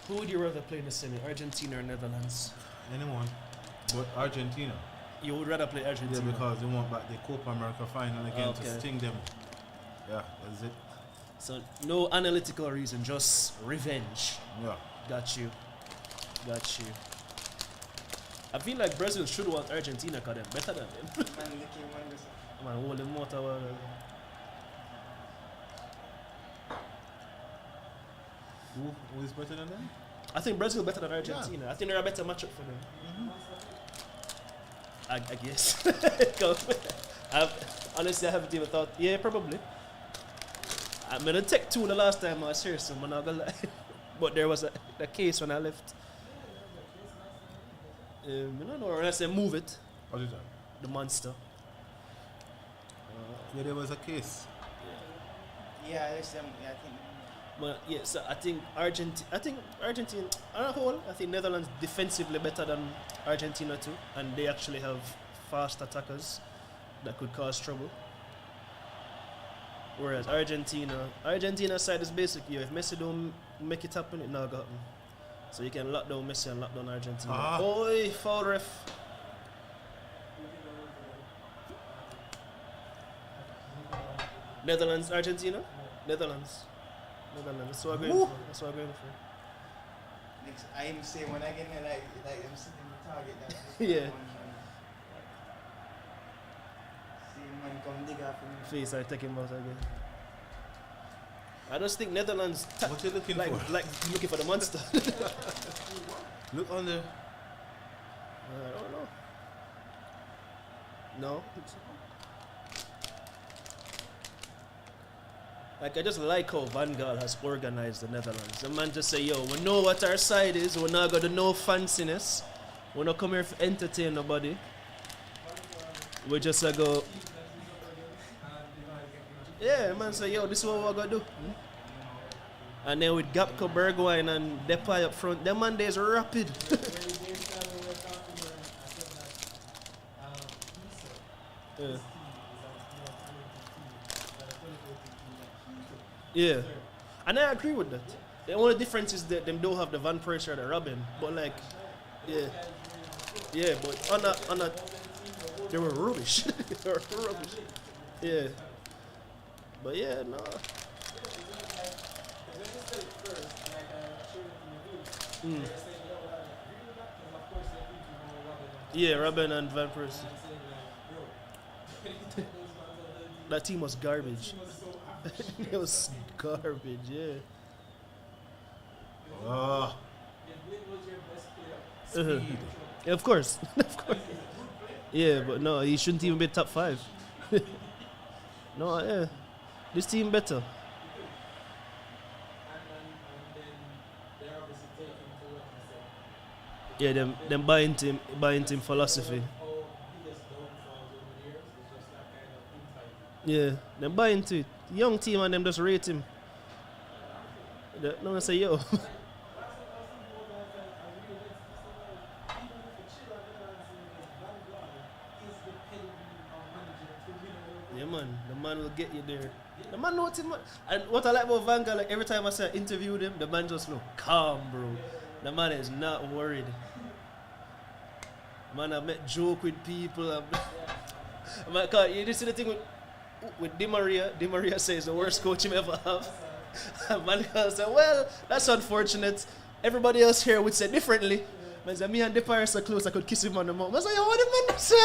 Who would you rather play in the semi, Argentina or Netherlands? Anyone. But Argentina. You would rather play Argentina? Yeah, because they want back the Copa America final again Okay. to sting them. Yeah, that's it. So no analytical reason, just revenge. Yeah. Got you. Got you. I feel like Brazil should want Argentina because they're better than them. Man, looking wonders. Man, hold them water. Who is better than them? I think Brazil better than Argentina. I think they're a better matchup for them. I guess. Honestly, I haven't even thought. Yeah, probably. I'm gonna take two the last time I was here, so I'm not gonna lie. But there was a case when I left. I don't know, when I say move it, What is that? the monster. Yeah, there was a case. Yeah, I think. But yeah, so I think Argentina, on a whole, I think Netherlands defensively better than Argentina too, and they actually have fast attackers that could cause trouble. Whereas Argentina's side is basically, if Messi don't make it happen, it not gonna happen. So you can lock down Messi and lock down Argentina. Ah. Oi, foul ref. Netherlands, Argentina? Netherlands. That's what I'm going for. That's what I'm going for. Next, I'm saying when I get there, like I'm sitting the target. That Yeah. See man come dig off me. Face, I take him out again. I just think Netherlands What you looking like for? looking for the monster. Look on the. I don't know. No. Like, I just like how Van Gaal has organized the Netherlands. The man just say, yo, we know what our side is. We're not going to know fanciness. We're not come here to entertain nobody. We just go. Yeah, man say, yo, this is what we're going to do. And then with Gapco, Bergwijn, and Depay up front, them man is rapid. Yeah. Yeah, and I agree with that. The only difference is that them don't have the Van Persie or the Robin, but like, yeah, but on a, they were rubbish. They were rubbish. Yeah, but yeah, no. Yeah, Robin and Van Persie. That team was garbage. It was garbage, yeah. Yeah, of course. Of course. Yeah, but no, he shouldn't even be top 5. No, yeah. This team better. Yeah, them buying team philosophy. Yeah, them buying into it. Young team and them just rate him. No one say, yo. Yeah, man. The man will get you there. The man knows him. And what I like about Van Gaal, like every time I say I interviewed him, the man just look calm, bro. The man is not worried. Man, I met joke with people. I'm like, God, you see the thing with Di Maria. Di Maria says the worst coach him ever have. And Van Gaal said, well, that's unfortunate. Everybody else here would say differently. Man said, me and Depay are so close I could kiss him on the mouth. I said, yo, what the man say?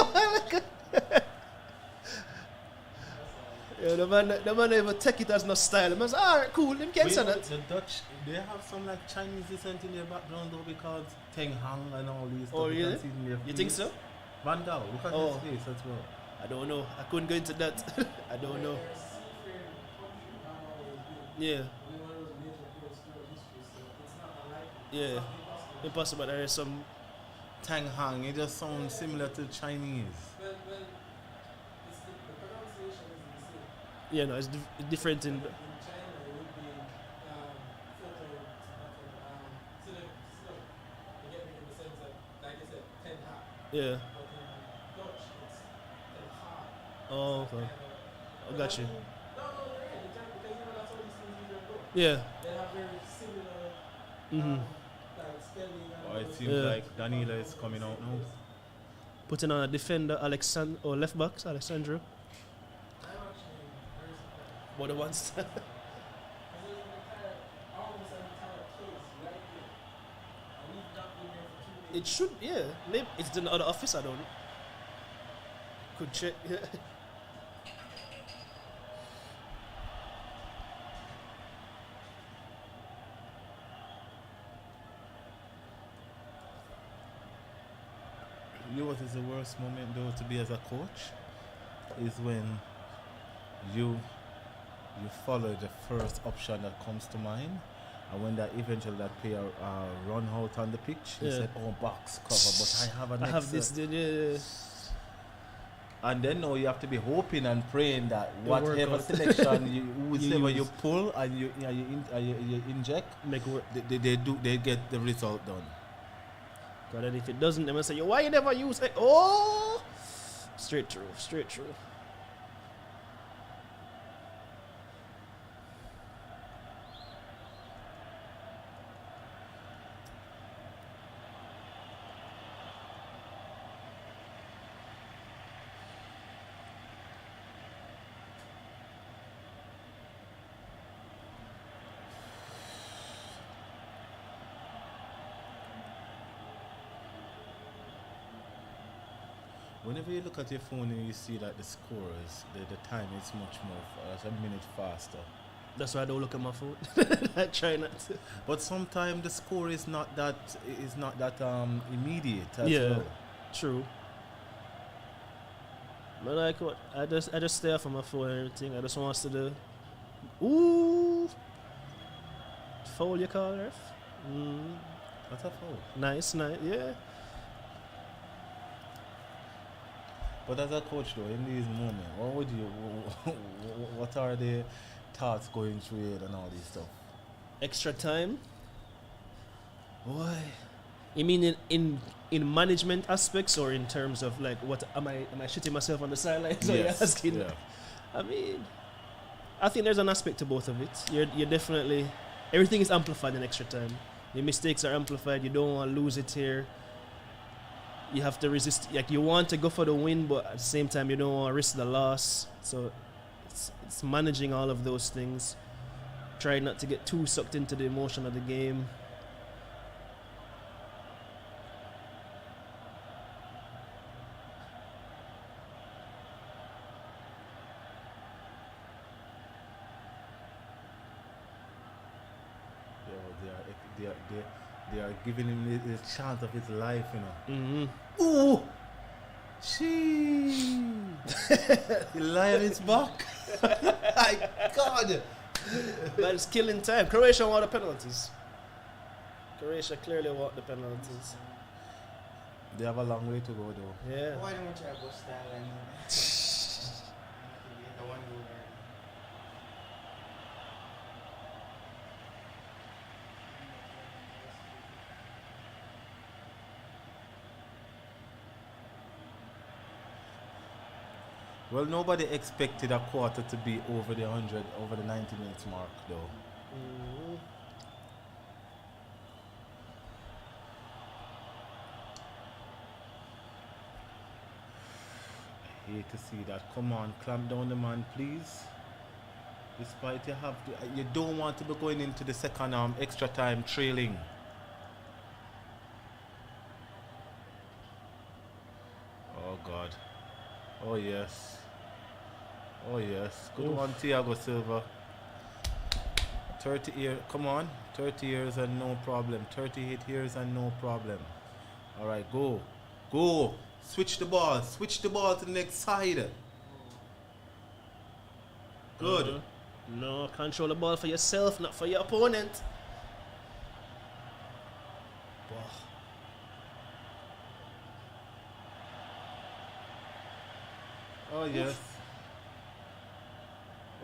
Yeah, the man never take it as no style. The man said, alright, cool, him can't say that. The Dutch, they have some like Chinese descent in their background though, because Teng Hang and all these stuff. Oh, really? You think so? Van Gaal, look at his face as well. I don't know. I couldn't go into that. I don't know. Yeah. Yeah. Impossible. There is some Tang Hang, it just sounds similar to Chinese. Yeah, no, it's different in. Yeah. Oh, okay. I got you. Yeah. Mm-hmm. Oh, it seems like Danila is coming out now. Putting on a defender, or left backs, Alexandra. What the ones? It should, yeah. Maybe it's in the other office, I don't know. Could check. You know what is the worst moment though to be as a coach? Is when you follow the first option that comes to mind, and when that eventually that player run out on the pitch, you say, "Oh, box cover," but I have a next. I have this. And then now you have to be hoping and praying that whatever selection whoever you pull and you inject, they get the result done. God, and if it doesn't, they must say, "Yo, why you never use it?" Oh, straight through. Whenever you look at your phone and you see that the scores, the time is much more, it's a minute faster. That's why I don't look at my phone. I try not to. But sometimes the score is not that immediate as well. True. But like what? I just stay off on my phone and everything. I just want to do Ooh. Foul you call, ref? What's a foul? Nice, yeah. But as a coach, though, in these moments, what would you? What are the thoughts going through your head and all this stuff? Extra time. Boy. You mean in management aspects or in terms of like what am I shooting myself on the sidelines? So you're asking. Yeah. I mean, I think there's an aspect to both of it. You're definitely everything is amplified in extra time. Your mistakes are amplified. You don't want to lose it here. You have to resist. Like you want to go for the win, but at the same time you don't want to risk the loss. So it's managing all of those things. Try not to get too sucked into the emotion of the game. They are giving him the chance of his life, you know. Mm-hmm. Ooh! Gee! The lion is back. My God! That is killing time. Croatia want the penalties. Croatia clearly want the penalties. They have a long way to go, though. Yeah. Why don't you try to style and the one goal there? Well, nobody expected a quarter to be over the 100, over the 90 minutes mark, though. Mm-hmm. I hate to see that. Come on, clamp down the man, please. Despite you don't want to be going into the second extra time trailing. Oh God. Oh yes. Oh yes. Good one, Thiago Silva. 30 years. Come on. 30 years and no problem. 38 years and no problem. All right, go. Go. Switch the ball. Switch the ball to the next side. Good. No, control the ball for yourself, not for your opponent. Oh yes.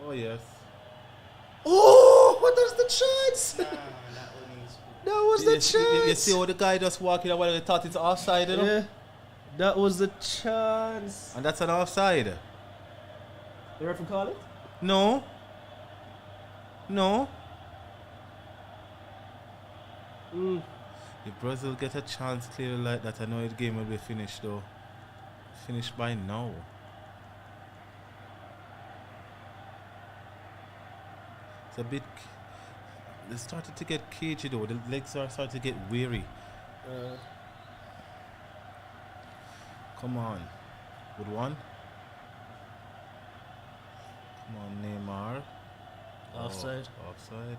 Oh yes. Oh, what was the chance? Nah, that one is good. That was the chance. You see how the guy just walking away and they thought it's offside, you know? Yeah, that was the chance. And that's an offside. The referee call it? No. No. If Brazil get a chance clearly like that, I know the game will be finished though. Finished by now. It's a bit. They started to get cagey though. The legs are starting to get weary. Come on. Good one. Come on, Neymar. Offside. Oh, offside.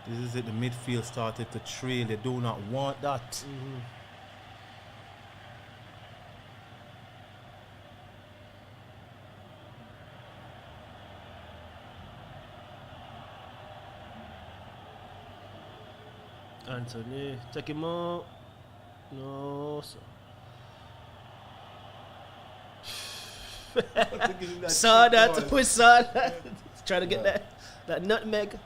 This is it. The midfield started to trail. They do not want that. Anthony, take him out. No, sir. Saw that. We saw that. Trying to get that nutmeg.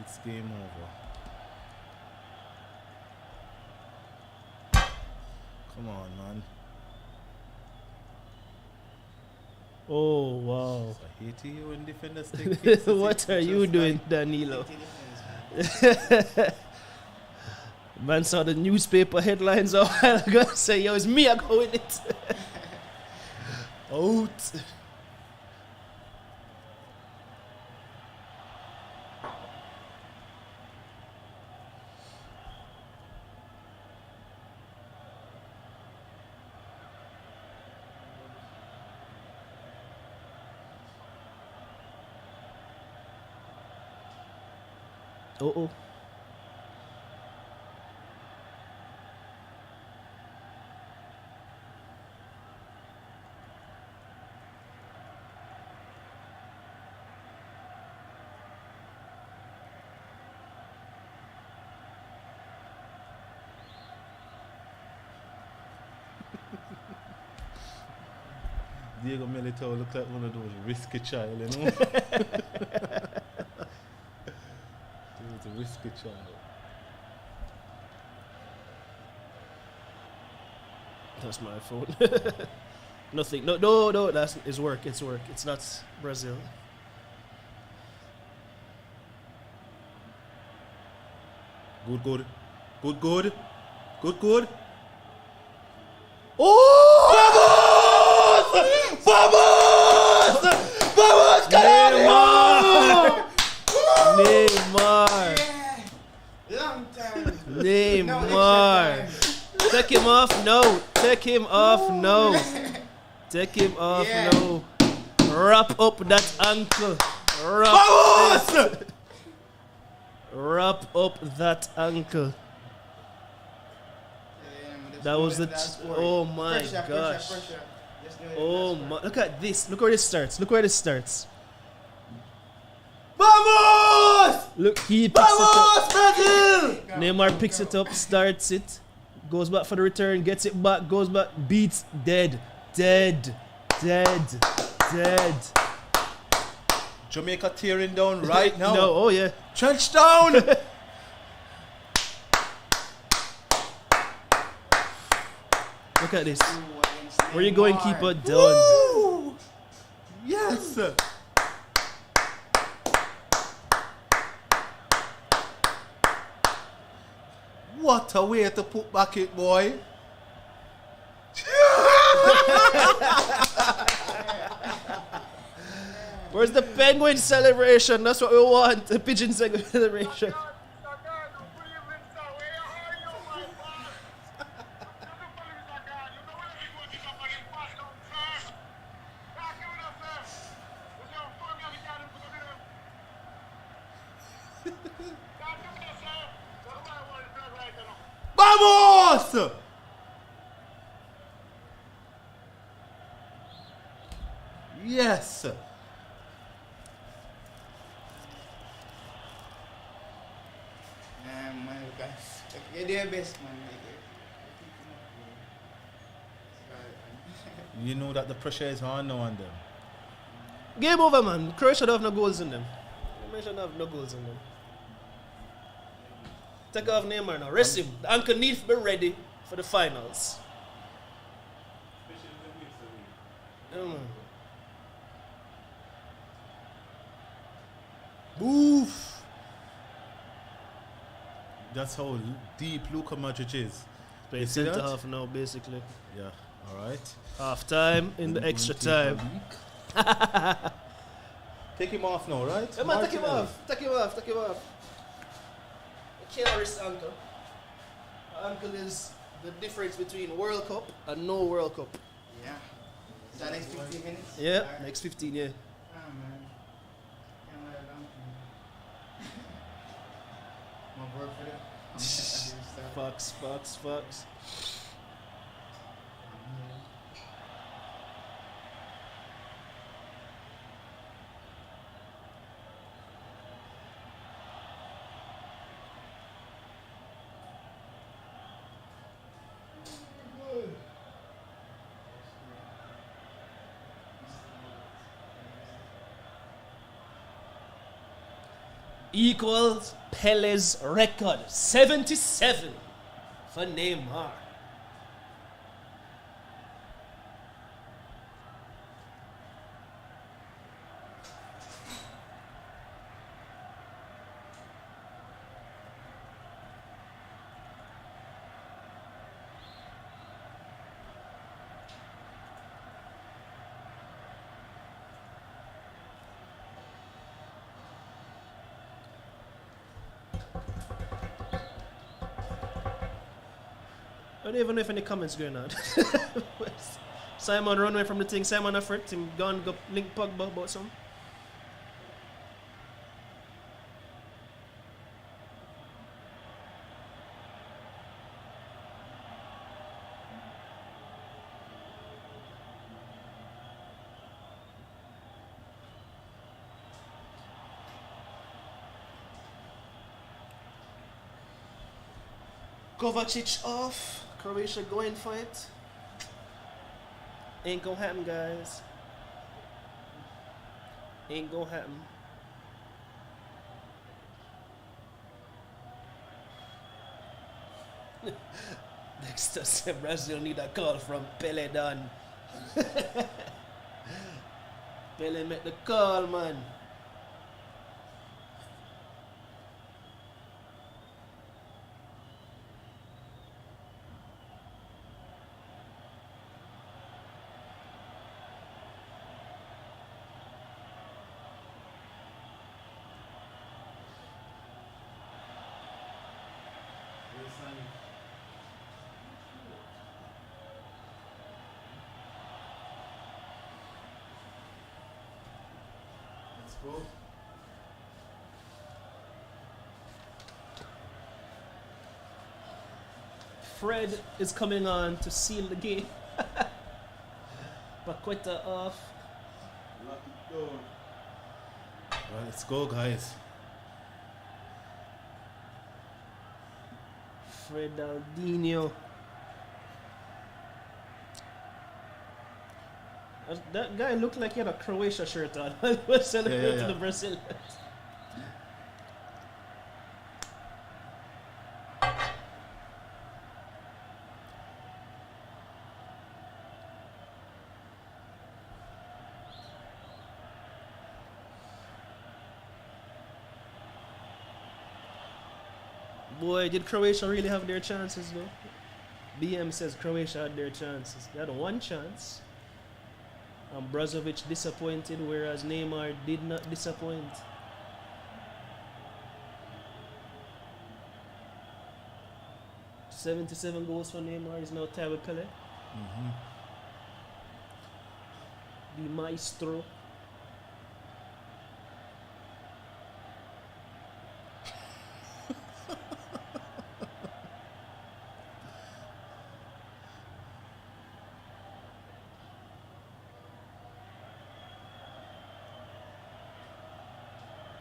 It's game over. Come on, man. Oh, wow. I hate you when defenders take kicks. What are you doing, Danilo? Man saw the newspaper headlines a while ago. Say, yo, it's me, I go with it. Out. Oh. Diego Militao looked like one of those risky child, you know? He was a risky child. That's my phone. Nothing. No. That's it's work. It's work. It's not Brazil. Good. ¡Vamos! Neymar! Long time. Neymar! Take him off, no! Take him off, no! Take him off, Yeah. no! Wrap up that ankle! Wrap up that ankle! That was the. Oh my gosh! Pressure. Just do it. Oh my! Look at this! Look where this starts! Look where this starts! Vamos! Look, he picks it up. Brazil! Neymar picks it up, starts it, goes back for the return, gets it back, goes back, beats, dead. Jamaica tearing down right now. No, oh yeah. Trench down! Look at this. Where you going, keeper? Done. Woo! Yes! What a way to put back it, boy. Where's the penguin celebration? That's what we want. The pigeon celebration. Vamos! Yes! Man, guys. You do your best, man. You know that the pressure is on now on them. Game over, man. Croatia don't have no goals in them. Croatia don't have no goals in them. Take off Neymar now. Rest him. The ankle needs to be ready for the finals. Yeah, man. Oof! That's how deep Luka Modric is. Play You see centre that? half now, basically. Yeah, alright. Half time in the extra time. Take him off now, right? Hey, man, take him Martinelli. off. Take him off. Take him off. You can't risk ankle. Ankle is the difference between World Cup and no World Cup. Yeah. So next 15 minutes? Yeah, Alright. next 15, yeah. Ah, man. Can't let it down. My work for them. Fucks. Equals Pele's record, 77 for Neymar. I don't even know if any comments going on. Simon run away from the thing. Simon afraid him gone go link Pogba about some. Kovacic off. Croatia going for it. Ain't gonna happen, guys. Ain't gonna happen. Next said Brazil need a call from Pele Don. Pele make the call, man. Let's go. Fred is coming on to seal the game. Paqueta off. Lock it down. Well, let's go, guys. Fredaldinho. That guy looked like he had a Croatia shirt on. He was celebrating the Brazilians. Boy, did Croatia really have their chances though? BM says Croatia had their chances. They had one chance. And Brozovic disappointed, whereas Neymar did not disappoint. "77 goals for Neymar is now tied with Pele. The maestro.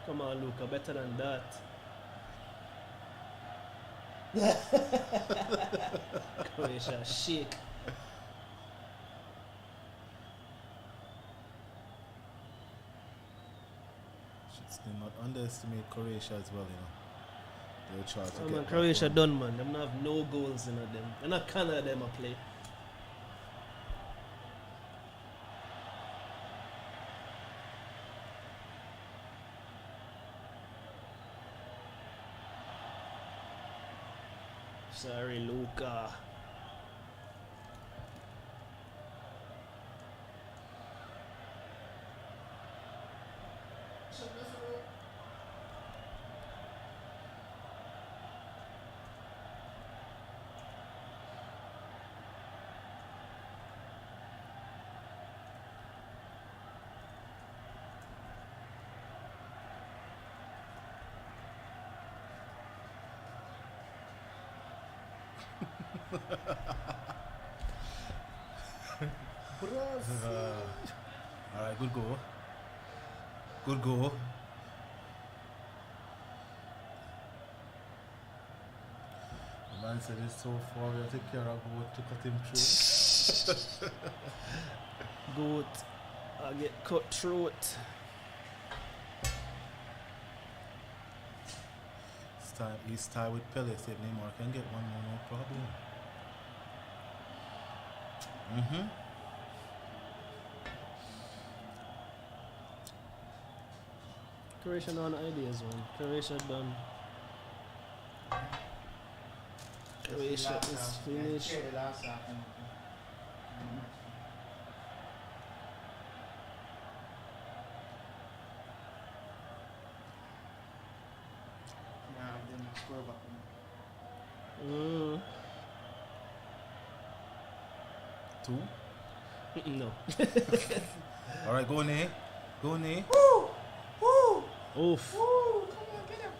Come on, Luca, better than that. Croatia shake. Should still not underestimate Croatia as well, you know. They'll try to Oh, get man, back Croatia on. done, man. Them not have no goals in them. They're not Canada them a play. Sorry, Luca. Alright, good goal. Good goal. The man said it's so far, we have to carry a goat to cut him through. Goat. I get cut through it. He's tied with Pele. Said Neymar can get one more, no problem. Croatia no ideas, man. Croatia done. Croatia is finished. The last half. Yeah, then score back. Two. No. Alright, go on, eh? Go on, eh? Woo! Woo! Oof. Woo! Come on, get him.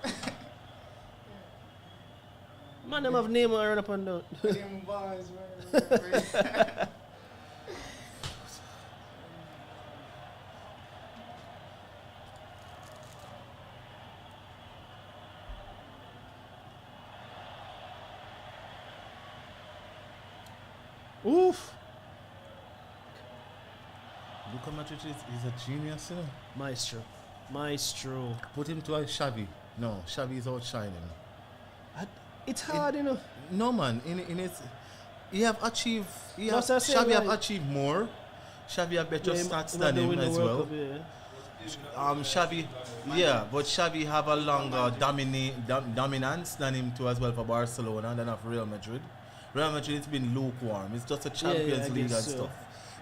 Man, them have Neymar up and down. Them boys, man. Oof. Luka Modric is a genius, you know. Maestro. Put him to a Xavi. No, Xavi is outshining. It's hard, you know. No man, in its he have achieved That's what I say, Xavi have like- achieved more. Xavi have better Yeah, stats him than not him win the as World well. Cup, yeah. Xavi, yeah, but Xavi have a longer dominance than him too as well for Barcelona than of Real Madrid. Real Madrid it's been lukewarm. It's just a Champions I League and guess so. stuff.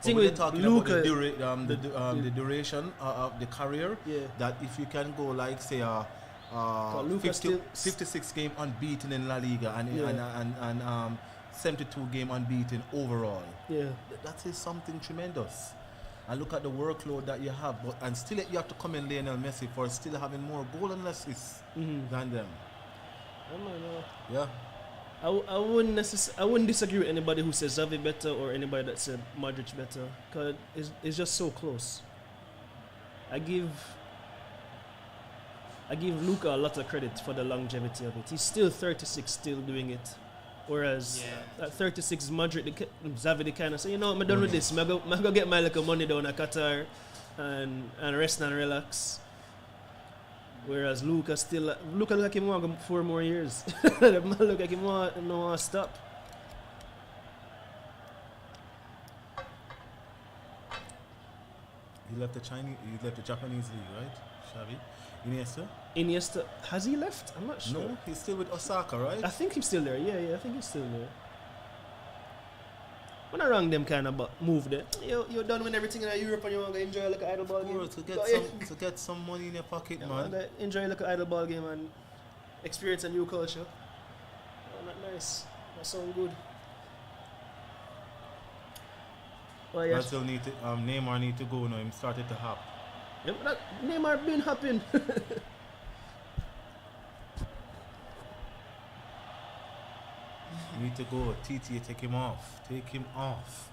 Thing But we're with talking Luka, about the duration of the career. Yeah. That if you can go like say Luka 56 game unbeaten in La Liga and 72 game unbeaten overall. Yeah. That is something tremendous. And look at the workload that you have, and still you have to come in Lionel Messi for still having more goal and assists than them. I don't know. Yeah. I wouldn't disagree with anybody who says Xavi better or anybody that said Modric better, because it's just so close. I give Luka a lot of credit for the longevity of it. He's still 36, still doing it. Whereas at 36, Modric, Xavi, they kind of say, you know, I'm done with this. I'm going to get my little money down at Qatar and rest and relax. Whereas Luka look like him want 4 more years. The man look like him want to stop. He left the Japanese league, right? Xavi? Iniesta, has he left? I'm not sure. No, he's still with Osaka, right? I think he's still there. Yeah, I think he's still there. When I rang them kind of move there. You're done with everything in Europe and you want to enjoy like an idle ball game. To get some money in your pocket, man. Enjoy like an idle ball game and experience a new culture. Oh, not nice. That sounds good. Well, yeah. Brazil Neymar need to go now. Him started to hop. Yeah, but Neymar been hopping. Need to go. TT, take him off. Take him off.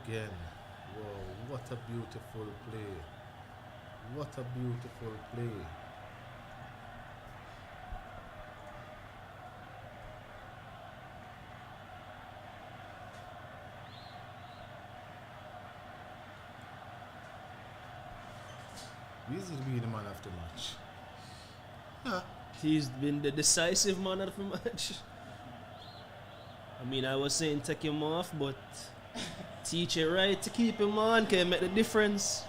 Again. Whoa, what a beautiful play. What a beautiful play. He's going to be the man of the match. Yeah. He's been the decisive man of the match. I mean, I was saying take him off, but teach it right to keep him on, can make the difference.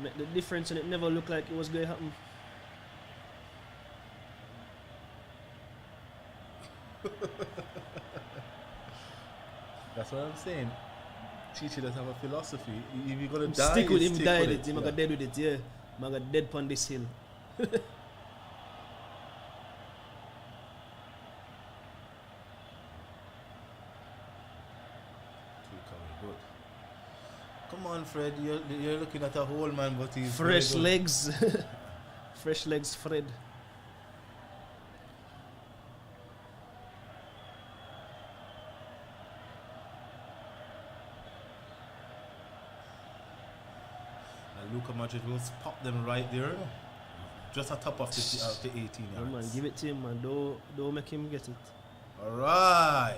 Make the difference, and it never looked like it was going to happen. That's what I'm saying. Chichi doesn't have a philosophy. If you're gonna die, stick with him, die with it. it. Him got dead with it, yeah. Man got dead on this hill. Good. Come on, Fred. You're looking at a whole man, but he's fresh legs. Fresh legs, Fred. Luka Modric will pop them right there, just on top of the 18 yards. Yeah, man, give it to him, man. Don't make him get it. All right.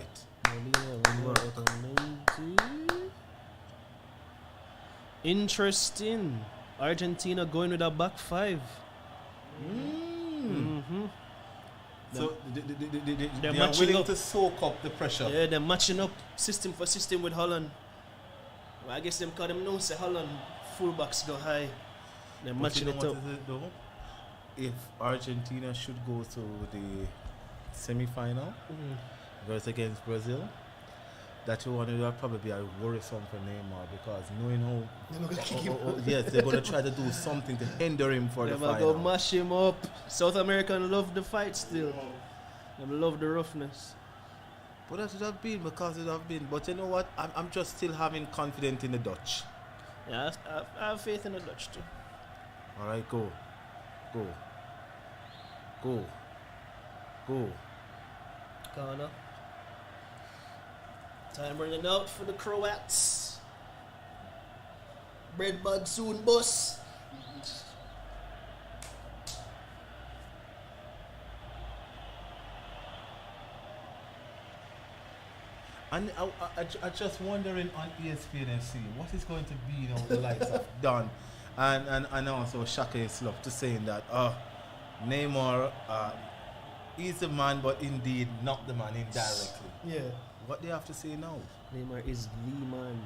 Interesting. Argentina going with a back 5. So they're they are matching willing up to soak up the pressure. Yeah, they're matching up system for system with Holland. Well, I guess them call them know say Holland fullbacks go high. They're matching it up. If Argentina should go to the semi-final versus against Brazil, that one will probably be a worrisome for Neymar, because knowing how yes, they're going to try to do something to hinder him for the final. Go mash him up. South American love the fight still. They love the roughness. But that would have been because it would have been. But you know what? I'm just still having confidence in the Dutch. Yeah, I have faith in the Dutch too. All right, go. Corner. Time running out for the Croats. Bread bud soon, boss. And I just wondering on ESPN FC what is going to be, you know, the likes of Don and also Shaka Islof to saying that Neymar is the man, but indeed not the man indirectly. Yeah. What do you have to say now? Neymar is the man.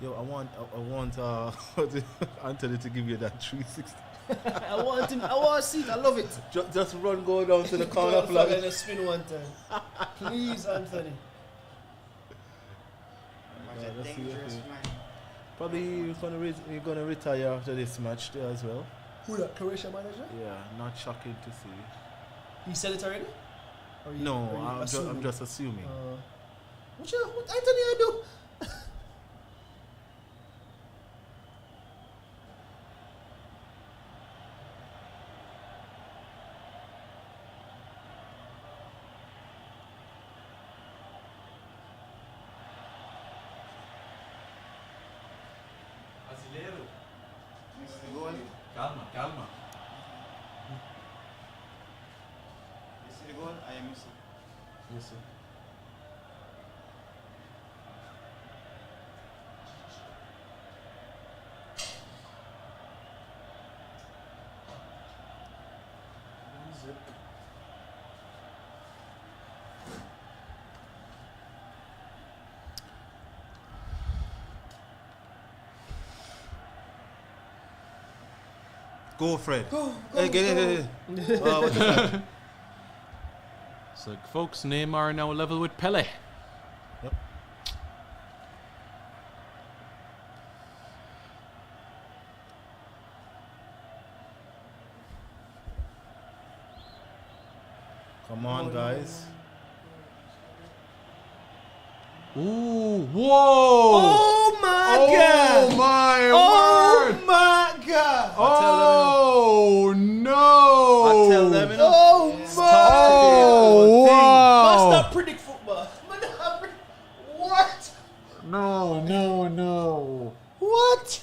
Yo, I want Anthony to give you that 360. I want to see it. I love it. Just go down to the corner flag flag. and spin one time. Please, Anthony. Much a dangerous man. Probably he's gonna retire after this match there as well. Who, that Croatia manager? Yeah, not shocking to see. He said it already? Or No, or I'm just assuming. What Anthony I do? Mr. Goal. Calma. You see the goal? I am missing. Go, Fred. Hey, get it. So, folks, Neymar now level with Pele. Yep. Come on, guys. Ooh, whoa! Oh my God! Oh my word! Oh my God! Oh no! I tell them, you know. Oh my! Oh wow! Must not predict football. What? No. What?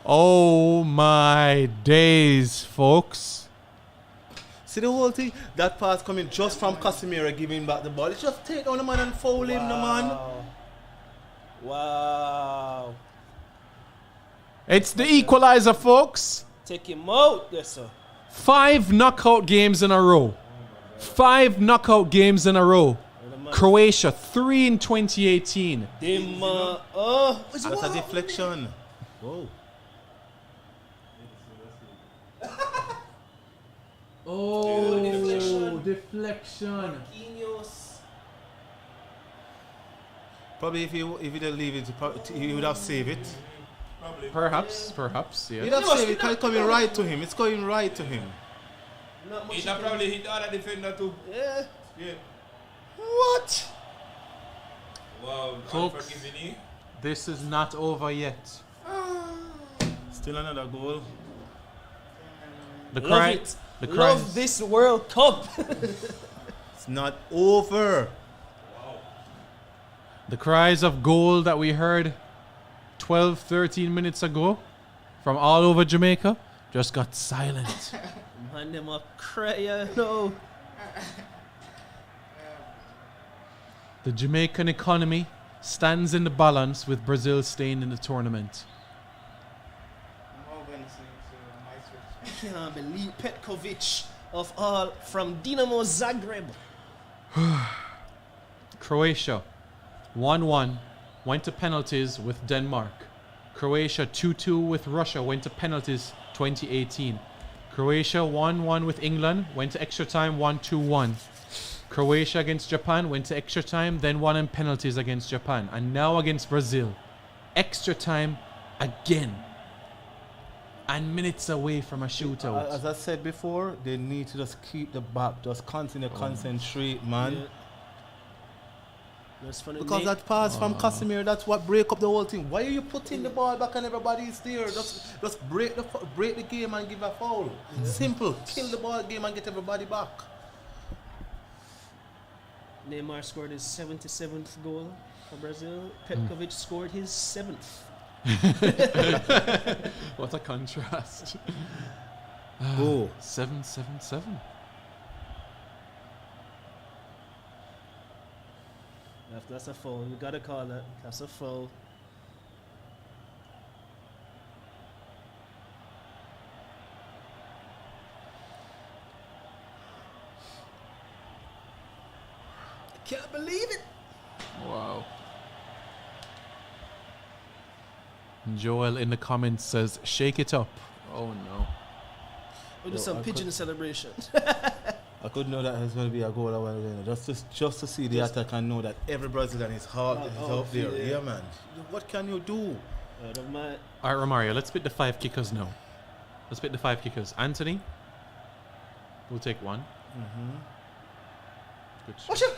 Oh my days, folks. See the whole thing? That pass coming just from Casemiro giving back the ball. It's just take on the man and foul him, the man. Wow. It's the equalizer, folks. Take him out, yes, sir. 5 knockout games in a row. 5 knockout games in a row. Croatia, 3 in 2018. That's a deflection. Whoa. Oh, deflection. Probably if he didn't leave it, he would have saved it. Perhaps, yeah. He'd have saved it because it's coming right to him. It's going right to him. He'd have probably hit the other defender too. Yeah. What? Wow, Folks, unforgiving. this is not over yet. Still another goal. The Love cry, it. the Love cries, this World Cup. It's not over. the cries of goal that we heard 12, 13 minutes ago from all over Jamaica just got silent. Man, them a cry, no. The Jamaican economy stands in the balance with Brazil staying in the tournament. I can't believe Petkovic of all from Dinamo Zagreb. Croatia 1-1 went to penalties with Denmark. Croatia 2-2 with Russia went to penalties 2018. Croatia 1-1 with England went to extra time 1-2-1. Croatia against Japan went to extra time, then won in penalties against Japan, and now against Brazil. Extra time again. And minutes away from a shootout. As I said before, they need to just keep the back, just continue to concentrate, man. That's funny. Because that pass from Casemiro, that's what break up the whole thing. Why are you putting the ball back and everybody is there? Just break the game and give a foul. Simple. Kill the ball game and get everybody back. Neymar scored his 77th goal for Brazil. Petkovic scored his 7th. What a contrast. Go. 7-7-7. That's a foul. You gotta call that. That's a foul. I can't believe it. Wow. Joel in the comments says, shake it up. Oh no. We'll do some pigeon celebration. I could know that there's going to be a goal a while ago. Just to see the attack and know that every Brazilian is up there. Yeah, man. What can you do? Alright, Romario, let's pick the 5 kickers now. Let's pick the 5 kickers. Anthony, we'll take one. Good shot.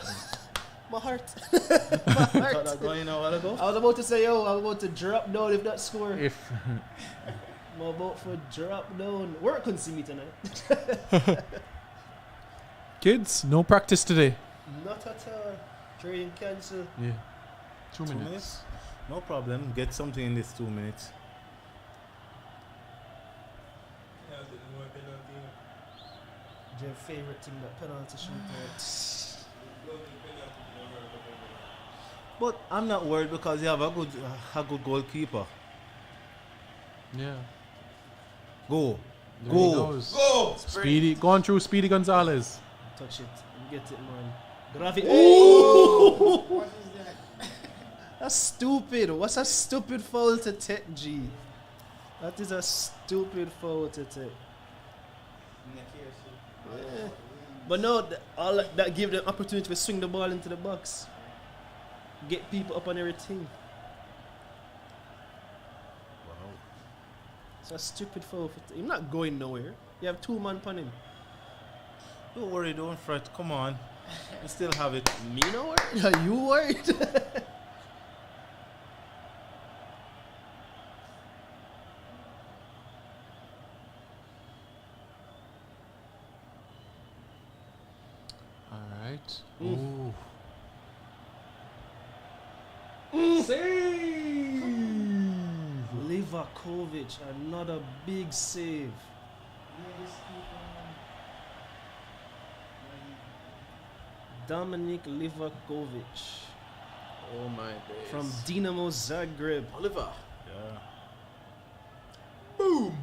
My heart. My heart. That going a while ago? I was about to say, I'm about to drop down if that score. If I'm about to drop down. Work couldn't see me tonight. Kids, no practice today. Not at all. Training cancel. Yeah. 2 minutes. No problem. Get something in this 2 minutes. Your favorite thing, that penalty shootout. But I'm not worried because you have a good goalkeeper. Yeah. Go. There he goes. Go! Speedy. Go on through Speedy Gonzalez. Touch it. Get it, man. Grab it. What is that? That's stupid. What's a stupid foul to take, G? That is a stupid foul to take. Yeah. But no, all that give them opportunity to swing the ball into the box. Get people up on everything. Wow. It's a stupid foul. He's not going nowhere. You have 2 man on him. Don't worry, don't fret. Come on. You still have it. Me no worried? Are you worried? Alright. Mm. Ooh. Save! Livakovic, another big save. Dominik Livakovic. Oh my days. From Dinamo Zagreb. Oliver. Yeah. Boom.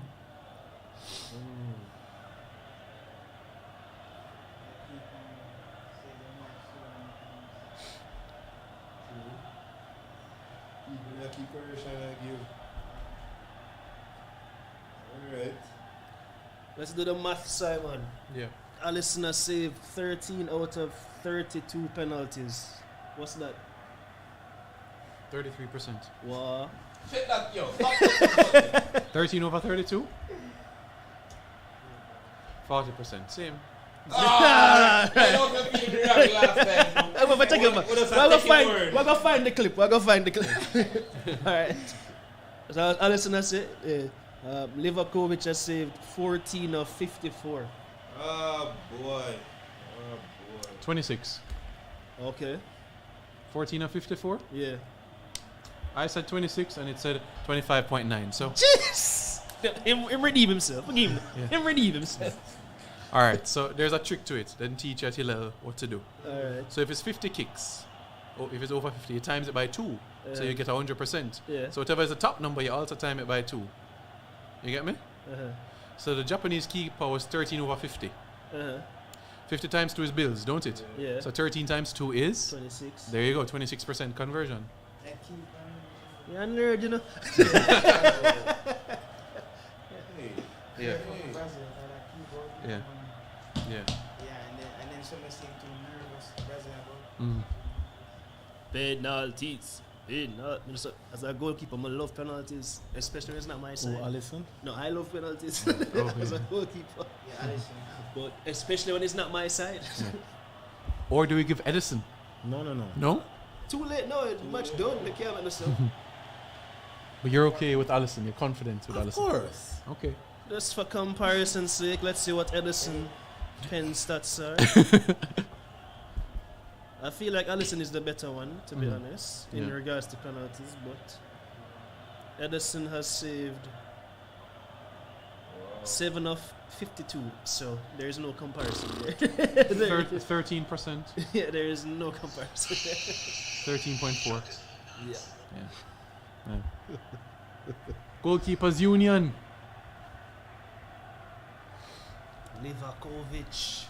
Alright. Let's do the math, Simon. Yeah. Alisson has saved 13 out of 32 penalties. What's that? 33%. Wow. Fit that, yo. 13 over 32? 40%. Same. I don't know if you react last time. We're gonna find the clip. Alright. So Alisson has it. Livakovic has saved 14 of 54. Oh boy. 26. Okay. 14 of 54? Yeah. I said 26 and it said 25.9. So. Jeez! Him redeem himself. Forgive him. Yeah. Him redeem himself. Alright, so there's a trick to it. Then teach at Hillel what to do. Alright. So if it's 50 kicks, or if it's over 50, you times it by 2. So you get 100%. Yeah. So whatever is the top number, you also time it by 2. You get me? So the Japanese keeper was 13 over 50. 50 times 2 is bills, don't it? Yeah. So 13 times 2 is? 26. There you go, 26% conversion. You're a nerd, you know. Yeah. Yeah. Yeah. And then someone seemed too nervous. Brazil. Penalties. As a goalkeeper, I love penalties, especially when it's not my side. Oh, Alisson? No, I love penalties Oh, as a yeah. goalkeeper. Yeah, Alisson. But especially when it's not my side. Or do we give Edison? No. No? Too late now. Match done. They can't make the sub. But you're okay with Alisson. You're confident with Alisson. Of course. Okay. Just for comparison's sake, let's see what Edison pen stats are. I feel like Alisson is the better one, to be honest, in regards to penalties, but Edison has saved 7 of 52, so there is no comparison there. 13%. Yeah, there is no comparison there. 13.4. Yeah. Yeah. Goalkeepers Union. Livakovic.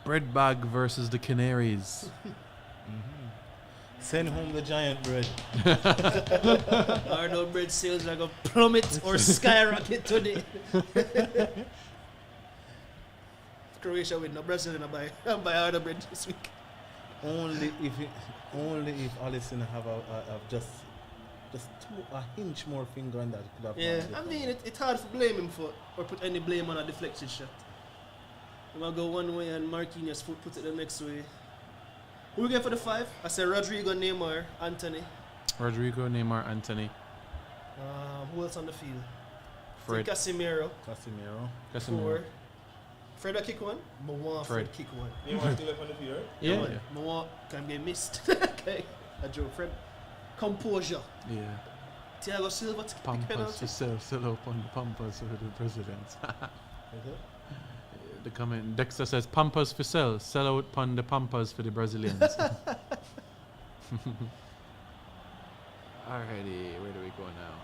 Bread bag versus the Canaries. Send home the giant bread. Are no bread sales like a plummet or skyrocket today? Croatia win, no Brazil and buy other bread this week. Only if Alisson have just a hinge more finger on that. Could have Yeah, I mean it's hard to blame him for or put any blame on a deflection shot. I'm gonna go one way and Marquinhos put it the next way. Who we get for the 5? I said Rodrigo, Neymar, Anthony. Rodrigo, Neymar, Anthony. Who else on the field? Fred. Casemiro. 4. Fred will kick one? I want Fred kick one. Neymar still up on the field, right? Yeah. I want can get missed. Okay. I drew Fred. Composure. Yeah. Thiago Silva to kick Pampas penalty. to sell up on the Pampas for the president. The comment Dexter says Pampas for sell out upon the Pampas for the Brazilians. Alrighty, where do we go now?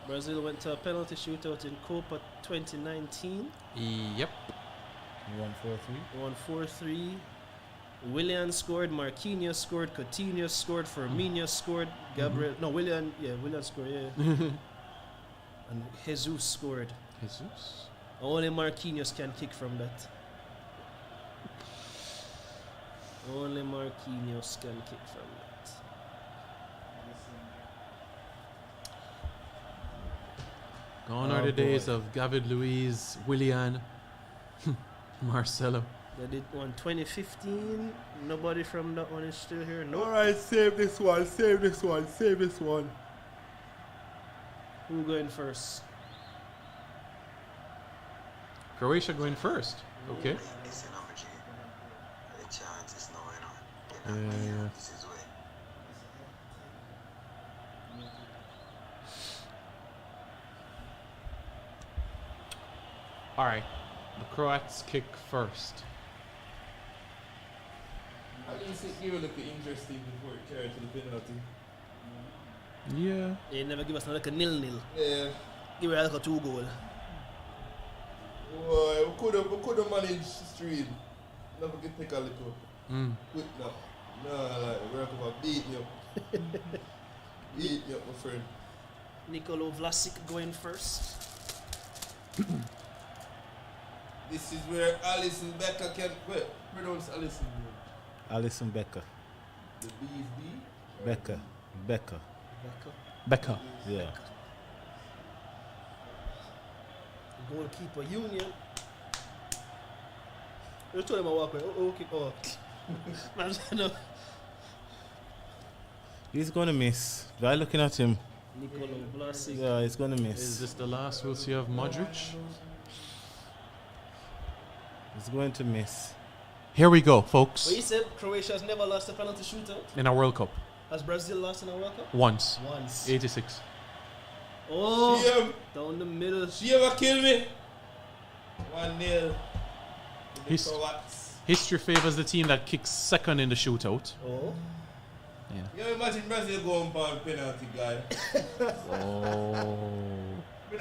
Brazil went to a penalty shootout in Copa 2019. Yep. 1-4-3. Willian scored, Marquinhos scored, Coutinho scored, Firmino scored, Gabriel. No, Willian scored, yeah. And Jesus scored. Jesus? Only Marquinhos can kick from that. Only Marquinhos can kick from that. Gone are the days of David Luiz, Willian, Marcelo. They did one 2015. Nobody from that one is still here. No. Alright, save this one. Who going first? Croatia going first. Okay. Yeah. All right. The Croats kick first. At least it give a look interesting before it carried to the penalty. Yeah. They never give us like a 0-0. Yeah. Give it like a 2 goal. Boy, we could have managed the stream. Never get take a little quick now. No, like we're gonna beat you. Beat you, my friend. Nikola Vlasic going first. This is where Alisson Becker can pronounce Alisson. Alisson Becker. The B is B? Becker. Becker. Yeah. Goalkeeper Union. You told him I walk away. Okay. No. He's gonna miss. By looking at him. Nikola Vlasic. Yeah, he's gonna miss. Is this the last we'll see of Modric? He's going to miss. Here we go, folks. But you said Croatia has never lost a penalty shootout. In a World Cup. Has Brazil lost in a World Cup? Once. 86. Oh, CM. down the middle. She ever kill me? 1-0. History favors the team that kicks second in the shootout. Oh. Yeah. You imagine Brazil going for penalty, guy.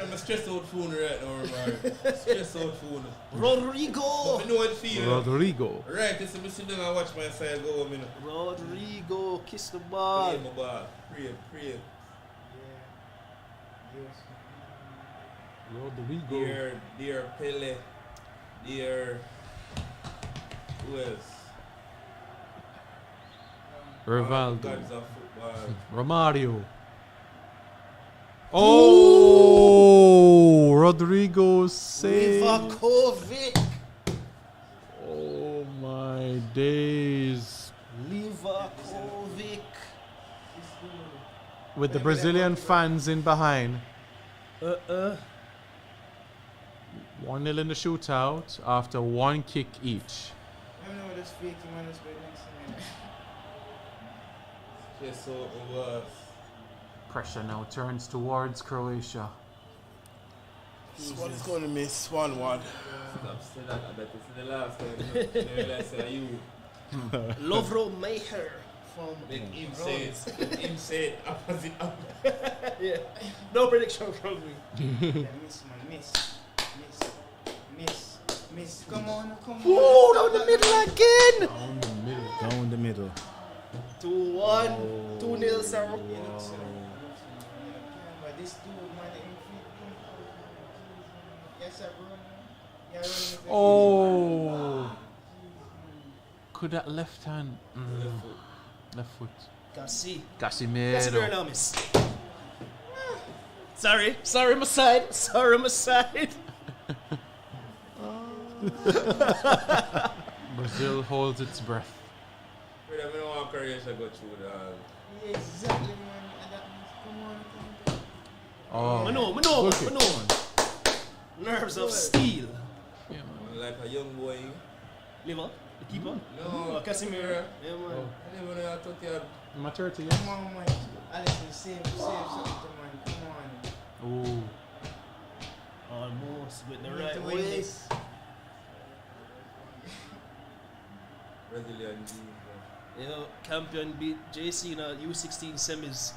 I'm a stressed out phone right now, man. Stressed out phone. Rodrigo! But I know it feel. Rodrigo. Right, so I'm sitting down and watch my side go a minute. Rodrigo, kiss the ball. Pray my ball. Pray. Rodrigo. Dear Pele. Dear... Who else? Rivaldo. Gods of football. Romario. Oh, Rodrigo save. Livakovic. Oh my days. Livakovic. With the Brazilian fans in behind. 1-0 in the shootout after one kick each. I don't know this fake man is right next to me. Just so it was. Pressure now turns towards Croatia. Squad is going to miss 1-1. Stop saying that. I bet it's the last time. Maybe let's say you. Lovro Maher from Make him say it. Him say it opposite up. yeah. No prediction from me. Yeah, miss, man. Miss. Come on. Ooh, down the middle again. Down the middle. 2-1. 2-0, sir. But this dude, man, yes, sir, bro. Oh. Could that left hand? Left foot. Casimiro Casimiro. now, miss. Sorry, my side. Brazil holds its breath. Wait a minute, want Croatia go through that. Yeah, exactly, man. And that means, come on. Oh. I know. Nerves of steel. Yeah, man. Like a young boy. Liver, the keeper. No, Casimiro. Yeah, man. I never know how to tell you. My 30, Come on, man. Alisson, save something, man. Come on. Oh. Almost with the We need right to win way. this. Brazilian team. You know, Campion beat JC in a U16 semis.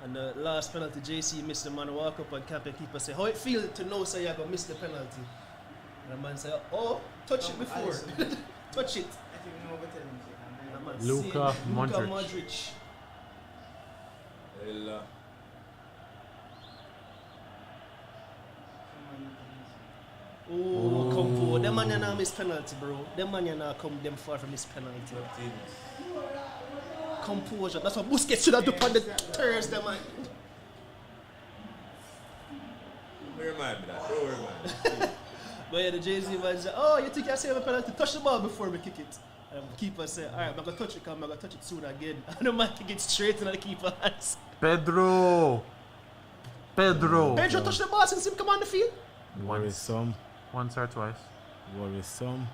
And the last penalty, JC missed the man walk up and Campion keeper say, how it feel to know say you're going to miss the penalty? And the man say, oh, touch it before. Alisson. Touch it. I think we know better than And that. man Luka say, Modric. Modric. Ella. Oh, come forward. Them man you not miss penalty, bro. Them man you not come them far from miss penalty. Composure. That's what Busquets should have done on the Thursday, man. Don't remind me that. Don't remind me. But yeah, the Jay-Z man said, oh, you think I save a penalty? Touch the ball before we kick it. And the keeper said, alright, I'm going to touch it, I'm going to touch it soon again. And the man kick it straight into the keeper's hands. Pedro Pedro touched the ball since him come on the field. Worrisome. Once or twice. Worrisome.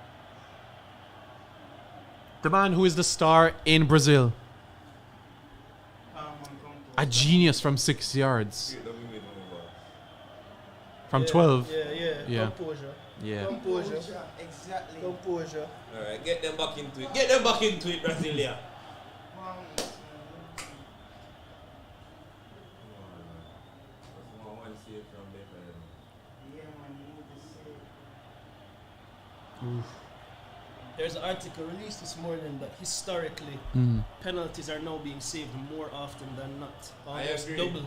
The man who is the star in Brazil. A genius from 6 yards. From 12. Yeah. Composure. Yeah. Composure. Exactly. Composure. Alright, get them back into it. Get them back into it, Brasilia. There's an article released this morning that historically penalties are now being saved more often than not. Almost agree. double.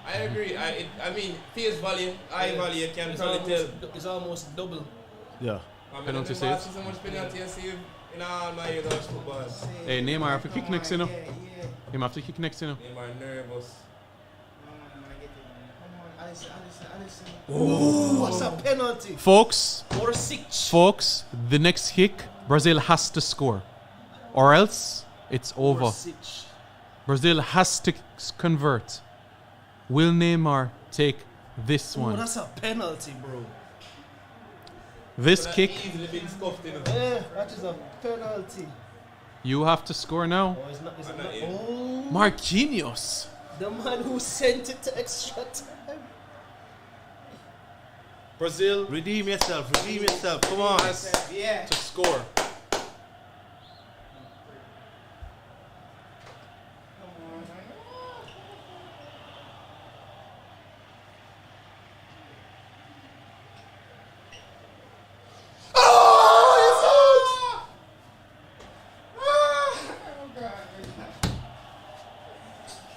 I agree. I mean, face value, eye value, you can It's probably tell. it's almost double. Yeah. Penalty saves. So much penalty I save in all my years of football. Hey, Neymar have to kick next, you know. Him have to kick next, you know. Neymar nervous. Alisson. Oh, what's a penalty? Folks, Orsic. the next kick, Brazil has to score. Or else, it's over. Orsic. Brazil has to convert. Will Neymar take this Oh, one? that's a penalty, bro. This But kick, easily been scuffed in. Yeah, that is a penalty. you have to score now. Oh, it's not. It's Not not. yet. Oh, Marquinhos. the man who sent it to extra time. Brazil Redeem yourself. Come on. Yeah. to score.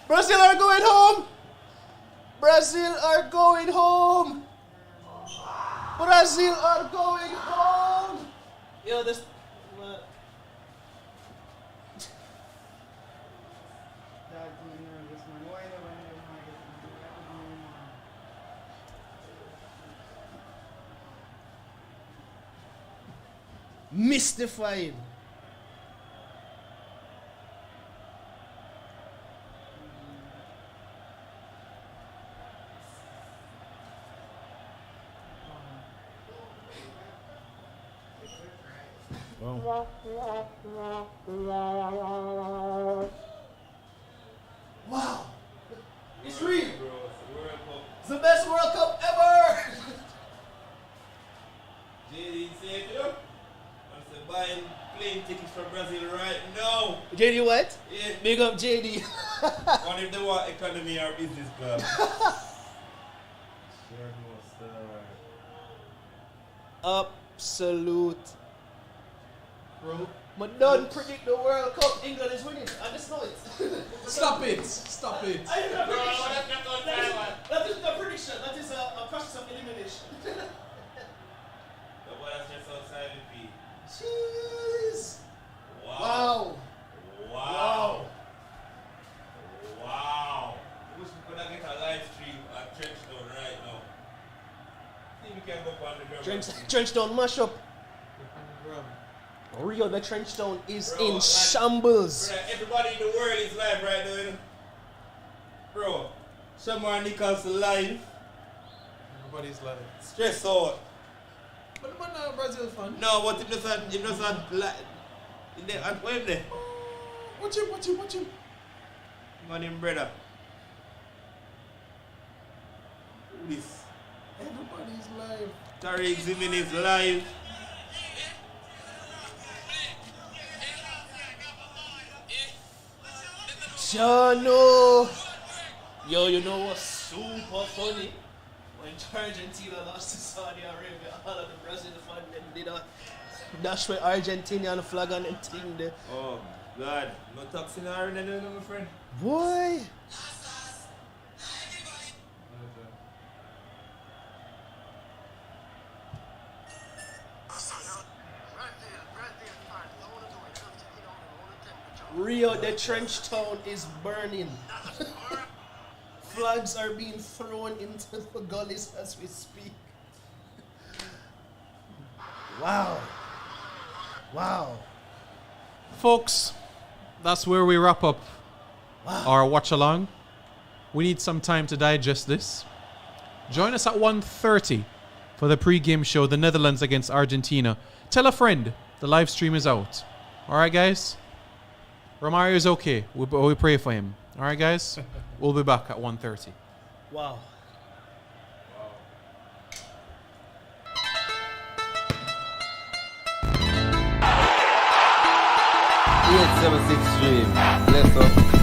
Brazil are going home. Brazil are going home. Brazil are going home. Yo, this. Mystified. Wow. It's real. It's the best World Cup ever. JD said, you know, I'm buying plane tickets for Brazil right now. JD what? Yeah. Big up JD. What if they want economy or business club? Absolute. Bro. But don't predict the World Cup. England is winning. I just know it. Stop it! Stop it! I did a prediction. That is a prediction. That is a process of elimination. The boy that's just outside the field. Jeez. Wow. Wow. Wow. I wish we could have get a live stream at Trenchtown right now. See if we can go on the ground. Trenchtown mashup. Rio, the Trenchtown is in shambles. Bro, everybody in the world is live right now, you know? Bro, Shamar Nichols live. Everybody's live. Stress out. But the man not a Brazil fan. No, but it doesn't like. At Wembley. Watch him. Man, him brother. Who this? Everybody's live. Tariq Zimin is live. Jano. Yo, you know what's super funny? When Argentina lost to Saudi Arabia, all of the Brazil fans them did a dash with Argentinian flag and them thing there. Oh, God. No toxin or anything, my friend. Boy. Rio, the Trenchtown is burning. Flags are being thrown into the gullies as we speak. Wow. Wow. Folks, that's where we wrap up our watch along. We need some time to digest this. Join us at 1:30 for the pre-game show, the Netherlands against Argentina. Tell a friend, the live stream is out. All right, guys? Romario is okay. We pray for him. All right, guys? We'll be back at 1:30. Wow. 876 Dream. Bless up.